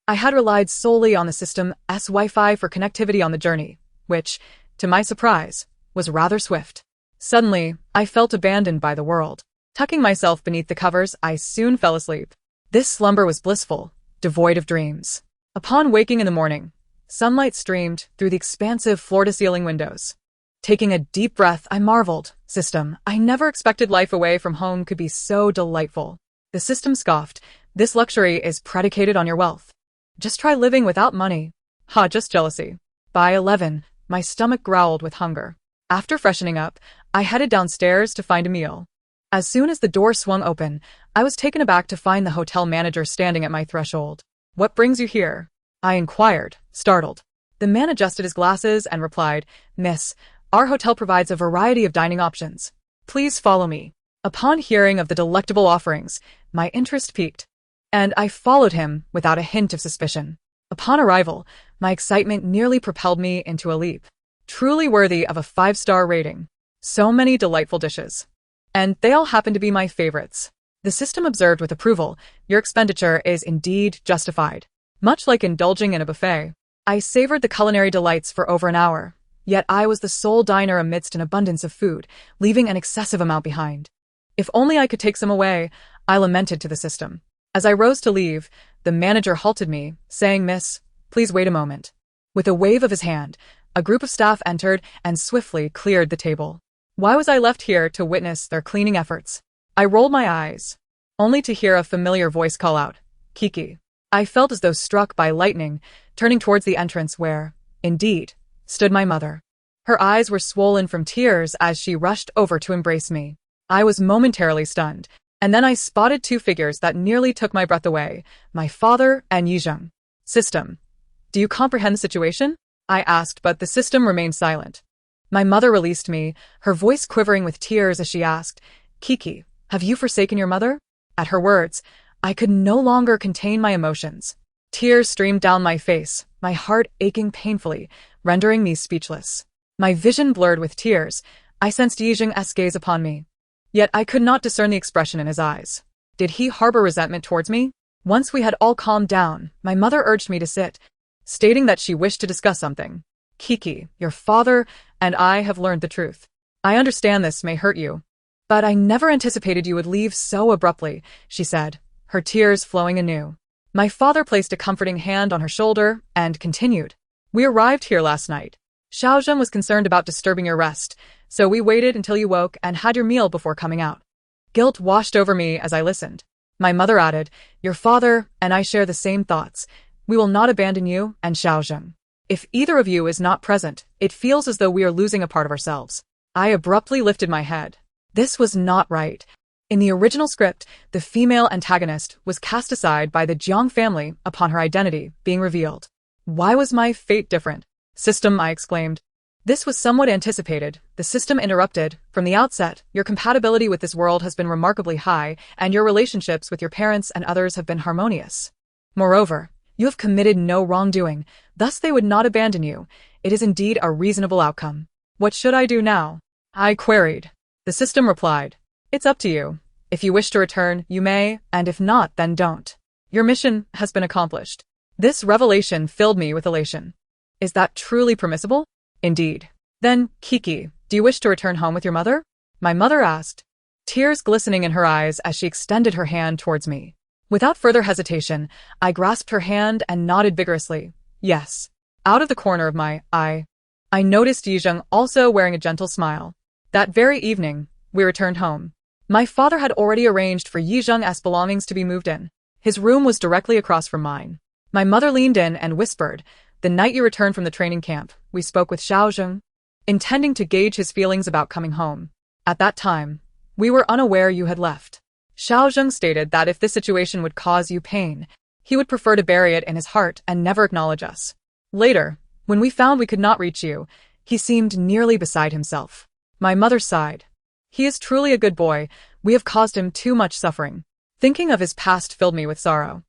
I had relied solely on the system's Wi-Fi for connectivity on the journey, which, to my surprise, was rather swift. Suddenly, I felt abandoned by the world. Tucking myself beneath the covers, I soon fell asleep. This slumber was blissful, devoid of dreams. Upon waking in the morning, sunlight streamed through the expansive floor-to-ceiling windows. Taking a deep breath, I marveled. "System, I never expected life away from home could be so delightful." The system scoffed. "This luxury is predicated on your wealth. Just try living without money." "Ha, just jealousy." By 11, my stomach growled with hunger. After freshening up, I headed downstairs to find a meal. As soon as the door swung open, I was taken aback to find the hotel manager standing at my threshold. "What brings you here?" I inquired, startled. The man adjusted his glasses and replied, "Miss, our hotel provides a variety of dining options. Please follow me." Upon hearing of the delectable offerings, my interest piqued, and I followed him without a hint of suspicion. Upon arrival, my excitement nearly propelled me into a leap. Truly worthy of a 5-star rating. So many delightful dishes. And they all happen to be my favorites. The system observed with approval, "Your expenditure is indeed justified." Much like indulging in a buffet, I savored the culinary delights for over an hour. Yet I was the sole diner amidst an abundance of food, leaving an excessive amount behind. If only I could take some away, I lamented to the system. As I rose to leave, the manager halted me, saying, "Miss, please wait a moment." With a wave of his hand, a group of staff entered and swiftly cleared the table. Why was I left here to witness their cleaning efforts? I rolled my eyes, only to hear a familiar voice call out, Kiki. I felt as though struck by lightning, turning towards the entrance where, indeed, stood my mother. Her eyes were swollen from tears as she rushed over to embrace me. I was momentarily stunned, and then I spotted two figures that nearly took my breath away, my father and Yizheng. System. Do you comprehend the situation? I asked, but the system remained silent. My mother released me, her voice quivering with tears as she asked, Kiki, have you forsaken your mother? At her words, I could no longer contain my emotions. Tears streamed down my face, my heart aching painfully, rendering me speechless. My vision blurred with tears, I sensed Yizheng's gaze upon me. Yet I could not discern the expression in his eyes. Did he harbor resentment towards me? Once we had all calmed down, my mother urged me to sit, stating that she wished to discuss something. Kiki, your father and I have learned the truth. I understand this may hurt you, but I never anticipated you would leave so abruptly, she said, her tears flowing anew. My father placed a comforting hand on her shoulder and continued. We arrived here last night. Xiaozhen was concerned about disturbing your rest, so we waited until you woke and had your meal before coming out. Guilt washed over me as I listened. My mother added, your father and I share the same thoughts. We will not abandon you and Xiaozhen. If either of you is not present, it feels as though we are losing a part of ourselves. I abruptly lifted my head. This was not right. In the original script, the female antagonist was cast aside by the Jiang family upon her identity being revealed. Why was my fate different? System, I exclaimed. This was somewhat anticipated, the system interrupted. From the outset, your compatibility with this world has been remarkably high, and your relationships with your parents and others have been harmonious. Moreover, you have committed no wrongdoing, thus they would not abandon you. It is indeed a reasonable outcome. What should I do now? I queried. The system replied, it's up to you. If you wish to return, you may, and if not, then don't. Your mission has been accomplished. This revelation filled me with elation. Is that truly permissible? Indeed. Then, Kiki, do you wish to return home with your mother? My mother asked, tears glistening in her eyes as she extended her hand towards me. Without further hesitation, I grasped her hand and nodded vigorously. Yes. Out of the corner of my eye, I noticed Yizheng also wearing a gentle smile. That very evening, we returned home. My father had already arranged for Yizheng's belongings to be moved in. His room was directly across from mine. My mother leaned in and whispered, the night you returned from the training camp, we spoke with Xiaozhen, intending to gauge his feelings about coming home. At that time, we were unaware you had left. Xiaozhen stated that if this situation would cause you pain, he would prefer to bury it in his heart and never acknowledge us. Later, when we found we could not reach you, he seemed nearly beside himself. My mother sighed. He is truly a good boy. We have caused him too much suffering. Thinking of his past filled me with sorrow.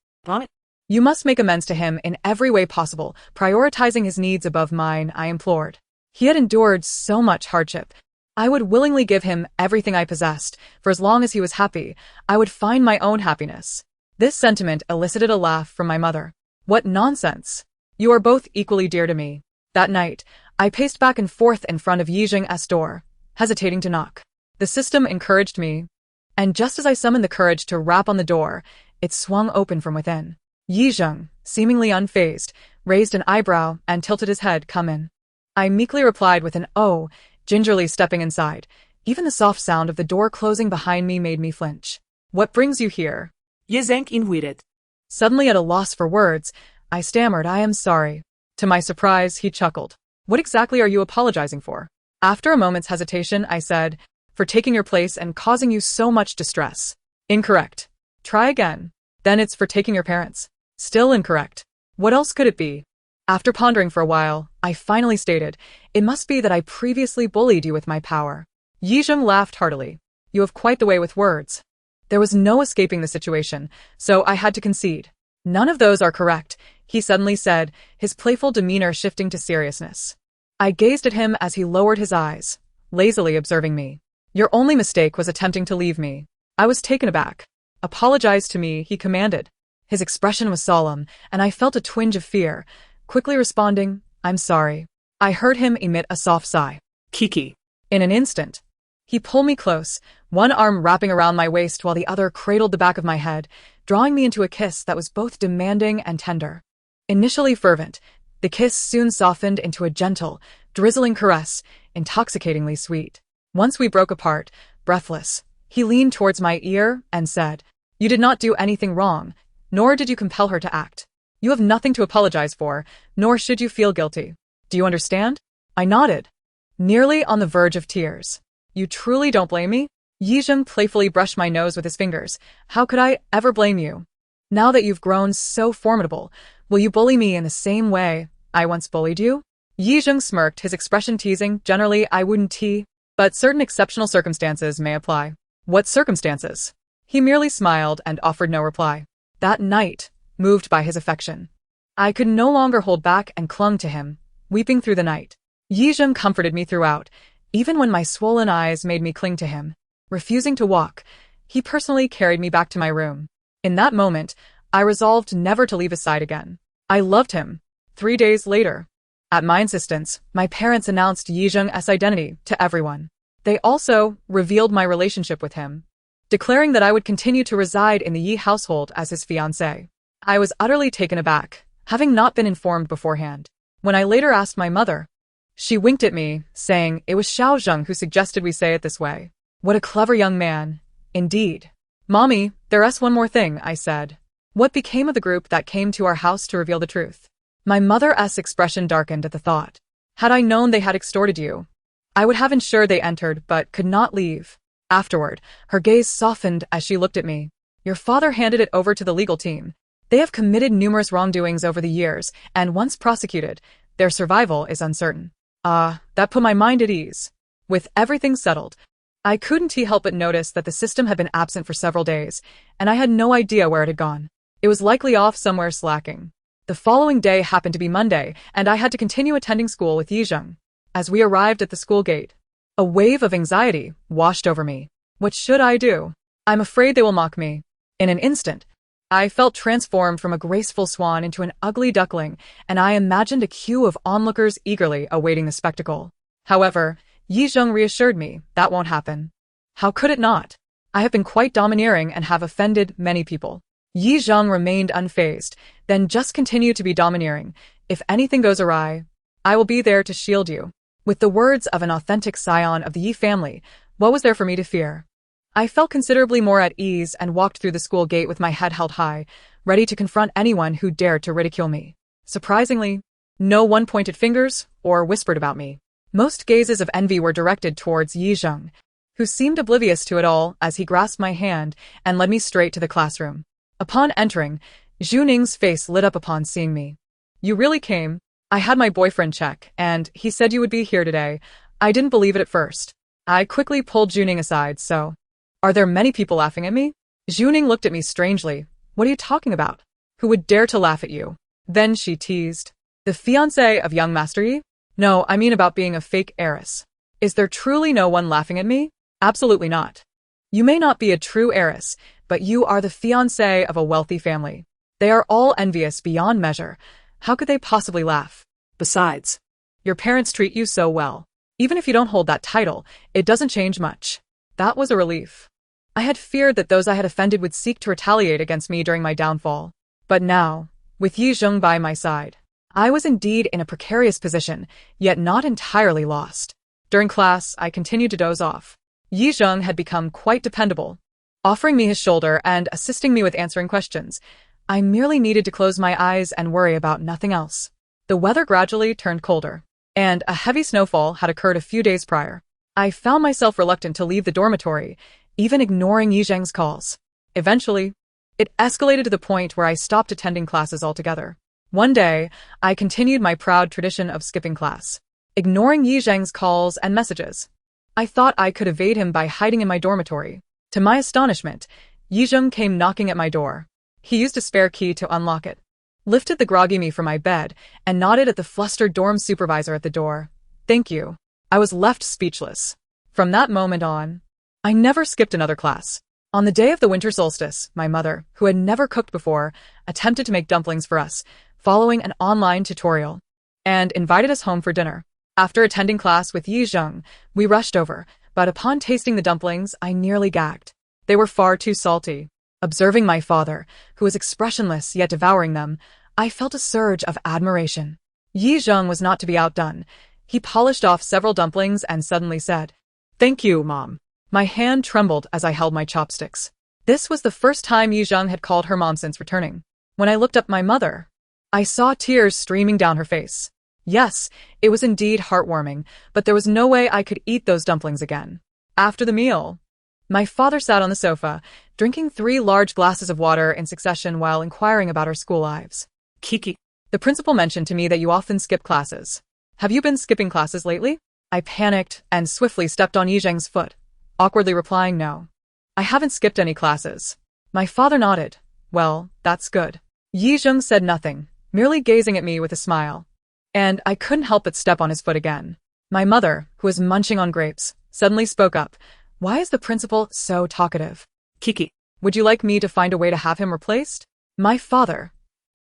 You must make amends to him in every way possible, prioritizing his needs above mine, I implored. He had endured so much hardship. I would willingly give him everything I possessed, for as long as he was happy, I would find my own happiness. This sentiment elicited a laugh from my mother. What nonsense! You are both equally dear to me. That night, I paced back and forth in front of Yizheng's door, hesitating to knock. The system encouraged me, and just as I summoned the courage to rap on the door, it swung open from within. Yizheng, seemingly unfazed, raised an eyebrow and tilted his head, come in. I meekly replied with an oh, gingerly stepping inside. Even the soft sound of the door closing behind me made me flinch. What brings you here? Yizheng invited. Suddenly at a loss for words, I stammered, I am sorry. To my surprise, he chuckled. What exactly are you apologizing for? After a moment's hesitation, I said, for taking your place and causing you so much distress. Incorrect. Try again. Then it's for taking your parents. Still incorrect. What else could it be? After pondering for a while, I finally stated, it must be that I previously bullied you with my power. Yizheng laughed heartily. You have quite the way with words. There was no escaping the situation, so I had to concede. None of those are correct, he suddenly said, his playful demeanor shifting to seriousness. I gazed at him as he lowered his eyes, lazily observing me. Your only mistake was attempting to leave me. I was taken aback. Apologize to me, he commanded. His expression was solemn, and I felt a twinge of fear. Quickly responding, I'm sorry. I heard him emit a soft sigh. Kiki. In an instant, he pulled me close, one arm wrapping around my waist while the other cradled the back of my head, drawing me into a kiss that was both demanding and tender. Initially fervent, the kiss soon softened into a gentle, drizzling caress, intoxicatingly sweet. Once we broke apart, breathless, He leaned towards my ear and said, "You did not do anything wrong, nor did you compel her to act. You have nothing to apologize for, nor should you feel guilty. Do you understand?" I nodded, nearly on the verge of tears. "You truly don't blame me?" Yizheng playfully brushed my nose with his fingers. "How could I ever blame you? Now that you've grown so formidable, will you bully me in the same way I once bullied you?" Yizheng smirked, his expression teasing. "Generally, I wouldn't tee, but certain exceptional circumstances may apply." "What circumstances?" He merely smiled and offered no reply. That night, moved by his affection, I could no longer hold back and clung to him, weeping through the night. Yizheng comforted me throughout, even when my swollen eyes made me cling to him. Refusing to walk, he personally carried me back to my room. In that moment, I resolved never to leave his side again. I loved him. 3 days later, at my insistence, my parents announced Yizheng's identity to everyone. They also revealed my relationship with him, declaring that I would continue to reside in the Yi household as his fiancée. I was utterly taken aback, having not been informed beforehand. When I later asked my mother, she winked at me, saying it was Xiao Zheng who suggested we say it this way. What a clever young man, indeed. "Mommy, there's one more thing," I said. "What became of the group that came to our house to reveal the truth?" My mother's expression darkened at the thought. "Had I known they had extorted you, I would have ensured they entered but could not leave." Afterward, her gaze softened as she looked at me. "Your father handed it over to the legal team. They have committed numerous wrongdoings over the years, and once prosecuted, their survival is uncertain." That put my mind at ease. With everything settled, I couldn't help but notice that the system had been absent for several days, and I had no idea where it had gone. It was likely off somewhere slacking. The following day happened to be Monday, and I had to continue attending school with Yizheng. As we arrived at the school gate, a wave of anxiety washed over me. What should I do? I'm afraid they will mock me. In an instant, I felt transformed from a graceful swan into an ugly duckling, and I imagined a queue of onlookers eagerly awaiting the spectacle. However, Yizheng reassured me that won't happen. How could it not? I have been quite domineering and have offended many people. Yizheng remained unfazed, then just continue to be domineering. "If anything goes awry, I will be there to shield you." With the words of an authentic scion of the Yi family, what was there for me to fear? I felt considerably more at ease and walked through the school gate with my head held high, ready to confront anyone who dared to ridicule me. Surprisingly, no one pointed fingers or whispered about me. Most gazes of envy were directed towards Yizheng, who seemed oblivious to it all as he grasped my hand and led me straight to the classroom. Upon entering, Zhuning's face lit up upon seeing me. "You really came? I had my boyfriend check, and he said you would be here today. I didn't believe it at first." I quickly pulled Zhuning aside. "So, are there many people laughing at me?" Zhuning looked at me strangely. "What are you talking about? Who would dare to laugh at you?" Then she teased. "The fiancé of young Master Yi? No, I mean about being a fake heiress. Is there truly no one laughing at me?" "Absolutely not. You may not be a true heiress, but you are the fiancé of a wealthy family. They are all envious beyond measure. How could they possibly laugh? Besides, your parents treat you so well. Even if you don't hold that title, it doesn't change much." That was a relief. I had feared that those I had offended would seek to retaliate against me during my downfall. But now, with Yizheng by my side, I was indeed in a precarious position, yet not entirely lost. During class, I continued to doze off. Yizheng had become quite dependable, offering me his shoulder and assisting me with answering questions. I merely needed to close my eyes and worry about nothing else. The weather gradually turned colder, and a heavy snowfall had occurred a few days prior. I found myself reluctant to leave the dormitory, even ignoring Yizheng's calls. Eventually, it escalated to the point where I stopped attending classes altogether. One day, I continued my proud tradition of skipping class, ignoring Yizheng's calls and messages. I thought I could evade him by hiding in my dormitory. To my astonishment, Yizheng came knocking at my door. He used a spare key to unlock it, lifted the groggy me from my bed, and nodded at the flustered dorm supervisor at the door. "Thank you." I was left speechless. From that moment on, I never skipped another class. On the day of the winter solstice, my mother, who had never cooked before, attempted to make dumplings for us, following an online tutorial, and invited us home for dinner. After attending class with Yizheng, we rushed over, but upon tasting the dumplings, I nearly gagged. They were far too salty. Observing my father, who was expressionless yet devouring them, I felt a surge of admiration. Yizheng was not to be outdone. He polished off several dumplings and suddenly said, "Thank you, Mom. My hand trembled as I held my chopsticks. This was the first time Yizheng had called her mom since returning. When I looked up my mother, I saw tears streaming down her face. Yes, it was indeed heartwarming, but there was no way I could eat those dumplings again. After the meal, my father sat on the sofa, drinking 3 large glasses of water in succession while inquiring about our school lives. Kiki. The principal mentioned to me that you often skip classes. Have you been skipping classes lately? I panicked and swiftly stepped on Yizheng's foot, awkwardly replying no. I haven't skipped any classes. My father nodded. Well, that's good. Yizheng said nothing, merely gazing at me with a smile. And I couldn't help but step on his foot again. My mother, who was munching on grapes, suddenly spoke up. Why is the principal so talkative? Kiki. Would you like me to find a way to have him replaced? My father.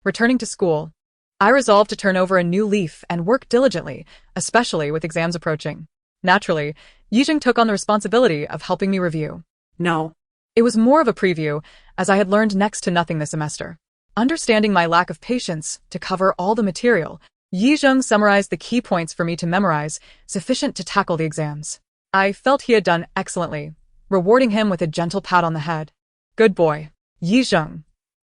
Returning to school, I resolved to turn over a new leaf and work diligently, especially with exams approaching. Naturally, Yizheng took on the responsibility of helping me review. No. It was more of a preview, as I had learned next to nothing this semester. Understanding my lack of patience to cover all the material, Yizheng summarized the key points for me to memorize, sufficient to tackle the exams. I felt he had done excellently, rewarding him with a gentle pat on the head. Good boy, Yizheng.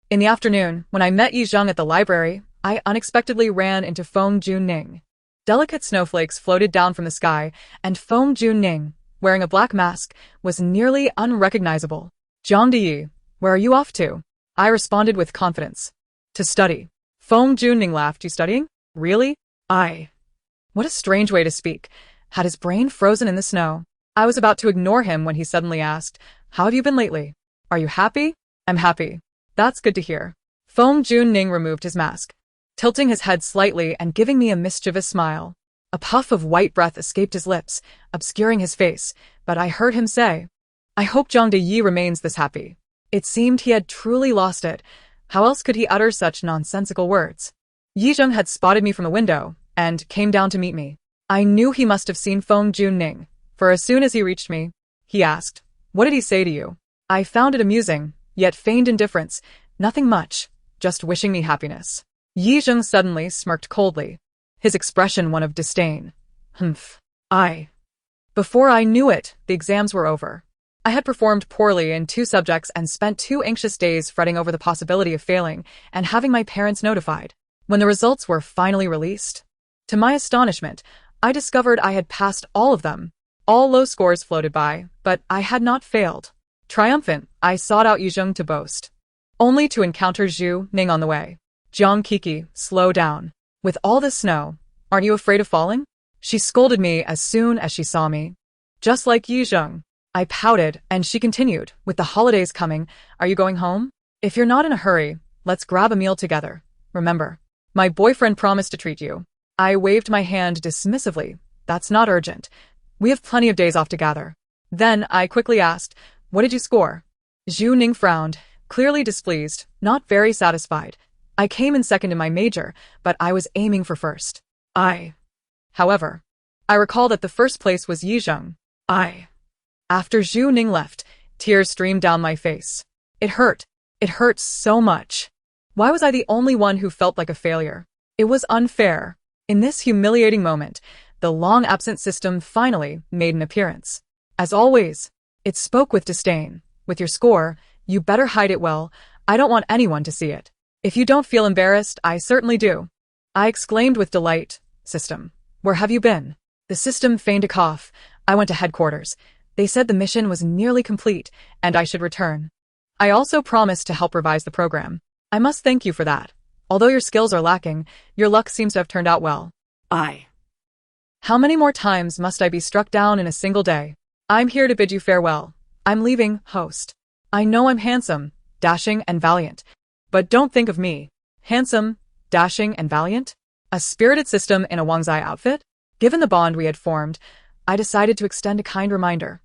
In the afternoon, when I met Yizheng at the library, I unexpectedly ran into Feng Junning. Delicate snowflakes floated down from the sky, and Feng Junning, wearing a black mask, was nearly unrecognizable. Zhang Diyi, where are you off to? I responded with confidence. To study. Feng Junning laughed. You studying? Really? What a strange way to speak. Had his brain frozen in the snow? I was about to ignore him when he suddenly asked, How have you been lately? Are you happy? I'm happy. That's good to hear. Feng Junning removed his mask, tilting his head slightly and giving me a mischievous smile. A puff of white breath escaped his lips, obscuring his face, but I heard him say, I hope Zhang Diyi remains this happy. It seemed he had truly lost it. How else could he utter such nonsensical words? Yizheng had spotted me from the window and came down to meet me. I knew he must have seen Feng Junning, for as soon as he reached me, he asked, What did he say to you? I found it amusing, yet feigned indifference. Nothing much, just wishing me happiness. Yizheng suddenly smirked coldly, his expression one of disdain. Humph. Before I knew it, the exams were over. I had performed poorly in 2 subjects and spent 2 anxious days fretting over the possibility of failing and having my parents notified. When the results were finally released, to my astonishment, I discovered I had passed all of them. All low scores floated by, but I had not failed. Triumphant, I sought out Yizheng to boast, only to encounter Zhu Ning on the way. Jiang Kiki, slow down. With all this snow, aren't you afraid of falling? She scolded me as soon as she saw me. Just like Yizheng. I pouted, and she continued, with the holidays coming, are you going home? If you're not in a hurry, let's grab a meal together. Remember, my boyfriend promised to treat you. I waved my hand dismissively. That's not urgent. We have plenty of days off together. Then I quickly asked, what did you score? Zhu Ning frowned, clearly displeased, not very satisfied. I came in second in my major, but I was aiming for first. However, I recall that the first place was Yizheng. After Zhu Ning left, tears streamed down my face. It hurt. It hurt so much. Why was I the only one who felt like a failure? It was unfair. In this humiliating moment, the long-absent system finally made an appearance. As always, it spoke with disdain. With your score, you better hide it well. I don't want anyone to see it. If you don't feel embarrassed, I certainly do. I exclaimed with delight. System, where have you been? The system feigned a cough. I went to headquarters. They said the mission was nearly complete, and I should return. I also promised to help revise the program. I must thank you for that. Although your skills are lacking, your luck seems to have turned out well. How many more times must I be struck down in a single day? I'm here to bid you farewell. I'm leaving, host. I know I'm handsome, dashing, and valiant. But don't think of me. Handsome, dashing, and valiant? A spirited system in a Wangzai outfit? Given the bond we had formed, I decided to extend a kind reminder.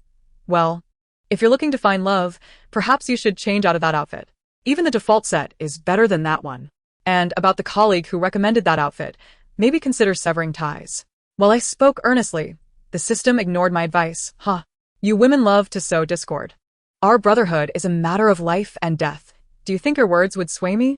Well, if you're looking to find love, perhaps you should change out of that outfit. Even the default set is better than that one. And about the colleague who recommended that outfit, maybe consider severing ties. While I spoke earnestly, the system ignored my advice. You women love to sow discord. Our brotherhood is a matter of life and death. Do you think your words would sway me?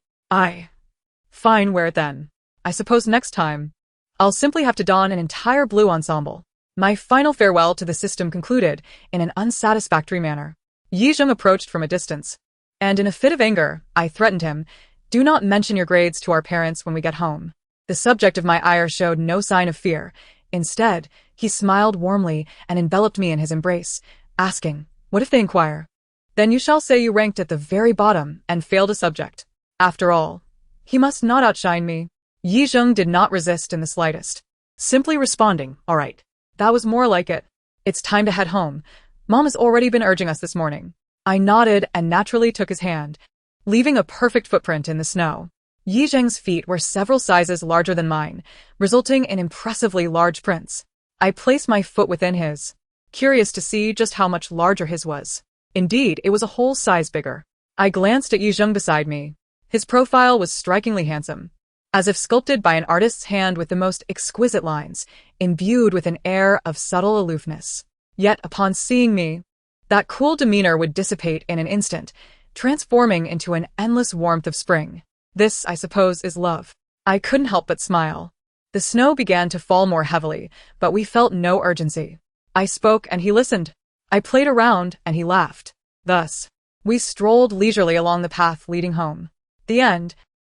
Fine, wear it then. I suppose next time, I'll simply have to don an entire blue ensemble. My final farewell to the system concluded in an unsatisfactory manner. Yizheng approached from a distance, and in a fit of anger, I threatened him, "Do not mention your grades to our parents when we get home." The subject of my ire showed no sign of fear. Instead, he smiled warmly and enveloped me in his embrace, asking, "What if they inquire?" "Then you shall say you ranked at the very bottom and failed a subject. After all, he must not outshine me." Yizheng did not resist in the slightest, simply responding, "All right." That was more like it. "It's time to head home. Mom has already been urging us this morning." I nodded and naturally took his hand, leaving a perfect footprint in the snow. Yizheng's feet were several sizes larger than mine, resulting in impressively large prints. I placed my foot within his, curious to see just how much larger his was. Indeed, it was a whole size bigger. I glanced at Yizheng beside me. His profile was strikingly handsome, as if sculpted by an artist's hand with the most exquisite lines, imbued with an air of subtle aloofness. Yet, upon seeing me, that cool demeanor would dissipate in an instant, transforming into an endless warmth of spring. This, I suppose, is love. I couldn't help but smile. The snow began to fall more heavily, but we felt no urgency. I spoke and he listened. I played around and he laughed. Thus, we strolled leisurely along the path leading home. The end.